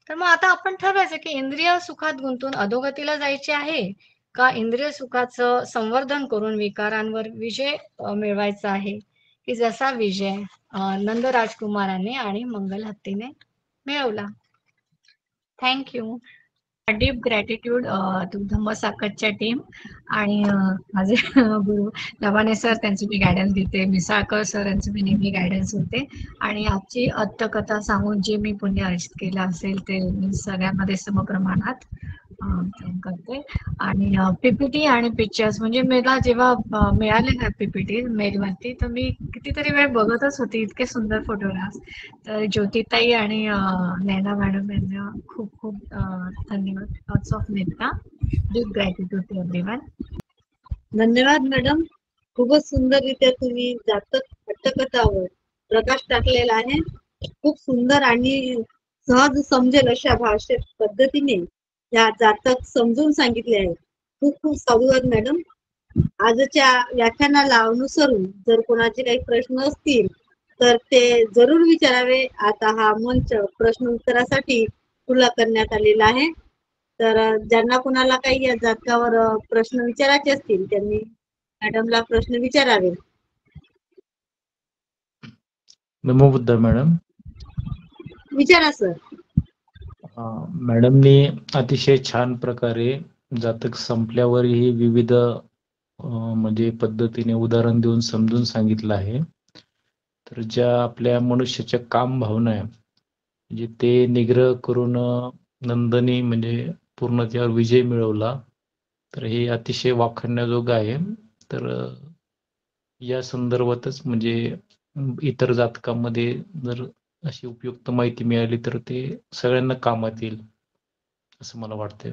तर मग आता आपण ठरवायचं की इंद्रिय सुखात गुंतून अधोगतीला जायचे आहे का इंद्रिय सुखाचं संवर्धन करून विकारांवर विजय मिळवायचा आहे, की जसा विजय नंद राजकुमाराने आणि मंगल हत्तीने मिळवला. थँक्यू. डीप ग्रॅटिट्यूड टू धम्मसाकतच्या टीम आणि माझे गुरु लवाने सर, त्यांची मी गायडन्स घेते. मिसाळकर सर यांचे मी नेहमी गायडन्स होते आणि आजची अट्टकथा सांगून जे मी पुण्य अर्जित केलं असेल ते मी सगळ्यांमध्ये समप्रमाणात करते. आणि पीपीटी आणि पिक्चर्स म्हणजे मला जेव्हा मिळाले ना पीपीटी मेलवरती, तर मी कितीतरी वेळ बघतच होती, इतके सुंदर फोटोग्राफ्स. तर ज्योतिताई आणि नैना मॅडम यांना खूप खूप धन्यवाद. लॉट्स ऑफ नेता. Deep gratitude to everyone. धन्यवाद मॅडम. खूपच सुंदररित्या तुम्ही जातक अट्टकथावर प्रकाश टाकलेला आहे. खूप सुंदर आणि सहज समजेल अशा भाषेत पद्धतीने या जातक समजून सांगितले आहे. खूप खूप साधुवाद मॅडम. आजच्या व्याख्यानाला अनुसरून जर कोणाचे काही प्रश्न असतील तर ते जरूर विचारावे. आता हा मंच प्रश्न उत्तरासाठी खुला करण्यात आलेला आहे. तर ज्यांना कोणाला काही या जातकावर प्रश्न विचारायचे असतील त्यांनी मॅडमला प्रश्न विचारावे. नमो बुद्ध मॅडम. विचारा सर. मॅडमनी अतिशय छान प्रकारे जातक संपल्यावरही विविध म्हणजे पद्धतीने उदाहरण देऊन समजून सांगितलं आहे. तर ज्या आपल्या मनुष्याच्या काम भावना आहे म्हणजे ते निग्रह करून नंदनी म्हणजे पूर्ण त्यावर विजय मिळवला, तर हे अतिशय वाखाणण्याजोगं आहे. तर या संदर्भातच म्हणजे इतर जातकामध्ये जर अशी उपयुक्त माहिती मिळाली तर ते सगळ्यांना कामात येईल असं मला वाटतंय.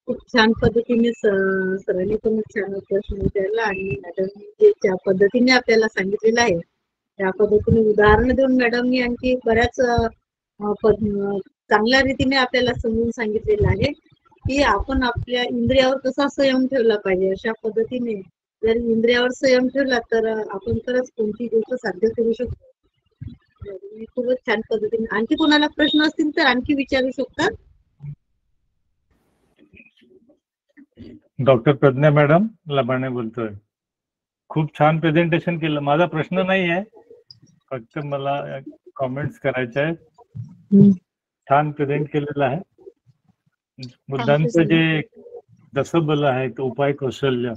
खूप छान पद्धतीने सरांनी पण छान प्रश्न विचारला आणि मॅडमनी जे ज्या पद्धतीने आपल्याला सांगितलेलं आहे त्या पद्धतीने उदाहरण देऊन मॅडमनी आणखी बऱ्याच चांगल्या रीतीने आपल्याला समजून सांगितलेलं आहे की आपण आपल्या इंद्रियावर कसा संयम ठेवला पाहिजे. अशा पद्धतीने जर इंद्रियावर संयम ठेवला तर आपण खरंच कोणती गोष्ट साध्य करू शकतो. खूपच छान पद्धतीने. आणखी कोणाला प्रश्न असतील तर आणखी विचारू शकतात. डॉक्टर प्रज्ञा मॅडम लबाणे बोलतोय. खूप छान प्रेझेंटेशन केलं. माझा प्रश्न नाही आहे, फक्त मला कॉमेंट्स करायचे आहेत. छान प्रेझेंट केलेलं आहे. बुद्धांचं जे दसबल आहे ते उपाय कौशल्य,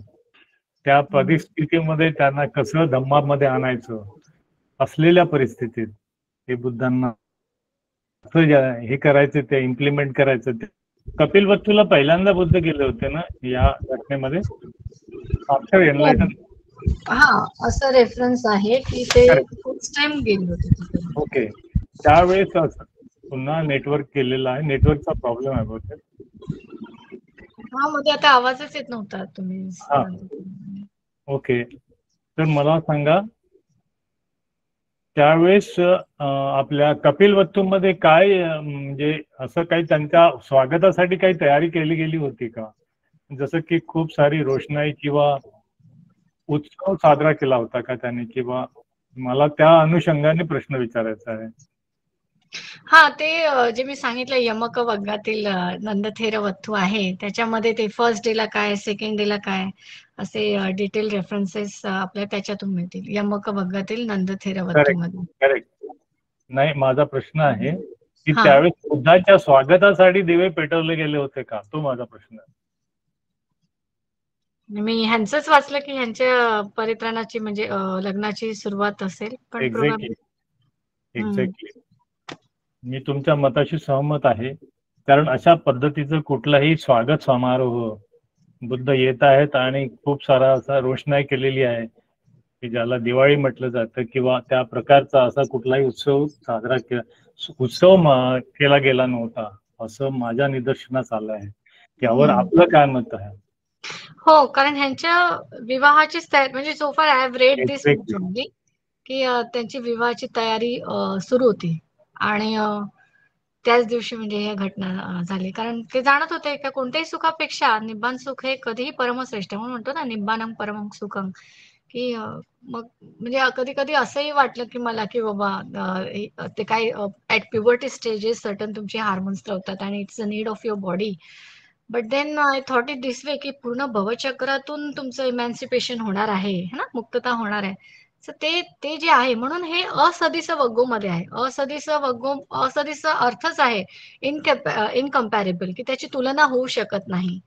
त्या परिस्थितीमध्ये त्यांना कसं धम्मामध्ये आणायचं असलेल्या परिस्थितीत हे बुद्धांना हे करायचं, ते इम्प्लिमेंट करायचं. ते कपिलवस्तूला पहिल्यांदा बुद्ध गेले होते ना या घटनेमध्ये, आफ्टर एनलायटन. हा, असं रेफरन्स आहे की ते फर्स्ट टाइम गेले होते तिथे. ओके, त्यावेळेस पुन्हा नेटवर्क केलेलं आहे, नेटवर्कचा प्रॉब्लेम आहे बहुतेक. हा, मध्ये आता आवाजच येत नव्हता तुम्ही. हा, ओके. तर मला सांगा, त्यावेळेस आपल्या कपिलवस्तूमध्ये काय म्हणजे असं काही त्यांच्या स्वागतासाठी काही तयारी केली गेली होती का? जसं की खूप सारी रोषणाई किंवा उत्सव साजरा केला होता का त्याने, किंवा मला त्या अनुषंगाने प्रश्न विचारायचा आहे. हा, ते जे मी सांगितलं यमक वग्गातील नंदथेर वथू आहे, त्याच्यामध्ये ते फर्स्ट डे ला काय, सेकंड डे ला काय, असे डिटेल रेफरन्सेस आपल्याला त्याच्यातून मिळतील, यमक वग्गातील नंदथेर वथू मध्ये. करेक्ट. नाही, माझा प्रश्न आहे की हा. त्यावेळेस बुद्धाच्या स्वागतासाठी दिवे पेटवले गेले होते का, तो माझा प्रश्न आहे. मी ह्यांचंच वाचलं की ह्यांच्या परित्राणाची म्हणजे लग्नाची सुरुवात असेल, पण एक्झॅक्टली, probably- एक्झॅक्टली. मी तुमच्या मताशी सहमत आहे, कारण अशा पद्धतीचं कुठलाही स्वागत समारोह बुद्ध येत आहेत आणि खूप सारा असा रोषणाई केलेली आहे की ज्याला दिवाळी म्हटलं जातं, किंवा त्या प्रकारचा असा कुठलाही उत्सव साजरा केला गेला नव्हता, असं माझ्या निदर्शनास आलं आहे. त्यावर आपलं काय मत आहे? हो, कारण ह्यांच्या विवाहाचीच तयारी, म्हणजे सो फार I have read this Exactly. Only, की त्यांची विवाहाची तयारी सुरू होती आणि त्याच दिवशी म्हणजे ह्या घटना झाली. कारण ते जाणत होते की कोणत्याही सुखापेक्षा निब्बान सुख हे कधीही परमश्रेष्ठ, म्हणून म्हणतो ना निब्बानम परमं सुखम, की मग म्हणजे कधी कधी असंही वाटलं की मला की बाबा ते काय ऍट प्युबर्टी स्टेजेस सर्टन तुमचे हार्मोन्स ठेवतात आणि it's a need of your body, but then I thought it this way की पूर्ण भवचक्रातून तुमचं इमॅन्सिपेशन होणार आहे ना, मुक्तता होणार आहे. So ते जे आहे, म्हणून हे असदिस वग्गो मध्ये आहे. असदिस वग्गो, असदिस अर्थच आहे इनकम्पॅरेबल, की त्याची तुलना होऊ शकत नाही.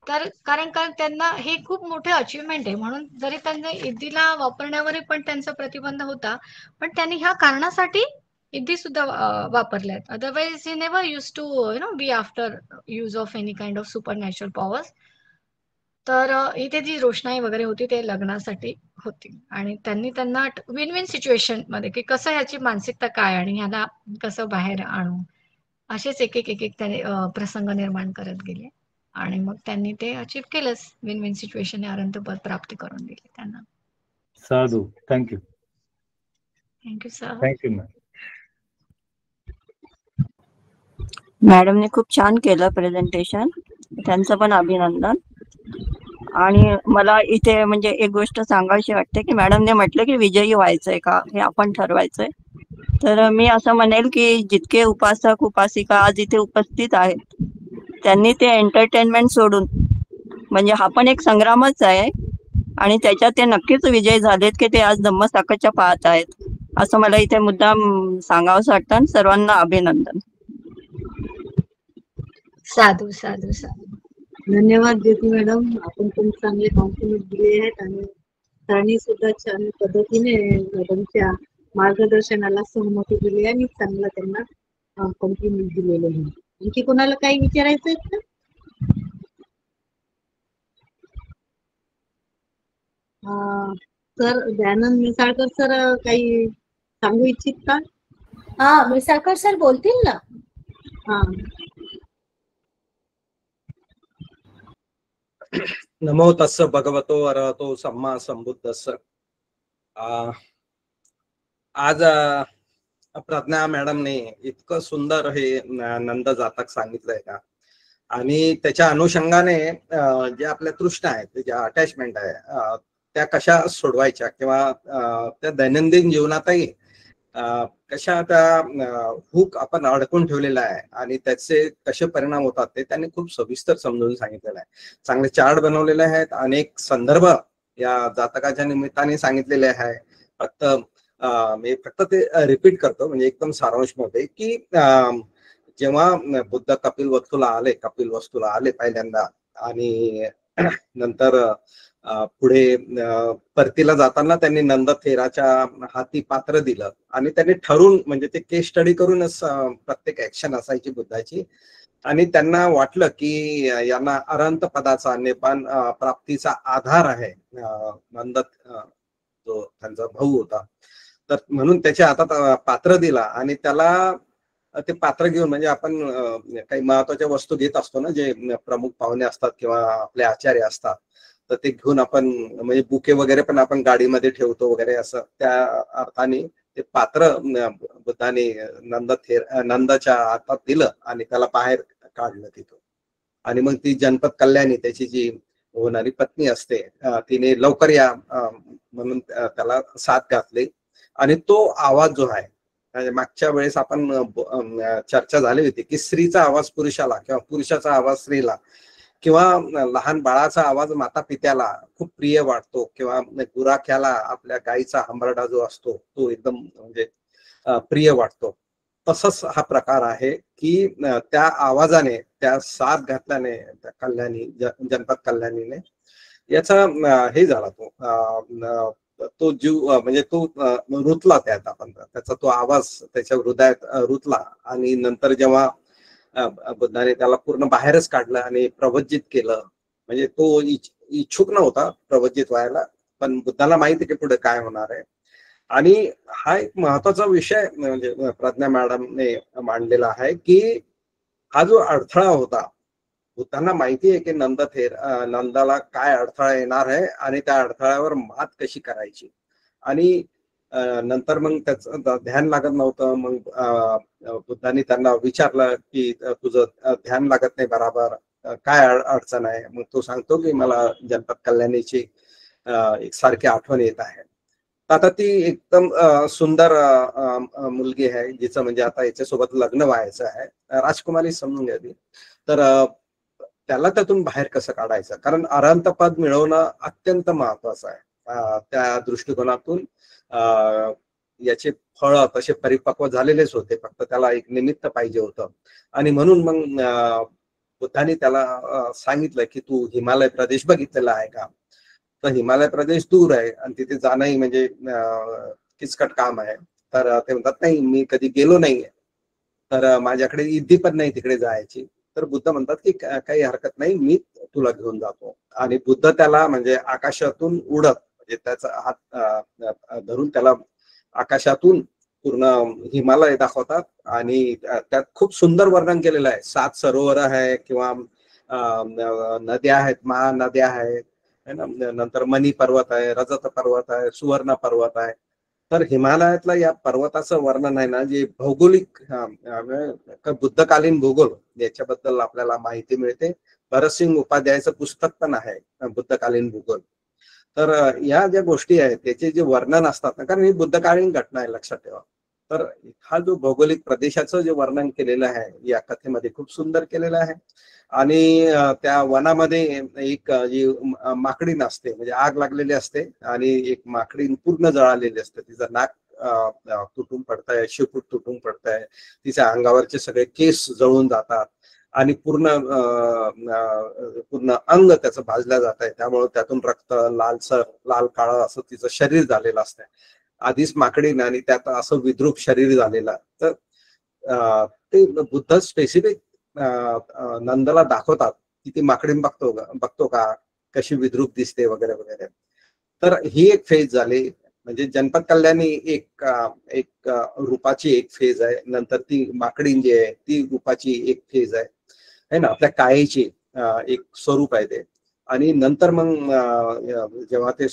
तर कारण त्यांना हे खूप मोठे अचिव्हमेंट आहे, म्हणून जरी त्यांना इद्दीला वापरण्यावरही पण त्यांचा प्रतिबंध होता, पण त्यांनी ह्या कारणासाठी इद्दी सुद्धा वापरल्यात. Otherwise he never use to be after use of any kind of supernatural powers. तर इथे जी रोषणाई वगैरे होती ते लग्नासाठी होती, आणि त्यांना विन विन सिच्युएशन मध्ये की कसं ह्याची मानसिकता काय आणि ह्याला कसं बाहेर आणू, असेच एक एक एक एक त्याने प्रसंग निर्माण करत गेले, आणि मग त्यांनी ते अचीव केलंच. विन विन सिच्युएशन अनंत पद प्राप्त करून दिले त्यांना. साधू, thank you. Thank you sir. Thank you ma'am. मॅडमने खूप छान केलं प्रेझेंटेशन, त्यांचं पण अभिनंदन. आणि मला इथे म्हणजे एक गोष्ट सांगायची वाटते की मॅडमने म्हटलं की विजयी व्हायचंय का हे आपण ठरवायचंय. तर मी असं म्हणेल की जितके उपासक उपासिका आज इथे उपस्थित आहेत त्यांनी ते एंटरटेनमेंट सोडून, म्हणजे हा पण एक संग्रामच आहे आणि त्याच्यात ते नक्कीच विजय झालेत की ते आज धम्मसाकच्या पाहत आहेत, असं मला इथे मुद्दाम सांगावंसं वाटतं. सर्वांना अभिनंदन. साधू साधू साधू. धन्यवाद ज्योती मॅडम, आपण खूप चांगले कॉम्प्लिमेंट दिले आहेत आणि सरांनी सुद्धा छान पद्धतीने मॅडमच्या मार्गदर्शनाला सहमती दिली आणि चांगला त्यांना कॉम्प्लिमेंट दिलेले आहे. आणखी कोणाला काही विचारायचं आहे का? सर दयानंद मिसाळकर सर काही सांगू इच्छित का? हा, मिसाळकर सर बोलतील ना. हा, नमो तस्स भगवतो अरहतो सम्मा संबुद्धस्स. आज प्रज्ञा मॅडमने इतकं सुंदर हे नंद जातक सांगितलंय का, आणि त्याच्या अनुषंगाने जे आपल्या तृष्णा आहेत, ज्या अटॅचमेंट आहे त्या कशा सोडवायच्या, किंवा त्या दैनंदिन जीवनातही कशा त्या हुक आपण अडकून ठेवलेला आहे आणि त्याचे कसे परिणाम होतात ते त्यांनी खूप सविस्तर समजून सांगितलेलं आहे. चांगले चार्ट बनवलेले आहेत, अनेक संदर्भ या जातकाच्या निमित्ताने सांगितलेले आहे. मी फक्त ते रिपीट करतो, म्हणजे एकदम सारांश मध्ये की जेव्हा बुद्ध कपिलवस्तूला आले पहिल्यांदा, आणि नंतर पुढे परतीला जाताना त्यांनी नंदथेराच्या हाती पात्र दिलं आणि त्यांनी ठरून म्हणजे ते केस स्टडी करूनच प्रत्येक ऍक्शन असायची बुद्धाची. आणि त्यांना वाटलं की यांना अरंत पदाचा नेपान प्राप्तीचा आधार आहे नंद जो त्यांचा भाऊ होता. तर म्हणून त्याच्या हातात पात्र दिला आणि त्याला ते पात्र घेऊन म्हणजे आपण काही महत्वाच्या वस्तू घेत असतो ना, जे प्रमुख पाहुणे असतात किंवा आपले आचार्य असतात, तर ते घेऊन आपण म्हणजे बुके वगैरे पण आपण गाडीमध्ये ठेवतो वगैरे, असं त्या अर्थाने ते पात्र बुद्धाने नंदाच्या हातात दिलं आणि त्याला बाहेर काढलं तिथून. आणि मग ती जनपद कल्याणी त्याची जी होणारी पत्नी असते तिने लवकर या म्हणून त्याला साथ घातली. आणि तो आवाज जो आहे, मागच्या वेळेस आपण चर्चा झाली होती की स्त्रीचा आवाज पुरुषाला किंवा पुरुषाचा आवाज स्त्रीला किंवा लहान बाळाचा आवाज माता पित्याला खूप प्रिय वाटतो किंवा गुराख्याला आपल्या गाईचा हंबरडा जो असतो तो एकदम म्हणजे प्रिय वाटतो. तसंच हा प्रकार आहे की त्या आवाजाने, त्या साथ घातल्याने त्या कल्याणी जनपद कल्याणीने याचा हे झाला तो जीव म्हणजे तो रुतला त्यात, आपण त्याचा तो आवाज त्याच्या हृदयात रुतला. आणि नंतर जेव्हा बुद्धाने त्याला पूर्ण बाहेरच काढलं आणि प्रवज्जित केलं, म्हणजे तो इच्छुक नव्हता प्रवज्जित व्हायला, पण बुद्धाला माहिती की पुढे काय होणार आहे. आणि हा एक महत्वाचा विषय म्हणजे प्रज्ञा मॅडमने मांडलेला आहे की हा जो अडथळा होता, बुद्धांना माहिती आहे की नंदाला काय अडथळा येणार आहे आणि त्या अडथळ्यावर मात कशी करायची. आणि नंतर मग त्याचं ध्यान लागत नव्हतं. मग बुद्धांनी त्यांना विचारलं की तुझं ध्यान लागत नाही बरोबर, काय अडचण आहे. मग तो सांगतो की मला जनपद कल्याणीची एक सारखी आठवण येत आहे. आता ती एकदम सुंदर मुलगी आहे जिचं म्हणजे आता याच्यासोबत लग्न व्हायचं आहे, राजकुमारी समजून घ्यावी. तर त्याला त्यातून बाहेर कसं काढायचं, कारण अरहंत पद मिळवणं अत्यंत महत्वाचं आहे. त्या दृष्टिकोनातून याचे फळ तसे परिपक्व झालेलेच होते, फक्त त्याला एक निमित्त पाहिजे होतं. आणि म्हणून मग बुद्धाने त्याला सांगितलं की तू हिमालय प्रदेश बघितलेला आहे का. तर हिमालय प्रदेश दूर आहे आणि तिथे जाणंही म्हणजे किचकट काम आहे. तर ते म्हणतात नाही मी कधी गेलो नाहीये, तर माझ्याकडे इद्दी पण नाही तिकडे जायची. तर बुद्ध म्हणतात की काही हरकत नाही, मी तुला घेऊन जातो. आणि बुद्ध त्याला म्हणजे आकाशातून उडत म्हणजे त्याचा हात धरून त्याला आकाशातून पूर्ण हिमालय दाखवतात. आणि त्यात खूप सुंदर वर्णन केलेलं आहे. 7 सरोवर आहे किंवा नद्या आहेत, महानद्या आहेत, नंतर मणी पर्वत आहे, रजत पर्वत आहे, सुवर्ण पर्वत आहे. तर हिमालयातलं या पर्वताचं वर्णन आहे ना, जे भौगोलिक बुद्धकालीन भूगोल याच्याबद्दल आपल्याला माहिती मिळते. भरतसिंग उपाध्यायचं पुस्तक पण आहे बुद्धकालीन भूगोल. तर या ज्या गोष्टी आहेत त्याचे जे वर्णन असतात ना, कारण ही बुद्धकालीन घटना आहे लक्षात ठेवा. तर हा जो भौगोलिक प्रदेशाचं जे वर्णन केलेलं आहे या कथेमध्ये खूप सुंदर केलेलं आहे. आणि त्या वनामध्ये एक जी माकडीण असते, म्हणजे आग लागलेली असते आणि एक माकडीण पूर्ण जळालेली असते. तिचं नाक तुटून पडतंय, शेपूट तुटून पडतंय, तिच्या अंगावरचे सगळे केस जळून जातात आणि पूर्ण अंग त्याचं भाजलं जात आहे. त्यामुळे त्यातून रक्त लालसर लाल काळं असं तिचं शरीर झालेलं असतंय आधीच माकडीण, आणि त्यात असं विद्रूप शरीर झालेलं. तर ते बुद्ध स्पेसिफिक नंदला दाखवतात की ती माकडीण बघतो का कशी विद्रूप दिसते वगैरे वगैरे. तर ही एक फेज झाली. म्हणजे जनपद कल्याणी एक रूपाची एक फेज आहे. नंतर ती माकडीण जी आहे ती रूपाची एक फेज आहे ना, आपल्या कायेची एक स्वरूप आहे ते. आणि नंतर मग जेव्हा ते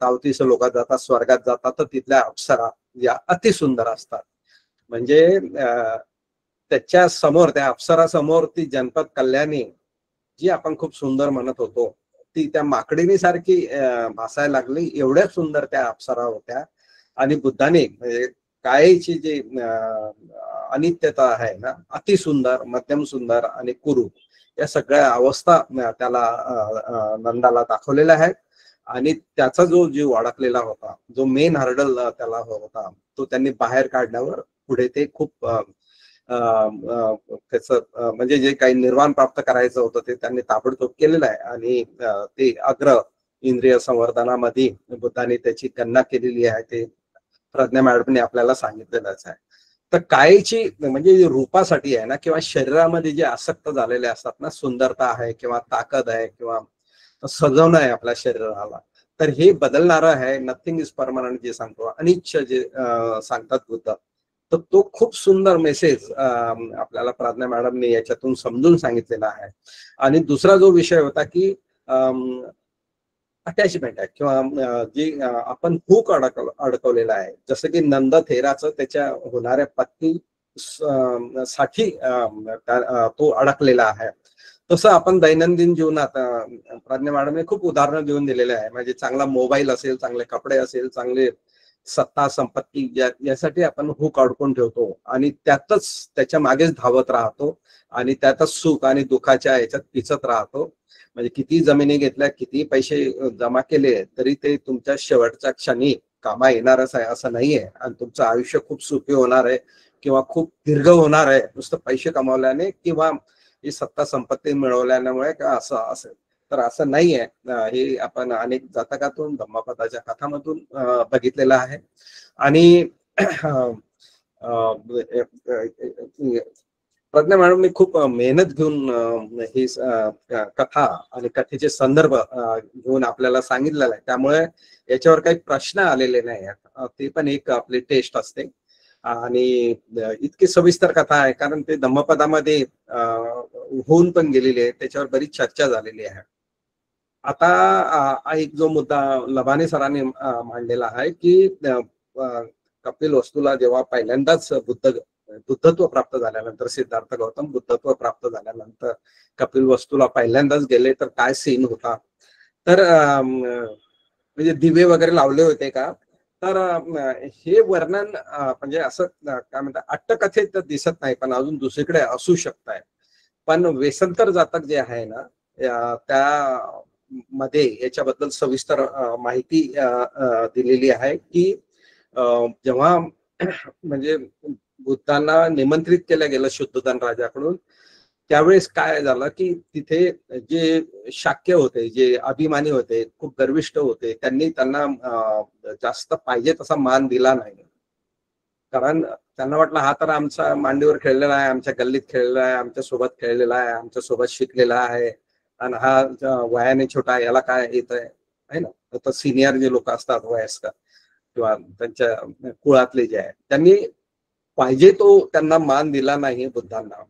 तावतीस लोक जातात, स्वर्गात जातात, तर तिथल्या अप्सरा या अतिसुंदर असतात. म्हणजे त्याच्या समोर, त्या अप्सरासमोर ती जनपद कल्याणी जी आपण खूप सुंदर म्हणत होतो ती त्या माकडीनी सारखी भासायला लागली. एवढ्या सुंदर त्या अप्सरा होत्या. आणि बुद्धाने म्हणजे कायेची जी अनित्यता आहे ना, अतिसुंदर, मध्यम सुंदर आणि कुरूप या सगळ्या अवस्था त्याला नंदाला दाखवलेल्या आहेत. आणि त्याचा जो जीव अडकलेला होता, जो मेन हर्डल त्याला होता, तो त्यांनी बाहेर काढल्यावर पुढे ते खूप त्याचं म्हणजे जे काही निर्वाण प्राप्त करायचं होतं ते त्यांनी ताबडतोब केलेलं आहे आणि ते अग्र इंद्रिय संवर्धनामध्ये बुद्धाने त्याची गणना केलेली आहे, ते प्रज्ञा मॅडमने आपल्याला सांगितलेलंच आहे. तर कायची म्हणजे रूपासाठी आहे ना किंवा शरीरामध्ये जे आसक्त झालेले असतात ना, सुंदरता आहे किंवा ताकद आहे किंवा सजवणं आहे आपल्या शरीराला, तर हे बदलणारं आहे. नथिंग इज परमनंट जे सांगतो, अनिच्छ जे सांगतात बुद्ध, तर तो खूप सुंदर मेसेज आपल्याला प्रज्ञा मॅडमने याच्यातून समजून सांगितलेला आहे. आणि दुसरा जो विषय होता की अटॅचमेंट आहे किंवा जी आपण हुक अडकवलेला आहे, जसं की नंद थेराचं त्याच्या होणाऱ्या पत्नी साठी तो अडकलेला आहे, तसं आपण दैनंदिन जीवनात प्रज्ञा मॅडमने खूप उदाहरणं देऊन दिलेले आहे. म्हणजे चांगला मोबाईल असेल, चांगले कपडे असेल, चांगले सत्ता संपत्ती यासाठी आपण हुक अडकून ठेवतो आणि त्यातच त्याच्या मागेच धावत राहतो आणि त्यातच सुख आणि दुःखाच्या याच्यात पिचत राहतो. म्हणजे किती जमिनी घेतल्या, किती पैसे जमा केले तरी ते तुमच्या शेवटच्या क्षणी कामा येणारच आहे असं नाहीये. आणि तुमचं आयुष्य खूप सुखी होणार आहे किंवा खूप दीर्घ होणार आहे नुसतं पैसे कमावल्याने किंवा ही सत्ता संपत्ती मिळवल्यामुळे का असं असेल, तर असं नाहीये. हे आपण अनेक जातकातून धम्मपदाच्या कथामधून बघितलेलं आहे. आणि प्रज्ञा मॅडमने खूप मेहनत घेऊन ही कथा आणि कथेचे संदर्भ घेऊन आपल्याला सांगितलेलं आहे, त्यामुळे याच्यावर काही प्रश्न आलेले नाही आहेत. ते पण एक आपली टेस्ट असते आणि इतकी सविस्तर कथा आहे कारण ते धम्मपदामध्ये होऊन पण गेलेली आहे, त्याच्यावर बरीच चर्चा झालेली आहे. आता एक जो मुद्दा लबाने सरांनी मांडलेला आहे की कपिल वस्तूला जेव्हा पहिल्यांदाच बुद्धत्व प्राप्त झाल्यानंतर, सिद्धार्थ गौतम बुद्धत्व प्राप्त झाल्यानंतर कपिल वस्तूला पहिल्यांदाच गेले तर काय सीन होता, तर म्हणजे दिवे वगैरे लावले होते का, तर हे वर्णन म्हणजे असं काय म्हणतात अट्टकथेत दिसत नाही, पण अजून दुसरीकडे असू शकत आहे. पण वेसंतर जातक जे आहे ना त्या मध्ये याच्याबद्दल सविस्तर माहिती दिलेली आहे की जेव्हा म्हणजे बुद्धांना निमंत्रित केलं गेलं शुद्धोधन राजाकडून, त्यावेळेस काय झालं की तिथे जे शाक्य होते, जे अभिमानी होते, खूप गर्विष्ठ होते, त्यांनी त्यांना जास्त पाहिजे तसा मान दिला नाही. कारण त्यांना वाटलं हा तर आमचा मांडीवर खेळलेला आहे, आमच्या गल्लीत खेळलेला आहे, आमच्या सोबत खेळलेला आहे, आमच्या सोबत शिकलेला आहे आणि हा वयाने छोटा, याला काय येत आहे ना. तर सिनियर जे लोक असतात वयस्कर किंवा त्यांच्या कुळातले जे आहे, त्यांनी पाहिजे तो त्यांना मान दिला नाही बुद्धांना.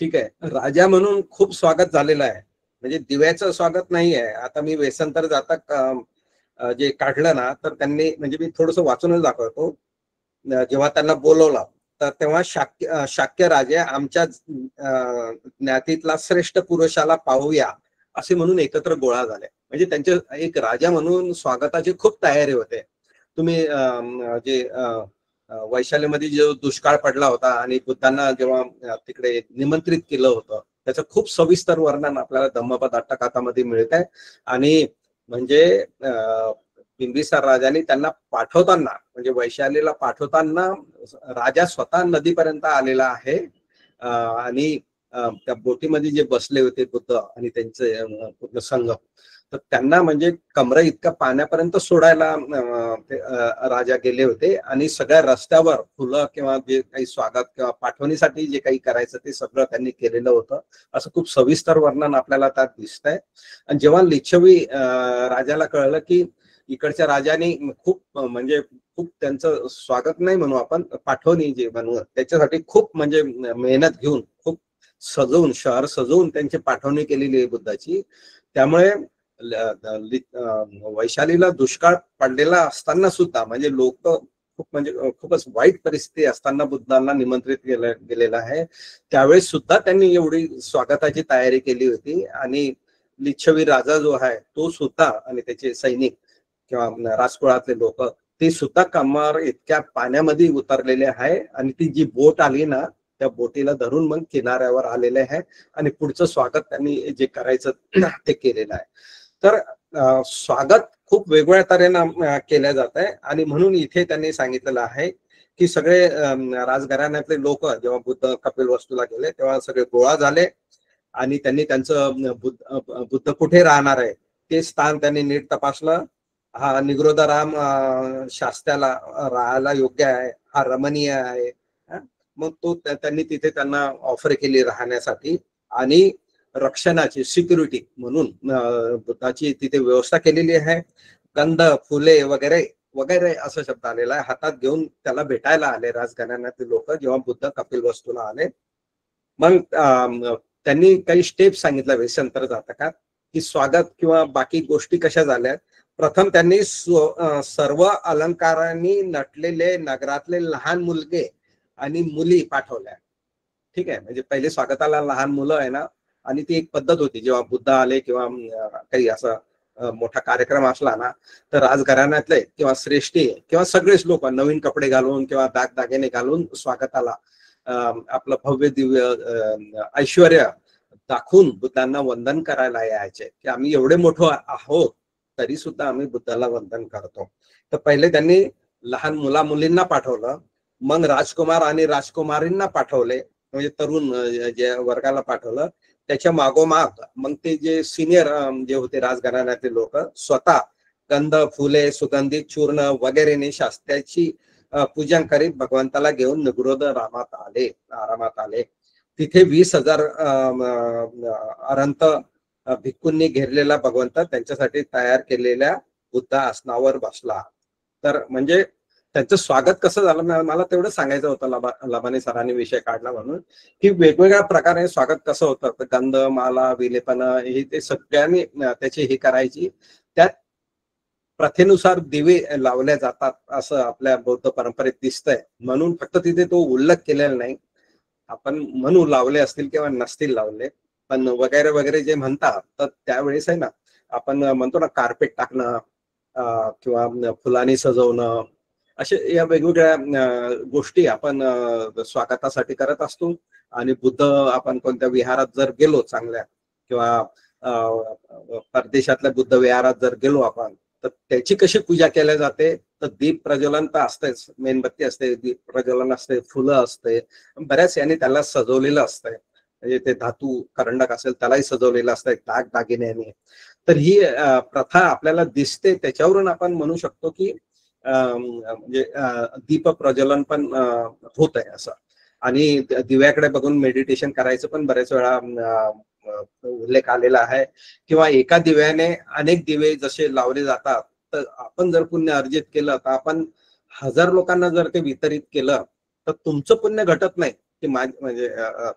ठीक आहे, राजा म्हणून खूप स्वागत झालेलं आहे, म्हणजे दिव्याचं स्वागत नाही आहे. आता मी वेसंतर जातक जे काढलं ना, तर त्यांनी म्हणजे मी थोडस वाचूनच दाखवतो. जेव्हा त्यांना बोलवलं तर तेव्हा शाक्य राजे आमच्या ज्ञातीतला श्रेष्ठ पुरुषाला पाहूया असे म्हणून एकत्र गोळा झाले. म्हणजे त्यांचे एक राजा म्हणून स्वागताची खूप तयारी होते. तुम्ही जे वैशालीमध्ये जो दुष्काळ पडला होता आणि बुद्धांना जेव्हा तिकडे निमंत्रित केलं होतं, त्याचं खूप सविस्तर वर्णन आपल्याला धम्मपद अट्टकथामध्ये मिळत आहे. आणि म्हणजे बिंबिसार राजाने त्यांना पाठवताना, म्हणजे वैशालीला पाठवताना राजा स्वतः नदीपर्यंत आलेला आहे आणि त्या बोटीमध्ये जे बसले होते बुद्ध आणि त्यांचे पूर्ण संघ, तर त्यांना म्हणजे कमरे इतका पाण्यापर्यंत सोडायला राजा गेले होते आणि सगळ्या रस्त्यावर फुलं किंवा जे काही स्वागत किंवा पाठवणीसाठी जे काही करायचं ते सगळं त्यांनी केलेलं होतं. असं खूप सविस्तर वर्णन आपल्याला त्यात दिसतंय. आणि जेव्हा लिच्छवी राजाला कळलं की इकडच्या राजाने खूप म्हणजे खूप त्यांचं स्वागत नाही म्हणू आपण, पाठवणी जे म्हणू, त्याच्यासाठी खूप म्हणजे मेहनत घेऊन खूप सजवून शहर सजवून त्यांची पाठवणी केलेली आहे बुद्धाची. त्यामुळे वैशालीला दुष्काळ पडलेला असताना सुद्धा म्हणजे लोक खूप म्हणजे खूपच वाईट परिस्थिती असताना बुद्धांना निमंत्रित गेलेलं आहे, त्यावेळेस सुद्धा त्यांनी एवढी स्वागताची तयारी केली होती. आणि लिच्छवी राजा जो आहे तो सुद्धा आणि त्याचे सैनिक किंवा राजकुळातले लोक ते सुद्धा कमर इतक्या पाण्यामध्ये उतरलेले आहे आणि ती जी बोट आली ना त्या बोटीला धरून मग किनाऱ्यावर आलेले आहे आणि पुढचं स्वागत त्यांनी जे करायचं ते केलेलं आहे. तर स्वागत खूप वेगवेगळ्या तऱ्हेनं केलं जात आहे आणि म्हणून इथे त्यांनी सांगितलेलं आहे की सगळे राजघराण्यातले लोक जेव्हा बुद्ध कपिलवस्तूला गेले तेव्हा सगळे गोळा झाले आणि त्यांनी त्यांचं बुद्ध कुठे राहणार आहे ते स्थान त्यांनी नीट तपासलं. हा निगरोधाराम शास्त्याला राहायला योग्य आहे, हा रमणीय आहे. मग तो त्यांनी तिथे त्यांना ऑफर केली राहण्यासाठी आणि रक्षणाची सिक्युरिटी म्हणून बुद्धाची तिथे व्यवस्था केलेली आहे. कंद फुले वगैरे वगैरे असा शब्द आलेला आहे. हातात घेऊन त्याला भेटायला आले राजघराण्यातले लोक जेव्हा बुद्ध कपिलवस्तूला आले. मग त्यांनी काही स्टेप्स सांगितल्या वेशांतर जातकात की स्वागत किंवा बाकी गोष्टी कशा झाल्या. प्रथम त्यांनी सर्व अलंकारांनी नटलेले नगरातले लहान मुलगे आणि मुली पाठवल्या. ठीक आहे, म्हणजे पहिले स्वागताला लहान मुलं आहे ना, आणि ती एक पद्धत होती जेव्हा बुद्ध आले किंवा काही असा मोठा कार्यक्रम असला ना तर राजघराण्यातले किंवा श्रेष्ठी किंवा सगळेच लोक नवीन कपडे घालून किंवा दागदागिने घालून स्वागताला आपलं भव्य दिव्य ऐश्वर्य दाखवून बुद्धांना वंदन करायला यायचे की आम्ही एवढे मोठं आहोत तरी सुद्धा आम्ही बुद्धाला वंदन करतो. तर पहिले त्यांनी लहान मुला मुलींना पाठवलं, मग राजकुमार आणि राजकुमारींना पाठवले, म्हणजे तरुण जे वर्गाला पाठवलं. त्याच्या मागोमाग मग ते जे सिनियर जे होते राजघराण्यातले लोक स्वतः गंध फुले सुगंधित चूर्ण वगैरेने शास्त्याची पूजन करीत भगवंताला घेऊन निगरोध आरामात आले. तिथे 20,000 अनंत भिक्खूंनी घेरलेला भगवंत त्यांच्यासाठी तयार केलेल्या बुद्ध आसनावर बसला. तर म्हणजे त्यांचं स्वागत कसं झालं मला तेवढं सांगायचं होतं. लबाने सरांनी विषय काढला म्हणून की वेगवेगळ्या प्रकारे स्वागत कसं होतं. तर गंध माला विलेपन हे ते सगळ्यांनी त्याची ही करायची. त्यात प्रथेनुसार दिवे लावले जातात असं आपल्या बौद्ध परंपरेत दिसतंय, म्हणून फक्त तिथे तो उल्लेख केलेला नाही. आपण म्हणू लावले असतील किंवा नसतील लावले, पण वगैरे वगैरे जे म्हणतात तर त्यावेळेस आहे ना आपण म्हणतो ना कार्पेट टाकणं किंवा फुलांनी सजवणं असे या वेगवेगळ्या गोष्टी आपण स्वागतासाठी करत असतो. आणि बुद्ध आपण कोणत्या विहारात जर गेलो चांगल्या किंवा परदेशातल्या बुद्ध विहारात जर गेलो आपण तर त्याची कशी पूजा केली जाते. तर दीप प्रज्वलन तर असतेच, मेणबत्ती असते, दीप प्रज्वलन असते, फुलं असते, बऱ्याच याने त्याला सजवलेलं असतंय. म्हणजे ते धातू करंडक असेल त्यालाही सजवलेलं असतं दागिन्याने. तर ही प्रथा आपल्याला दिसते, त्याच्यावरून आपण म्हणू शकतो की म्हणजे दीप प्रज्वलन पण होत आहे असं. आणि दिव्याकडे बघून मेडिटेशन करायचं पण बऱ्याच वेळा उल्लेख आलेला आहे. किंवा एका दिव्याने अनेक दिवे जसे लावले जातात, तर आपण जर पुण्य अर्जित केलं तर आपण 1000 लोकांना जर ते वितरित केलं तर तुमचं पुण्य घटत नाही. की म्हणजे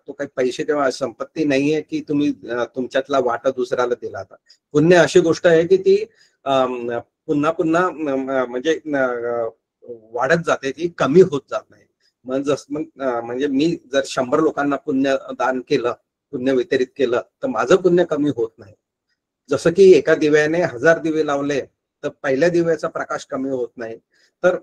तो काही पैसे किंवा संपत्ती नाहीये की तुम्ही तुमच्यातला वाटा दुसऱ्याला दिला. पुण्य अशी गोष्ट आहे की ती पुन्हा पुन्हा म्हणजे वाढत जाते, ती कमी होत जात नाही. म्हणजे मी जर 100 लोकांना पुण्य दान केलं, पुण्य वितरित केलं तर माझं पुण्य कमी होत नाही. जसं की एका दिव्याने 1000 दिवे लावले तर पहिल्या दिव्याचा प्रकाश कमी होत नाही. तर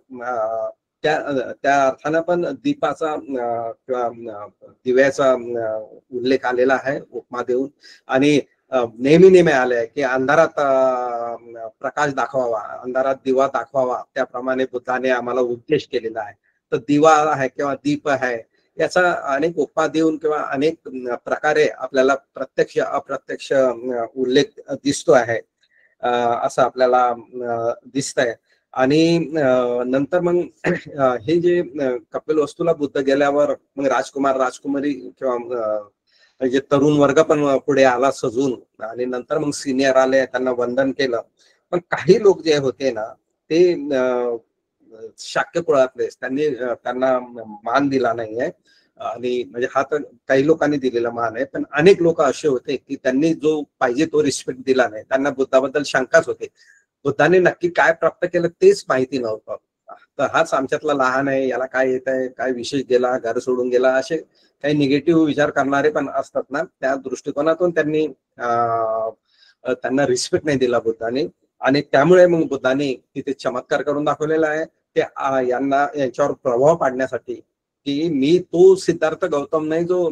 त्या अर्थानं पण दीपाचा किंवा दिव्याचा उल्लेख आलेला आहे उपमा देऊन. आणि नेहमी आले की अंधारात प्रकाश दाखवावा, अंधारात दिवा दाखवावा, त्याप्रमाणे बुद्धाने आम्हाला उपदेश केलेला आहे. तर दिवा आहे किंवा दीप आहे याचा अनेक उपमा देऊन किंवा अनेक प्रकारे आपल्याला प्रत्यक्ष अप्रत्यक्ष उल्लेख दिसतो आहे असं आपल्याला दिसतंय. आणि नंतर मग हे जे कपिलवस्तूला बुद्ध गेल्यावर मग राजकुमार राजकुमारी किंवा जे तरुण वर्ग पण पुढे आला सजून, आणि नंतर मग सिनियर आले, त्यांना वंदन केलं. पण काही लोक जे होते ना ते शाक्य कुळातले, त्यांना मान दिला नाहीये. आणि म्हणजे हा तर काही लोकांनी दिलेला मान आहे, पण अनेक लोक असे होते की त्यांनी जो पाहिजे तो रिस्पेक्ट दिला नाही. त्यांना बुद्धाबद्दल शंकाच होते, बुद्धाने नक्की काय प्राप्त केलं तेच माहिती नव्हतं. तर हाच आमच्यातला लहान आहे, याला काय येत आहे, काय विशेष गेला, घर सोडून गेला, असे काही निगेटिव्ह विचार करणारे पण असतात ना, त्या दृष्टिकोनातून त्यांना रिस्पेक्ट नाही दिला बुद्धाने. आणि त्यामुळे मग बुद्धाने तिथे चमत्कार करून दाखवलेला आहे ते यांच्यावर प्रभाव पाडण्यासाठी की मी तो सिद्धार्थ गौतम नाही जो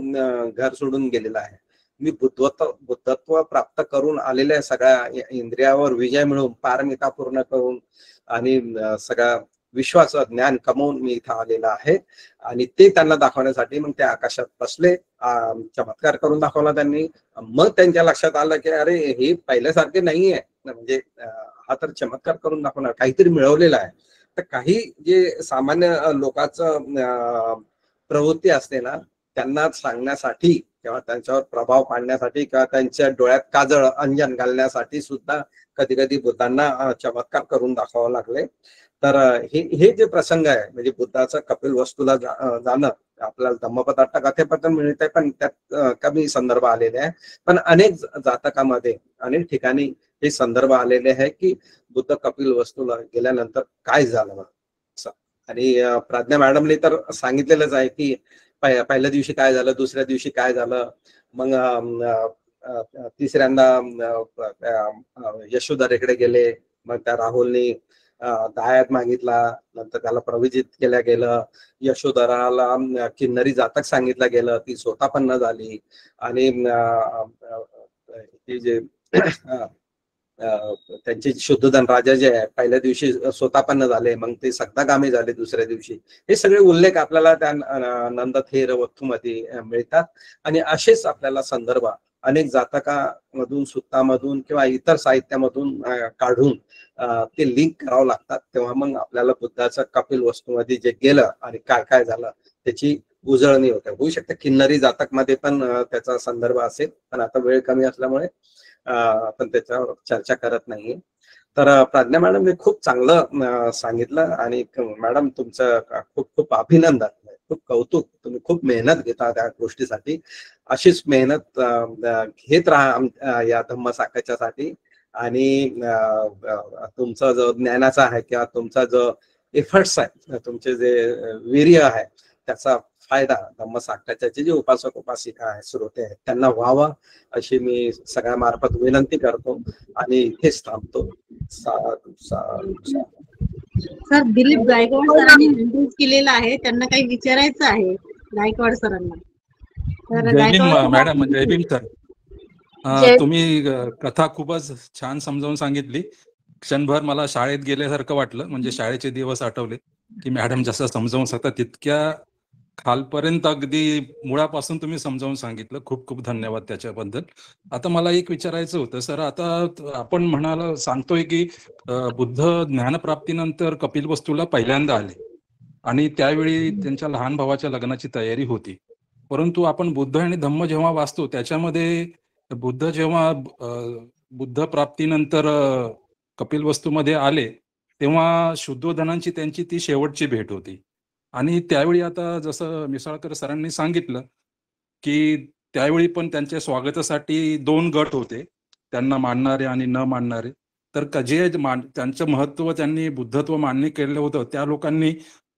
घर सोडून गेलेला आहे. मी बुद्धत्व प्राप्त करून आलेल्या सगळ्या इंद्रियावर विजय मिळवून पारमिता पूर्ण करून आणि सगळ्या विश्वाचं ज्ञान कमवून मी इथं आलेला आहे. आणि ते त्यांना दाखवण्यासाठी मग ते आकाशात बसले, चमत्कार करून दाखवला त्यांनी. मग त्यांच्या लक्षात आलं की अरे हे पहिल्यासारखे नाहीये, म्हणजे हा तर चमत्कार करून दाखवणार, काहीतरी मिळवलेला आहे. तर काही जे सामान्य लोकांचं प्रवृत्ती असते ना, त्यांना सांगण्यासाठी किंवा त्यांच्यावर प्रभाव पाडण्यासाठी किंवा त्यांच्या डोळ्यात काजळ अंजन घालण्यासाठी सुद्धा कधी कधी बुद्धांना चमत्कार करून दाखवावं लागले. तर हे जे प्रसंग आहे, म्हणजे बुद्धाचं कपिल वस्तूला जाणं आपल्याला धम्मपदार्थ कथेपत्र मिळते, पण त्यात कमी संदर्भ आलेले आहे. पण अनेक जातकामध्ये अनेक ठिकाणी हे संदर्भ आलेले आहे की बुद्ध कपिल वस्तूला गेल्यानंतर काय झालं असं. आणि प्रज्ञा मॅडमने तर सांगितलेलंच आहे की पहिल्या दिवशी काय झालं, दुसऱ्या दिवशी काय झालं, मग तिसऱ्यांदा यशोधरेकडे गेले, मग त्या राहुलनी दायाद मागितला, नंतर त्याला प्रविजित केल्या गेलं, यशोधराला किन्नरी जातक सांगितलं गेलं, ती स्वतःपन्न झाली. आणि जे त्यांचे शुद्धोधन राजा जे आहे पहिल्या दिवशी स्वतःपन्न झाले, मग ते सत्तागामी झाले दुसऱ्या दिवशी. हे सगळे उल्लेख आपल्याला त्या नंदथेर वस्तूमध्ये मिळतात. आणि असेच आपल्याला संदर्भ अनेक जातकामधून, सुत्तामधून किंवा इतर साहित्यामधून काढून ते लिंक करावं लागतात. तेव्हा मग आपल्याला बुद्धाचं कपिल वस्तूमध्ये जे गेलं आणि काय काय झालं त्याची उजळणी होते. होऊ शकते किन्नरी जातक मध्ये पण त्याचा संदर्भ असेल, पण आता वेळ कमी असल्यामुळे आपण त्याच्यावर चर्चा करत नाहीये. तर प्रज्ञा मॅडमने खूप चांगलं सांगितलं. आणि मॅडम तुमचं खूप खूप अभिनंदन, खूप कौतुक. तुम्ही खूप मेहनत घेता त्या गोष्टीसाठी. अशीच मेहनत घेत राहा या धम्मसाकाच्यासाठी. आणि तुमचा जो ज्ञानाचा आहे किंवा तुमचा जो एफर्ट्स आहे, तुमचे जे वीर्य आहे, त्याचा फायदा धम्मसाकाच्याचे जे उपासक उपासिका आहे, श्रोते आहेत, त्यांना व्हावा अशी मी सगळ्या मार्फत विनंती करतो आणि इथेच थांबतो. साधू साधू साधू. सर, दिलीप गायकवाड सरांनी इंट्रोड्यूस केलेला आहे, त्यांना काही विचारायचं आहे गायकवाड सरांना. तर जय भीम गायकवाड मॅडम. जय भीम सर. जय- तुम्ही कथा खूपच छान समजावून सांगितली. क्षणभर मला शाळेत गेल्यासारखं वाटलं, म्हणजे शाळेचे दिवस आठवले की मॅडम जसं समजावून सांगतात तितक्या खालपर्यंत अगदी मुळापासून तुम्ही समजावून सांगितलं. खूप खूप धन्यवाद त्याच्याबद्दल. आता मला एक विचारायचं होतं सर, आता आपण म्हणाला सांगतोय की बुद्ध ज्ञानप्राप्तीनंतर कपिलवस्तूला पहिल्यांदा आले आणि त्यावेळी त्यांच्या लहान भावाच्या लग्नाची तयारी होती. परंतु आपण बुद्ध आणि धम्म जेव्हा वाचतो त्याच्यामध्ये बुद्ध जेव्हा बुद्ध प्राप्तीनंतर कपिलवस्तूमध्ये आले तेव्हा शुद्धोधनांची त्यांची ती शेवटची भेट होती. आणि त्यावेळी आता जसं मिसाळकर सरांनी सांगितलं की त्यावेळी पण त्यांच्या स्वागतासाठी 2 गट होते, त्यांना मानणारे आणि न मानणारे. तर जे त्यांचं महत्व त्यांनी बुद्धत्व मान्य केलं होतं त्या लोकांनी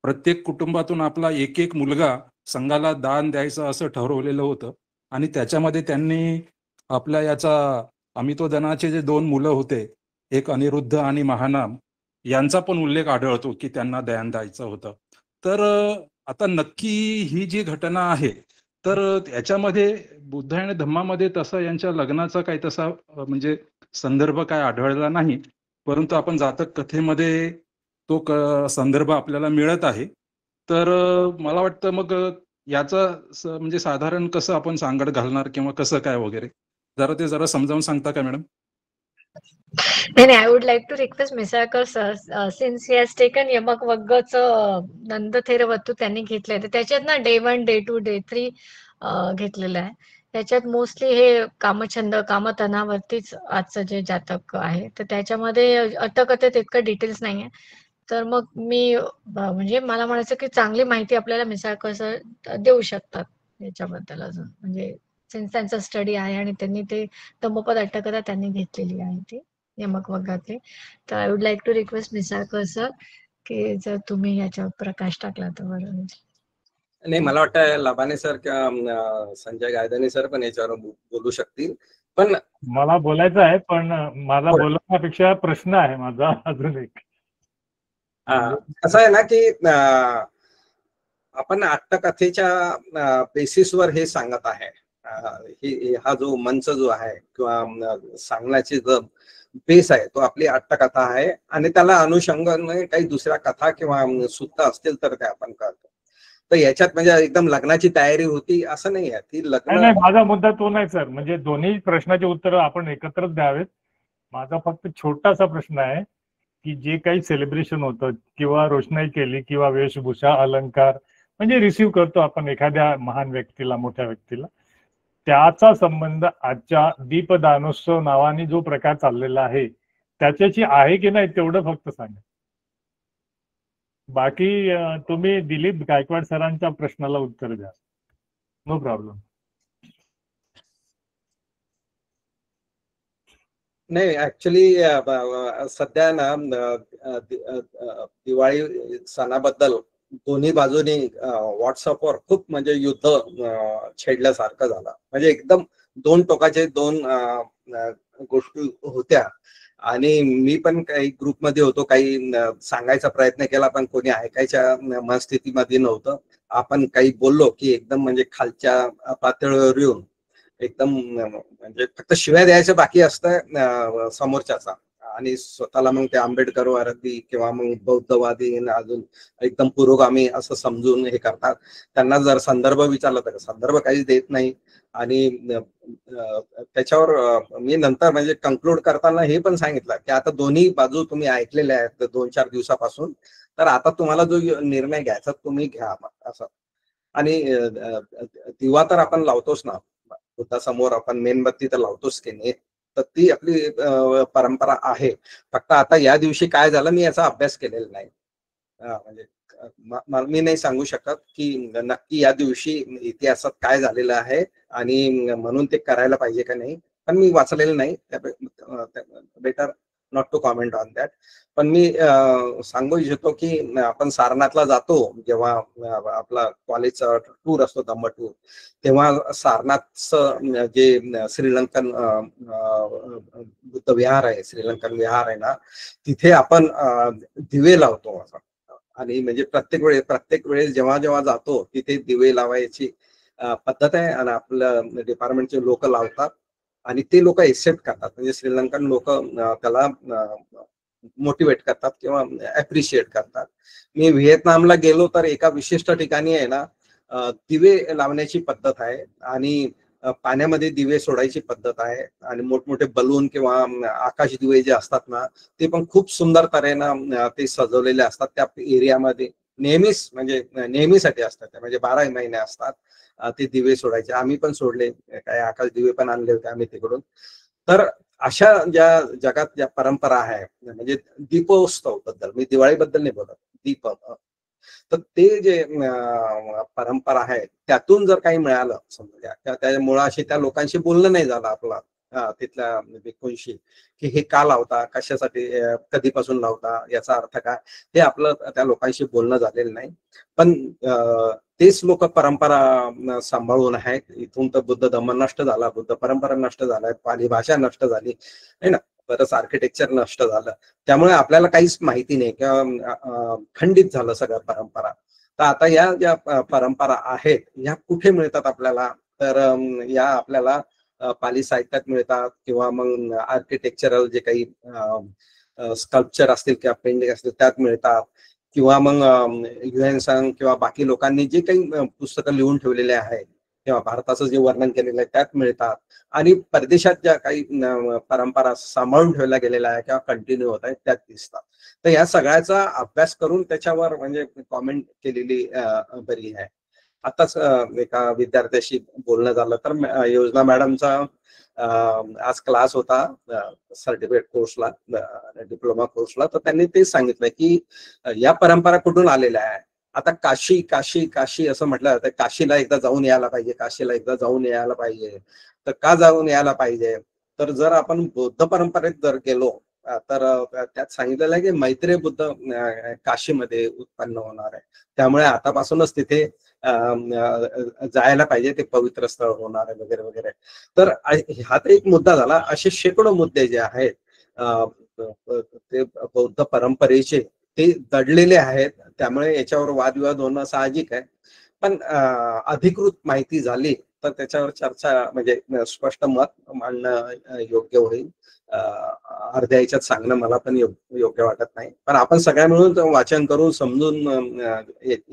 प्रत्येक कुटुंबातून आपला एक एक मुलगा संघाला दान द्यायचं असं ठरवलेलं होतं. आणि त्याच्यामध्ये त्यांनी आपल्या याचा अमितोदनाचे जे 2 मुलं होते, एक अनिरुद्ध आणि महानाम, यांचा पण उल्लेख आढळतो की त्यांना दान द्यायचं होतं. तर आता नक्की ही जी घटना आहे, तर याच्यामध्ये बुद्ध आणि धम्मामध्ये तसं यांच्या लग्नाचा काही तसा म्हणजे संदर्भ काय आढळला नाही. परंतु आपण जातक कथेमध्ये तो संदर्भ आपल्याला मिळत आहे. तर मला वाटतं मग याचा म्हणजे साधारण कसं आपण सांगड घालणार किंवा कसं काय वगैरे जरा समजावून सांगता का मॅडम? नाही, I would like to request Misakar sir, since he has taken यमक वग्गचं नंदथेर वस्तू त्यांनी घेतलंय, तर त्याच्यात ना डे 1, डे 2, डे 3 घेतलेलं आहे. त्याच्यात मोस्टली हे कामछंद, कामतनावरतीच आजचं जे जातक आहे, तर त्याच्यामध्ये अटकथेत इतकं डिटेल्स नाहीये. तर मग मी म्हणजे मला म्हणायचं की चांगली माहिती आपल्याला मिसाळकर सर देऊ शकतात याच्याबद्दल अजून. म्हणजे सिन्स त्यांचा स्टडी आहे आणि त्यांनी ते धम्मपद अट्टकथा त्यांनी घेतलेली आहे ती यमक वग्गातली. तर I would like to request Misalkar sir की जर तुम्ही याच्यावर प्रकाश टाकला तर बरं होईल. नाही, मला वाटतं लबाने सर किंवा संजय गायधनी सर पण याच्यावर बोलू शकतील. पण मला बोलायचं आहे, पण माझा बोलण्यापेक्षा प्रश्न आहे माझा अजून एक. असं आहे ना की आपण अट्टकथेच्या बेसिसवर हे सांगत आहे. हा जो मंच जो आहे किंवा सांगण्याची जो बेस आहे तो आपली अट्टकथा आहे आणि त्याला अनुषंगाने काही दुसऱ्या कथा किंवा सुत्त असतील तर ते आपण करतो. तर याच्यात म्हणजे एकदम लग्नाची तयारी होती असं नाही आहे. ती लग्न नाही, माझा मुद्दा तो नाही सर, म्हणजे दोन्ही प्रश्नाची उत्तरं आपण एकत्रच द्यावेत. माझा फक्त छोटासा प्रश्न आहे की जे काही सेलिब्रेशन होतं किंवा रोषणाई केली किंवा वेशभूषा अलंकार म्हणजे रिसीव्ह करतो आपण एखाद्या महान व्यक्तीला, मोठ्या व्यक्तीला, त्याचा संबंध आजच्या दीपदानोत्सव नावाने जो प्रकार चाललेला आहे त्याच्याशी आहे की नाही तेवढं फक्त सांगा. बाकी तुम्ही दिलीप गायकवाड सरांच्या प्रश्नाला उत्तर द्या. No problem. नाही, ऍक्च्युली सध्या ना दिवाळी सणाबद्दल दोन्ही बाजूनी व्हॉट्सअपवर खूप म्हणजे युद्ध छेडल्यासारखं झालं. म्हणजे एकदम दोन टोकाचे दोन गोष्टी होत्या आणि मी पण काही ग्रुपमध्ये होतो, काही सांगायचा प्रयत्न केला पण कोणी ऐकायच्या मनस्थितीमध्ये नव्हतं. आपण काही बोललो की एकदम म्हणजे खालच्या पातळीवर येऊन एकदम म्हणजे फक्त शिव्या द्यायचं बाकी असतं समोरच्याचा आणि स्वतःला मग ते आंबेडकरवादी किंवा मग बौद्धवादी अजून एकदम पुरोगामी असं समजून हे करतात. त्यांना जर संदर्भ विचारला तर संदर्भ काहीच देत नाही आणि त्याच्यावर मी नंतर म्हणजे कंक्लूड करताना हे पण सांगितलं की आता दोन्ही बाजू तुम्ही ऐकलेल्या आहेत 2-4 दिवसापासून, तर आता तुम्हाला जो निर्णय घ्यायचा तुम्ही घ्या असं. आणि दिवा तर आपण लावतोच ना, बुद्धासमोर आपण मेणबत्ती तर लावतोच की नाही, तर ती आपली परंपरा आहे. फक्त आता या दिवशी काय झालं मी याचा अभ्यास केलेला नाही. म्हणजे मी नाही सांगू शकत की नक्की या दिवशी इतिहासात काय झालेलं आहे आणि म्हणून ते करायला पाहिजे का नाही, पण मी वाचलेलं नाही. Better not to comment on that. पण मी सांगू इच्छितो की आपण सारनाथला जातो जेव्हा आपला कॉलेजचा टूर असतो, धम्म टूर, तेव्हा सारनाथचं जे श्रीलंकन बुद्ध विहार आहे, श्रीलंकन विहार आहे ना, तिथे आपण दिवे लावतो असं. आणि म्हणजे प्रत्येक वेळेस जेव्हा जेव्हा जातो तिथे दिवे लावायची पद्धत आहे आणि आपल्या डिपार्टमेंटचे लोक लावतात आणि ते लोक एक्सेप्ट करतात. म्हणजे श्रीलंकन लोक त्याला मोटिवेट करतात किंवा अप्रिशिएट करतात. मी व्हिएतनामला गेलो तर एका विशिष्ट ठिकाणी आहे ना दिवे लावण्याची पद्धत आहे आणि पाण्यामध्ये दिवे सोडायची पद्धत आहे आणि मोठमोठे बलून किंवा आकाश दिवे जे असतात ना ते पण खूप सुंदर तऱ्हेनं ते सजवलेले असतात. त्या एरियामध्ये नेहमीच म्हणजे नेहमीसाठी असतात, म्हणजे 12 महिने असतात ते दिवे सोडायचे. आम्ही पण सोडले, काही आकाश दिवे पण आणले होते आम्ही तिकडून. तर अशा ज्या जगात ज्या परंपरा आहे, म्हणजे दीपोत्सव बद्दल, मी दिवाळीबद्दल नाही बोलत, दीप, तर ते जे परंपरा आहे त्यातून जर काही मिळालं समजा, त्या मुळाशी त्या लोकांशी बोलणं नाही झालं आपला तिथल्या भिक्खूंशी की हे का लावता, कशासाठी, कधीपासून लावता, याचा अर्थ काय, हे आपलं त्या लोकांशी बोलणं झालेलं नाही. पण तेच लोक परंपरा सांभाळून आहेत. इथून तर बुद्ध धम्म नष्ट झाला, बुद्ध परंपरा नष्ट झालाय, पाली भाषा नष्ट झाली आहे ना, बरंच आर्किटेक्चर नष्ट झालं. त्यामुळे आपल्याला काहीच माहिती नाही किंवा खंडित झालं सगळं परंपरा. तर आता या ज्या परंपरा आहेत ह्या कुठे मिळतात आपल्याला, तर या आपल्याला पाली साहित्यात मिळतात किंवा मग आर्किटेक्चरल जे काही स्कल्पचर असतील किंवा पेंटिंग असतील त्यात मिळतात किंवा मग युएन किंवा बाकी लोकांनी जे काही पुस्तकं लिहून ठेवलेले आहेत किंवा भारताचं जे वर्णन केलेलं आहे त्यात मिळतात आणि परदेशात ज्या काही परंपरा सांभाळून ठेवल्या गेलेल्या आहेत किंवा कंटिन्यू होत आहेत त्यात दिसतात. तर या सगळ्याचा अभ्यास करून त्याच्यावर म्हणजे कॉमेंट केलेली बरी आहे. आताच एका विद्यार्थ्याशी बोलणं झालं तर योजना मॅडमचा आज क्लास होता सर्टिफिकेट कोर्सला, डिप्लोमा कोर्सला, तर त्यांनी तेच सांगितलं की या परंपरा कुठून आलेल्या आहे. आता काशी काशी काशी असं म्हटलं जातं, काशीला एकदा जाऊन यायला पाहिजे, काशीला एकदा जाऊन यायला पाहिजे. तर का जाऊन यायला पाहिजे, तर जर आपण बौद्ध परंपरेत जर गेलो तर त्यात सांगितलेलं आहे की मैत्रेय बुद्ध काशीमध्ये उत्पन्न होणार आहे, त्यामुळे आतापासूनच तिथे जायला पाहिजे, ते पवित्र स्थळ होणार आहे वगैरे वगैरे. तर हा तर एक मुद्दा झाला. असे शेकडो मुद्दे जे आहेत ते बौद्ध परंपरेचे ते दडलेले आहेत, त्यामुळे याच्यावर वादविवाद होणं साहजिक आहे. पण अधिकृत माहिती झाली तर त्याच्यावर चर्चा म्हणजे स्पष्ट मत मांडणं योग्य होईल. अर्ध्या ह्याच्यात सांगणं मला पण योग्य वाटत नाही, पण आपण सगळ्या मिळून वाचन करून समजून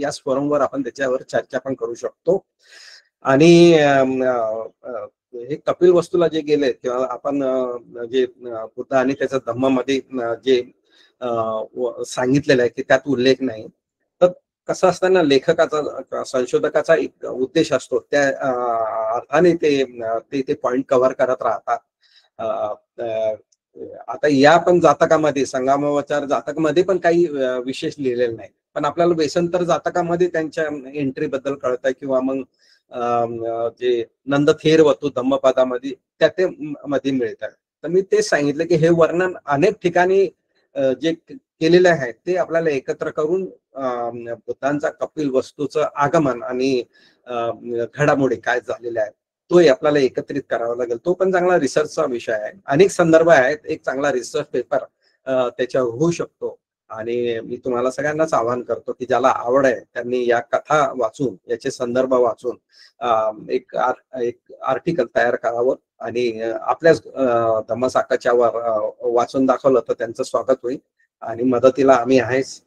या फोरमवर आपण त्याच्यावर चर्चा पण करू शकतो. आणि हे कपिल वस्तूला जे गेले किंवा आपण जे बुद्ध आणि त्याच्या धम्मामध्ये जे सांगितलेलं आहे की त्यात उल्लेख नाही, तर कसं असताना लेखकाचा संशोधकाचा एक उद्देश असतो, त्या अर्थाने ते पॉइंट कव्हर करत राहतात. आता या पण जातकामध्ये संगमावतार जातकामध्ये पण काही विशेष लिहिलेलं नाही, पण आपल्याला वेसंतर जातकामध्ये त्यांच्या एंट्री बद्दल कळतंय किंवा मग जे नंद थेर वतू धम्मपदामध्ये त्या ते मध्ये मिळतात. तर मी तेच सांगितलं की हे वर्णन अनेक ठिकाणी जे केलेले आहे ते आपल्याला एकत्र करून बुद्धांचा कपिल वस्तूचं आगमन आणि घडामोडी काय झालेल्या आहेत तोही आपल्याला एकत्रित करावा लागेल. तो पण चांगला रिसर्चचा विषय आहे. अनेक संदर्भ आहेत, एक चांगला रिसर्च पेपर त्याच्यावर होऊ शकतो. आणि मी तुम्हाला सगळ्यांनाच आवाहन करतो की ज्याला आवड आहे त्यांनी या कथा वाचून, याचे संदर्भ वाचून एक आर्टिकल तयार करावं आणि आपल्याच धम्मसाकाच्या वाचून दाखवलं तर त्यांचं स्वागत होईल आणि मदतीला आम्ही आहेच.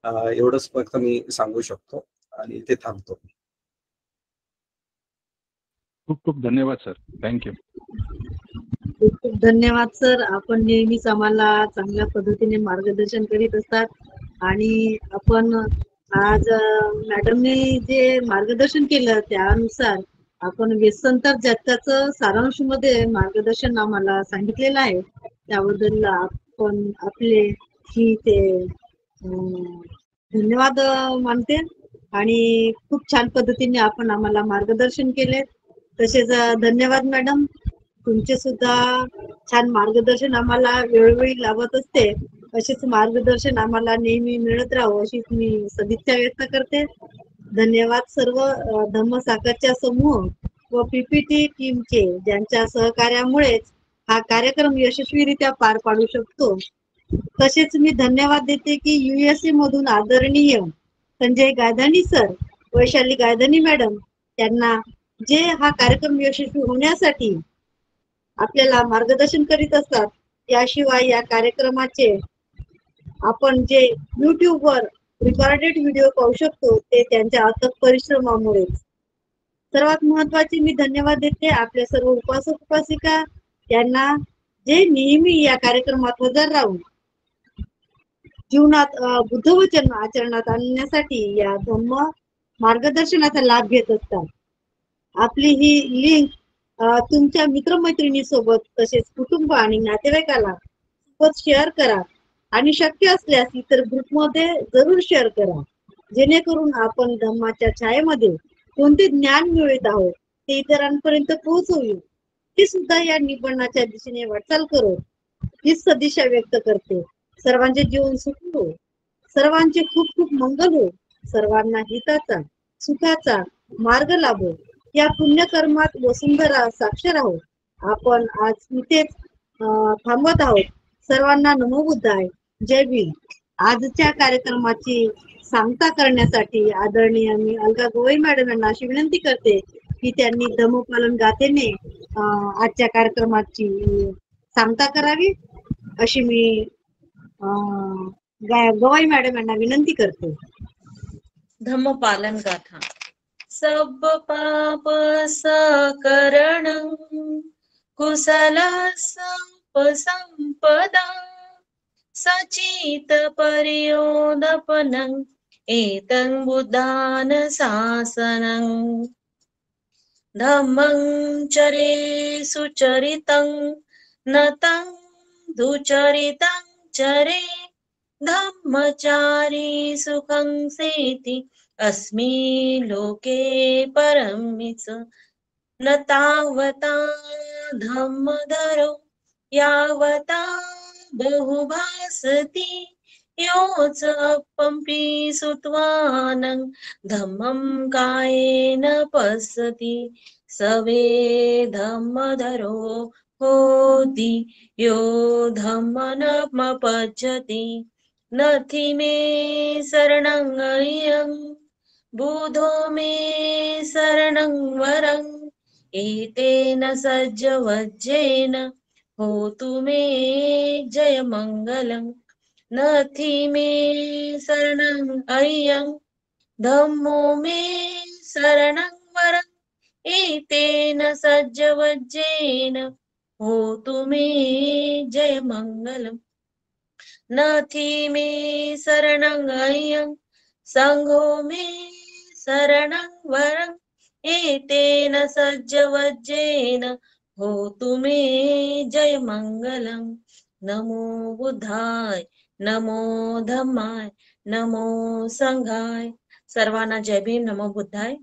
एवढंच फक्त मी सांगू शकतो आणि इथे थांबतो. खूप खूप धन्यवाद सर. थँक्यू. खूप खूप धन्यवाद सर. आपण नेहमीच आम्हाला चांगल्या पद्धतीने मार्गदर्शन करीत असतात आणि आपण आज मॅडमने जे मार्गदर्शन केलं त्यानुसार आपण वेसंतर जातकाचं सारांश मध्ये मार्गदर्शन आम्हाला सांगितलेलं आहे. त्याबद्दल आपण आपले ही ते धन्यवाद मानते आणि खूप छान पद्धतीने आपण आम्हाला मार्गदर्शन केले. तसेच धन्यवाद मॅडम, तुमचे सुद्धा छान मार्गदर्शन आम्हाला वेळोवेळी लाभत असते. असेच मार्गदर्शन आम्हाला नेहमी मिळत राहावं अशीच मी सदिच्छा व्यक्त करते. धन्यवाद सर्व धम्मसागरच्या समूह व पीपीटी टीमचे, ज्यांच्या सहकार्यामुळेच हा कार्यक्रम यशस्वीरित्या पार पाडू शकतो. तसेच मी धन्यवाद देते की USA मधून आदरणीय संजय गायधानी सर, वैशाली गायधानी मॅडम त्यांना जे हा कार्यक्रम यशस्वी होण्यासाठी आपल्याला मार्गदर्शन करीत असतात. याशिवाय या कार्यक्रमाचे आपण जे YouTube वर रेकॉर्डेड व्हिडिओ पाहू शकतो ते त्यांच्या अथक परिश्रमामुळे. सर्वात महत्वाचे मी धन्यवाद देते आपल्या सर्व उपासक उपासिका यांना, जे नेहमी या कार्यक्रमात हजर राहून जीवनात बुद्धवचन आचरणात आणण्यासाठी या धम्म मार्गदर्शनाचा लाभ घेत असतात. आपली ही लिंक तुमच्या मित्रमैत्रिणी सोबत तसेच कुटुंब आणि नातेवाईकाला सोबत शेअर करा आणि शक्य असल्यास इतर ग्रुपमध्ये जरूर शेअर करा, जेणेकरून आपण धम्माच्या छायेमध्ये कोणते ज्ञान मिळत आहोत ते इतरांपर्यंत पोहोचवू. ती सुद्धा या निबंधाच्या दिशेने वाटचाल करो ही सदिच्छा व्यक्त करते. सर्वांचे जीवन सुखी हो, सर्वांचे खूप खूप मंगल हो, सर्वांना हिताचा सुखाचा मार्ग लाभो. या पुण्यकर्मात वसुंधरा साक्षर आहोत. आपण आज इथेच थांबत आहोत. सर्वांना नमो बुद्धाय, जय भीम. आजच्या कार्यक्रमाची सांगता करण्यासाठी आदरणीय मी अलका गोवई मॅडम यांना अशी विनंती करते की त्यांनी धम्मपालन गाथेने आजच्या कार्यक्रमाची सांगता करावी, अशी मी गवाई मॅडम यांना विनंती करते. धम्मपालन गाथा. सब पाप सकरणं कुशल संपदा सचित पर्योदपनं एतं बुद्धान शासनं धम्मं चरे सुचरितं नतं दुचरितं चरे धम्मचारी सुखं सेति अस्मि लोके परमिच न तावता धम्मधरो यावता बहुभासति योच अपंपि सुत्वानं धम्मं कायेन पश्यति सवे धम्मधरो होति यो धम्मनमपच्यति नथि मे शरणं अयं बुधो मे शरणं वरं एतेन सज्जवज्जेन होतु मे जय मंगलम् नथि मे शरणं अय्यं धम्मो मे शरणं वरम् एतेन सज्जवज्जेन होतु मे जय मंगलम् नथि मे शरणं अय्यं संघो मे शरणं वरम् एतेन सज्जवज्जेन होतु मे जय मंगलम् नमो बुद्धाय नमो धम्माय नमो संघाय सर्वांना जय भीम नमो बुद्धाय